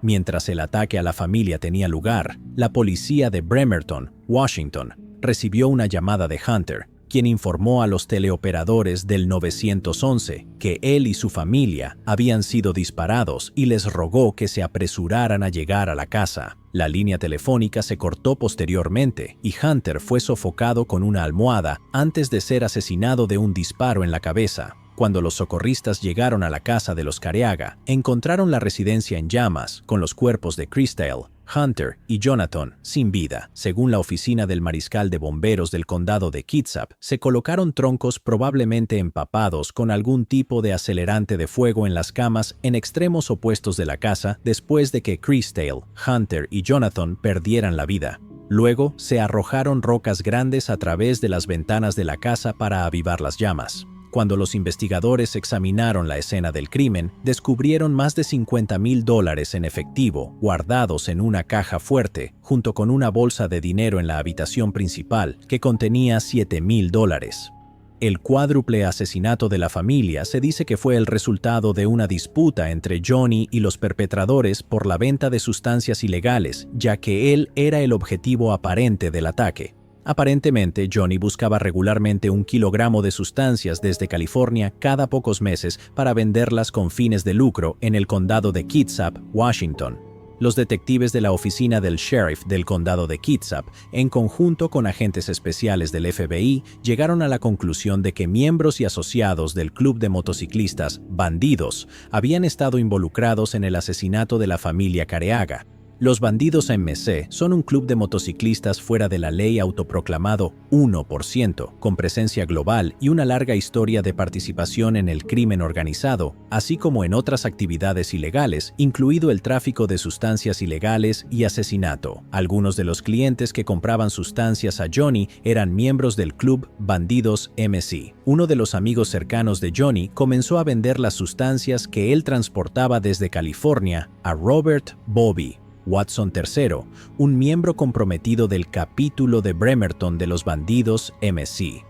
Mientras el ataque a la familia tenía lugar, la policía de Bremerton, Washington, recibió una llamada de Hunter, quien informó a los teleoperadores del 911 que él y su familia habían sido disparados y les rogó que se apresuraran a llegar a la casa. La línea telefónica se cortó posteriormente y Hunter fue sofocado con una almohada antes de ser asesinado de un disparo en la cabeza. Cuando los socorristas llegaron a la casa de los Careaga, encontraron la residencia en llamas, con los cuerpos de Crystal, Hunter y Jonathan sin vida. Según la oficina del mariscal de bomberos del condado de Kitsap, se colocaron troncos probablemente empapados con algún tipo de acelerante de fuego en las camas en extremos opuestos de la casa después de que Crystal, Hunter y Jonathan perdieran la vida. Luego, se arrojaron rocas grandes a través de las ventanas de la casa para avivar las llamas. Cuando los investigadores examinaron la escena del crimen, descubrieron más de $50,000 en efectivo guardados en una caja fuerte, junto con una bolsa de dinero en la habitación principal que contenía $7,000. El cuádruple asesinato de la familia se dice que fue el resultado de una disputa entre Johnny y los perpetradores por la venta de sustancias ilegales, ya que él era el objetivo aparente del ataque. Aparentemente, Johnny buscaba regularmente 1 kilogramo de sustancias desde California cada pocos meses para venderlas con fines de lucro en el condado de Kitsap, Washington. Los detectives de la oficina del sheriff del condado de Kitsap, en conjunto con agentes especiales del FBI, llegaron a la conclusión de que miembros y asociados del club de motociclistas Bandidos habían estado involucrados en el asesinato de la familia Careaga. Los Bandidos MC son un club de motociclistas fuera de la ley autoproclamado 1%, con presencia global y una larga historia de participación en el crimen organizado, así como en otras actividades ilegales, incluido el tráfico de sustancias ilegales y asesinato. Algunos de los clientes que compraban sustancias a Johnny eran miembros del club Bandidos MC. Uno de los amigos cercanos de Johnny comenzó a vender las sustancias que él transportaba desde California a Robert Bobby Watson III, un miembro comprometido del capítulo de Bremerton de los Bandidos MC.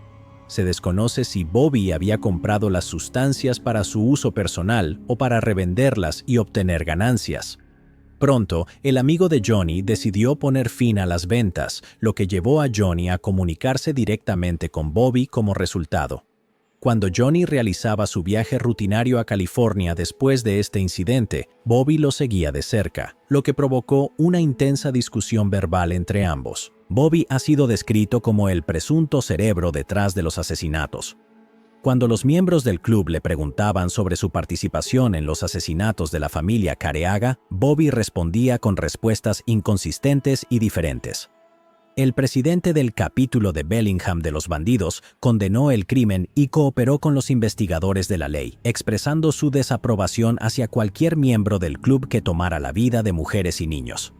Se desconoce si Bobby había comprado las sustancias para su uso personal o para revenderlas y obtener ganancias. Pronto, el amigo de Johnny decidió poner fin a las ventas, lo que llevó a Johnny a comunicarse directamente con Bobby como resultado. Cuando Johnny realizaba su viaje rutinario a California después de este incidente, Bobby lo seguía de cerca, lo que provocó una intensa discusión verbal entre ambos. Bobby ha sido descrito como el presunto cerebro detrás de los asesinatos. Cuando los miembros del club le preguntaban sobre su participación en los asesinatos de la familia Careaga, Bobby respondía con respuestas inconsistentes y diferentes. El presidente del capítulo de Bellingham de los Bandidos condenó el crimen y cooperó con los investigadores de la ley, expresando su desaprobación hacia cualquier miembro del club que tomara la vida de mujeres y niños.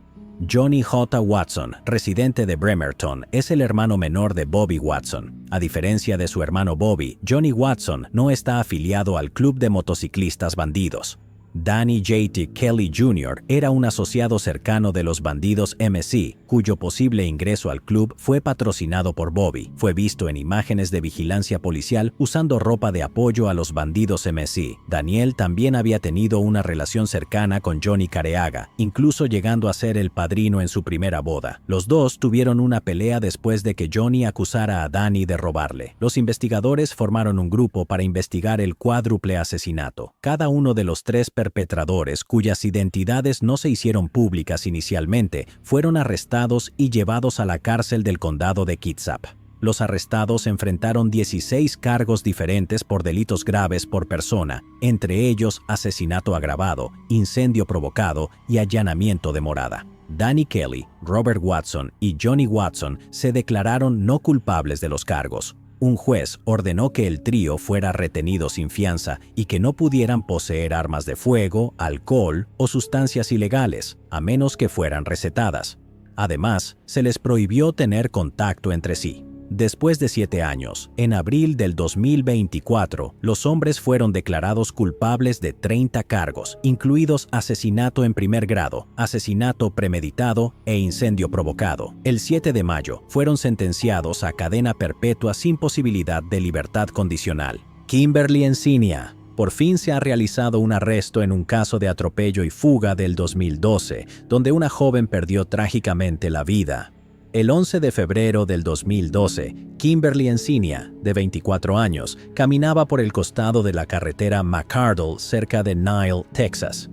Johnny J. Watson, residente de Bremerton, es el hermano menor de Bobby Watson. A diferencia de su hermano Bobby, Johnny Watson no está afiliado al club de motociclistas Bandidos. Danny J.T. Kelly Jr. era un asociado cercano de los Bandidos MC, cuyo posible ingreso al club fue patrocinado por Bobby. Fue visto en imágenes de vigilancia policial usando ropa de apoyo a los Bandidos MC. Daniel también había tenido una relación cercana con Johnny Careaga, incluso llegando a ser el padrino en su primera boda. Los dos tuvieron una pelea después de que Johnny acusara a Danny de robarle. Los investigadores formaron un grupo para investigar el cuádruple asesinato. Cada uno de los tres perpetradores, cuyas identidades no se hicieron públicas inicialmente, fueron arrestados y llevados a la cárcel del condado de Kitsap. Los arrestados enfrentaron 16 cargos diferentes por delitos graves por persona, entre ellos asesinato agravado, incendio provocado y allanamiento de morada. Danny Kelly, Robert Watson y Johnny Watson se declararon no culpables de los cargos. Un juez ordenó que el trío fuera retenido sin fianza y que no pudieran poseer armas de fuego, alcohol o sustancias ilegales, a menos que fueran recetadas. Además, se les prohibió tener contacto entre sí. Después de 7 años, en abril del 2024, los hombres fueron declarados culpables de 30 cargos, incluidos asesinato en primer grado, asesinato premeditado e incendio provocado. El 7 de mayo, fueron sentenciados a cadena perpetua sin posibilidad de libertad condicional. Kimberly Encinia. Por fin se ha realizado un arresto en un caso de atropello y fuga del 2012, donde una joven perdió trágicamente la vida. El 11 de febrero del 2012, Kimberly Encinia, de 24 años, caminaba por el costado de la carretera McArdle cerca de Nile, Texas.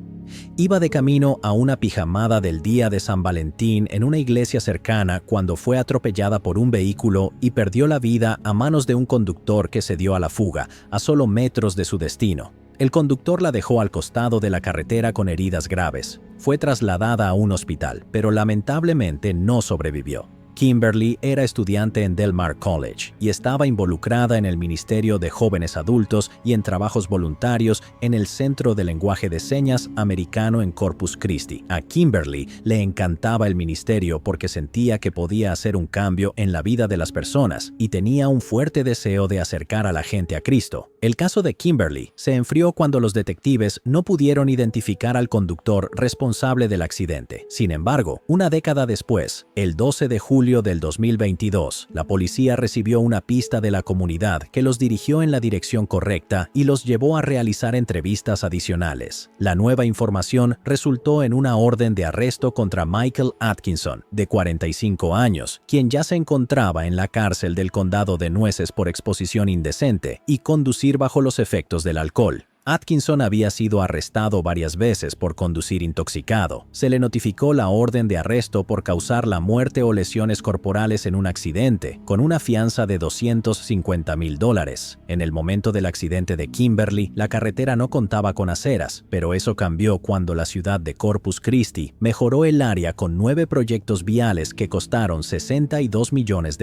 Iba de camino a una pijamada del día de San Valentín en una iglesia cercana cuando fue atropellada por un vehículo y perdió la vida a manos de un conductor que se dio a la fuga, a solo metros de su destino. El conductor la dejó al costado de la carretera con heridas graves. Fue trasladada a un hospital, pero lamentablemente no sobrevivió. Kimberly era estudiante en Del Mar College y estaba involucrada en el Ministerio de Jóvenes Adultos y en trabajos voluntarios en el Centro de Lenguaje de Señas americano en Corpus Christi. A Kimberly le encantaba el ministerio porque sentía que podía hacer un cambio en la vida de las personas y tenía un fuerte deseo de acercar a la gente a Cristo. El caso de Kimberly se enfrió cuando los detectives no pudieron identificar al conductor responsable del accidente. Sin embargo, una década después, el 12 de julio del 2022, la policía recibió una pista de la comunidad que los dirigió en la dirección correcta y los llevó a realizar entrevistas adicionales. La nueva información resultó en una orden de arresto contra Michael Atkinson, de 45 años, quien ya se encontraba en la cárcel del condado de Nueces por exposición indecente y conducir bajo los efectos del alcohol. Atkinson había sido arrestado varias veces por conducir intoxicado. Se le notificó la orden de arresto por causar la muerte o lesiones corporales en un accidente, con una fianza de $250,000. En el momento del accidente de Kimberly, la carretera no contaba con aceras, pero eso cambió cuando la ciudad de Corpus Christi mejoró el área con 9 proyectos viales que costaron $62 millones.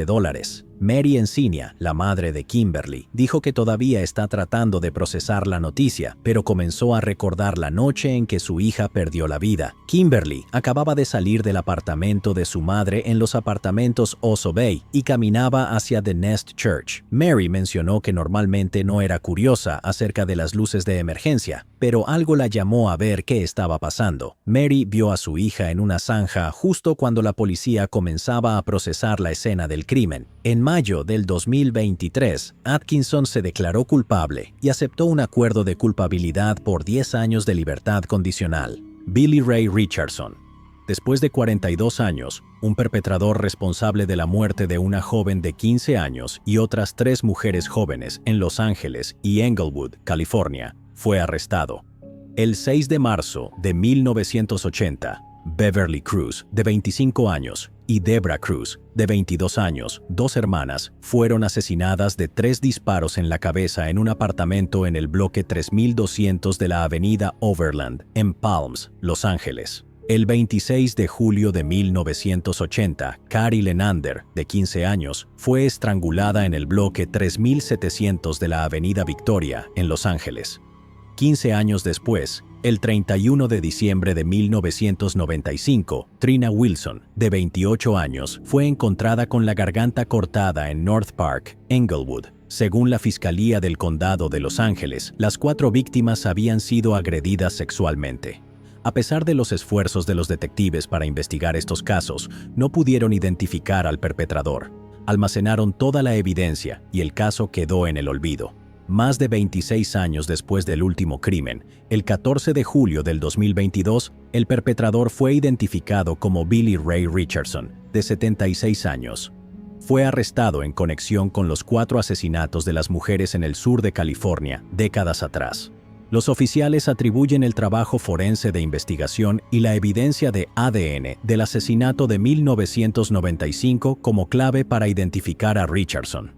Mary Encinia, la madre de Kimberly, dijo que todavía está tratando de procesar la noticia, pero comenzó a recordar la noche en que su hija perdió la vida. Kimberly acababa de salir del apartamento de su madre en los apartamentos Oso Bay y caminaba hacia The Nest Church. Mary mencionó que normalmente no era curiosa acerca de las luces de emergencia, pero algo la llamó a ver qué estaba pasando. Mary vio a su hija en una zanja justo cuando la policía comenzaba a procesar la escena del crimen. En mayo del 2023, Atkinson se declaró culpable y aceptó un acuerdo de culpabilidad por 10 años de libertad condicional. Billy Ray Richardson. Después de 42 años, un perpetrador responsable de la muerte de una joven de 15 años y otras 3 mujeres jóvenes en Los Ángeles y Englewood, California, fue arrestado. El 6 de marzo de 1980, Beverly Cruz, de 25 años, y Debra Cruz, de 22 años, 2 hermanas, fueron asesinadas de 3 disparos en la cabeza en un apartamento en el bloque 3200 de la avenida Overland, en Palms, Los Ángeles. El 26 de julio de 1980, Cari Lenander, de 15 años, fue estrangulada en el bloque 3700 de la avenida Victoria, en Los Ángeles. 15 años después, el 31 de diciembre de 1995, Trina Wilson, de 28 años, fue encontrada con la garganta cortada en North Park, Englewood. Según la Fiscalía del Condado de Los Ángeles, las 4 víctimas habían sido agredidas sexualmente. A pesar de los esfuerzos de los detectives para investigar estos casos, no pudieron identificar al perpetrador. Almacenaron toda la evidencia y el caso quedó en el olvido. Más de 26 años después del último crimen, el 14 de julio del 2022, el perpetrador fue identificado como Billy Ray Richardson, de 76 años. Fue arrestado en conexión con los 4 asesinatos de las mujeres en el sur de California, décadas atrás. Los oficiales atribuyen el trabajo forense de investigación y la evidencia de ADN del asesinato de 1995 como clave para identificar a Richardson.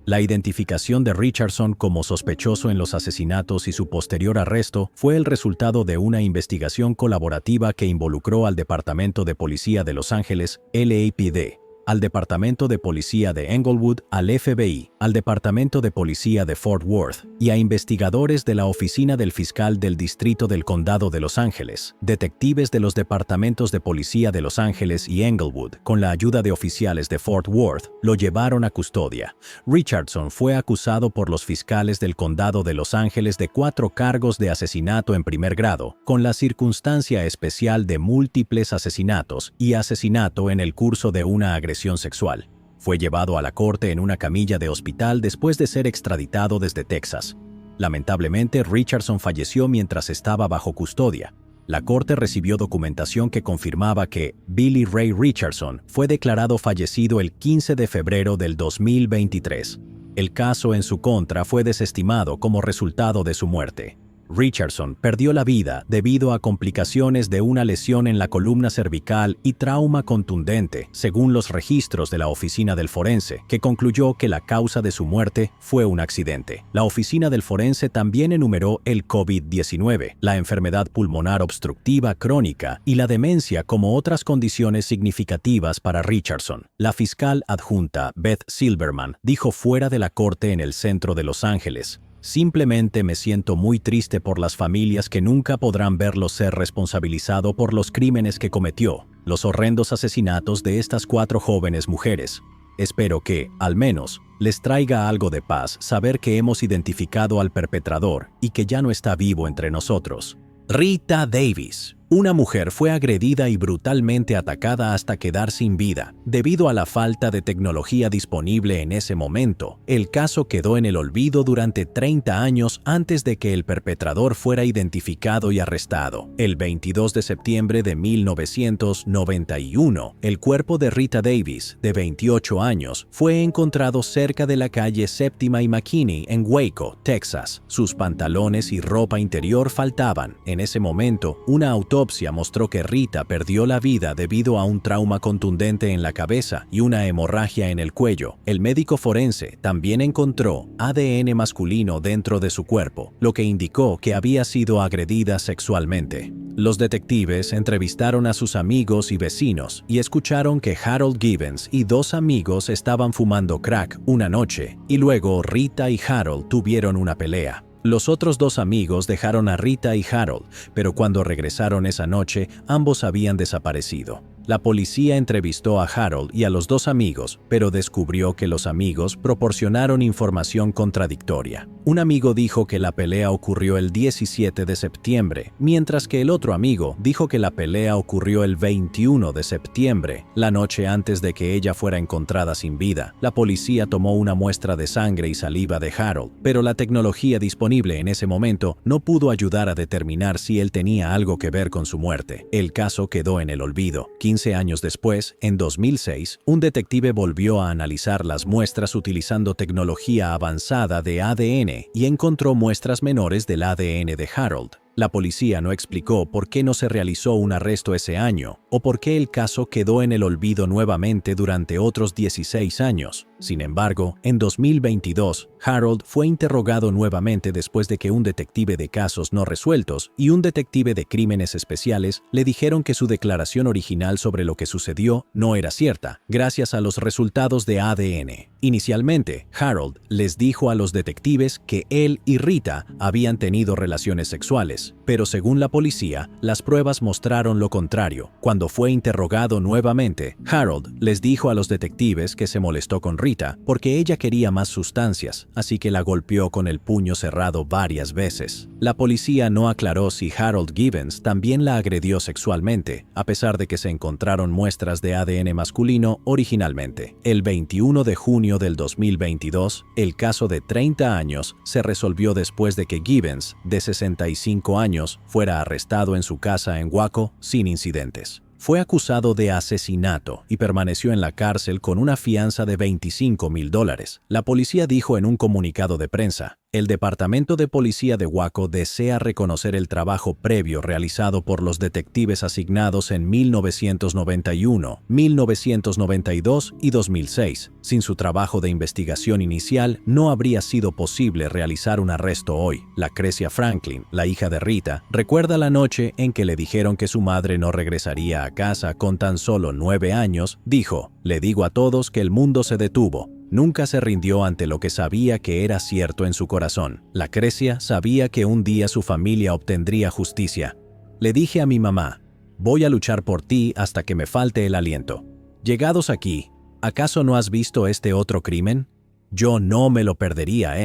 La identificación de Richardson como sospechoso en los asesinatos y su posterior arresto fue el resultado de una investigación colaborativa que involucró al Departamento de Policía de Los Ángeles, LAPD, al Departamento de Policía de Englewood, al FBI, al Departamento de Policía de Fort Worth y a investigadores de la Oficina del Fiscal del Distrito del Condado de Los Ángeles, detectives de los Departamentos de Policía de Los Ángeles y Englewood, con la ayuda de oficiales de Fort Worth, lo llevaron a custodia. Richardson fue acusado por los fiscales del Condado de Los Ángeles de 4 cargos de asesinato en primer grado, con la circunstancia especial de múltiples asesinatos y asesinato en el curso de una agresión sexual. Fue llevado a la corte en una camilla de hospital después de ser extraditado desde Texas. Lamentablemente, Richardson falleció mientras estaba bajo custodia. La corte recibió documentación que confirmaba que Billy Ray Richardson fue declarado fallecido el 15 de febrero del 2023. El caso en su contra fue desestimado como resultado de su muerte. Richardson perdió la vida debido a complicaciones de una lesión en la columna cervical y trauma contundente, según los registros de la Oficina del Forense, que concluyó que la causa de su muerte fue un accidente. La Oficina del Forense también enumeró el COVID-19, la enfermedad pulmonar obstructiva crónica y la demencia como otras condiciones significativas para Richardson. La fiscal adjunta Beth Silverman dijo fuera de la corte en el centro de Los Ángeles: "Simplemente me siento muy triste por las familias que nunca podrán verlo ser responsabilizado por los crímenes que cometió, los horrendos asesinatos de estas 4 jóvenes mujeres. Espero que, al menos, les traiga algo de paz saber que hemos identificado al perpetrador y que ya no está vivo entre nosotros". Rita Davis. Una mujer fue agredida y brutalmente atacada hasta quedar sin vida. Debido a la falta de tecnología disponible en ese momento, el caso quedó en el olvido durante 30 años antes de que el perpetrador fuera identificado y arrestado. El 22 de septiembre de 1991, el cuerpo de Rita Davis, de 28 años, fue encontrado cerca de la calle Séptima y McKinney en Waco, Texas. Sus pantalones y ropa interior faltaban. En ese momento, una autopsia mostró que Rita perdió la vida debido a un trauma contundente en la cabeza y una hemorragia en el cuello. El médico forense también encontró ADN masculino dentro de su cuerpo, lo que indicó que había sido agredida sexualmente. Los detectives entrevistaron a sus amigos y vecinos y escucharon que Harold Gibbons y dos amigos estaban fumando crack una noche, y luego Rita y Harold tuvieron una pelea. Los otros dos amigos dejaron a Rita y Harold, pero cuando regresaron esa noche, ambos habían desaparecido. La policía entrevistó a Harold y a los dos amigos, pero descubrió que los amigos proporcionaron información contradictoria. Un amigo dijo que la pelea ocurrió el 17 de septiembre, mientras que el otro amigo dijo que la pelea ocurrió el 21 de septiembre, la noche antes de que ella fuera encontrada sin vida. La policía tomó una muestra de sangre y saliva de Harold, pero la tecnología disponible en ese momento no pudo ayudar a determinar si él tenía algo que ver con su muerte. El caso quedó en el olvido. 15 años después, en 2006, un detective volvió a analizar las muestras utilizando tecnología avanzada de ADN y encontró muestras menores del ADN de Harold. La policía no explicó por qué no se realizó un arresto ese año o por qué el caso quedó en el olvido nuevamente durante otros 16 años. Sin embargo, en 2022, Harold fue interrogado nuevamente después de que un detective de casos no resueltos y un detective de crímenes especiales le dijeron que su declaración original sobre lo que sucedió no era cierta, gracias a los resultados de ADN. Inicialmente, Harold les dijo a los detectives que él y Rita habían tenido relaciones sexuales, pero según la policía, las pruebas mostraron lo contrario. Cuando fue interrogado nuevamente, Harold les dijo a los detectives que se molestó con Rita porque ella quería más sustancias, así que la golpeó con el puño cerrado varias veces. La policía no aclaró si Harold Gibbons también la agredió sexualmente, a pesar de que se encontraron muestras de ADN masculino originalmente. El 21 de junio del 2022, el caso de 30 años se resolvió después de que Gibbons, de 65 años, fuera arrestado en su casa en Waco sin incidentes. Fue acusado de asesinato y permaneció en la cárcel con una fianza de $25,000. La policía dijo en un comunicado de prensa: el Departamento de Policía de Waco desea reconocer el trabajo previo realizado por los detectives asignados en 1991, 1992 y 2006. Sin su trabajo de investigación inicial, no habría sido posible realizar un arresto hoy. Lucrecia Franklin, la hija de Rita, recuerda la noche en que le dijeron que su madre no regresaría a casa con tan solo 9 años. Dijo: «Le digo a todos que el mundo se detuvo». Nunca se rindió ante lo que sabía que era cierto en su corazón. Lucrecia sabía que un día su familia obtendría justicia. «Le dije a mi mamá, voy a luchar por ti hasta que me falte el aliento. Llegados aquí, ¿acaso no has visto este otro crimen? Yo no me lo perdería,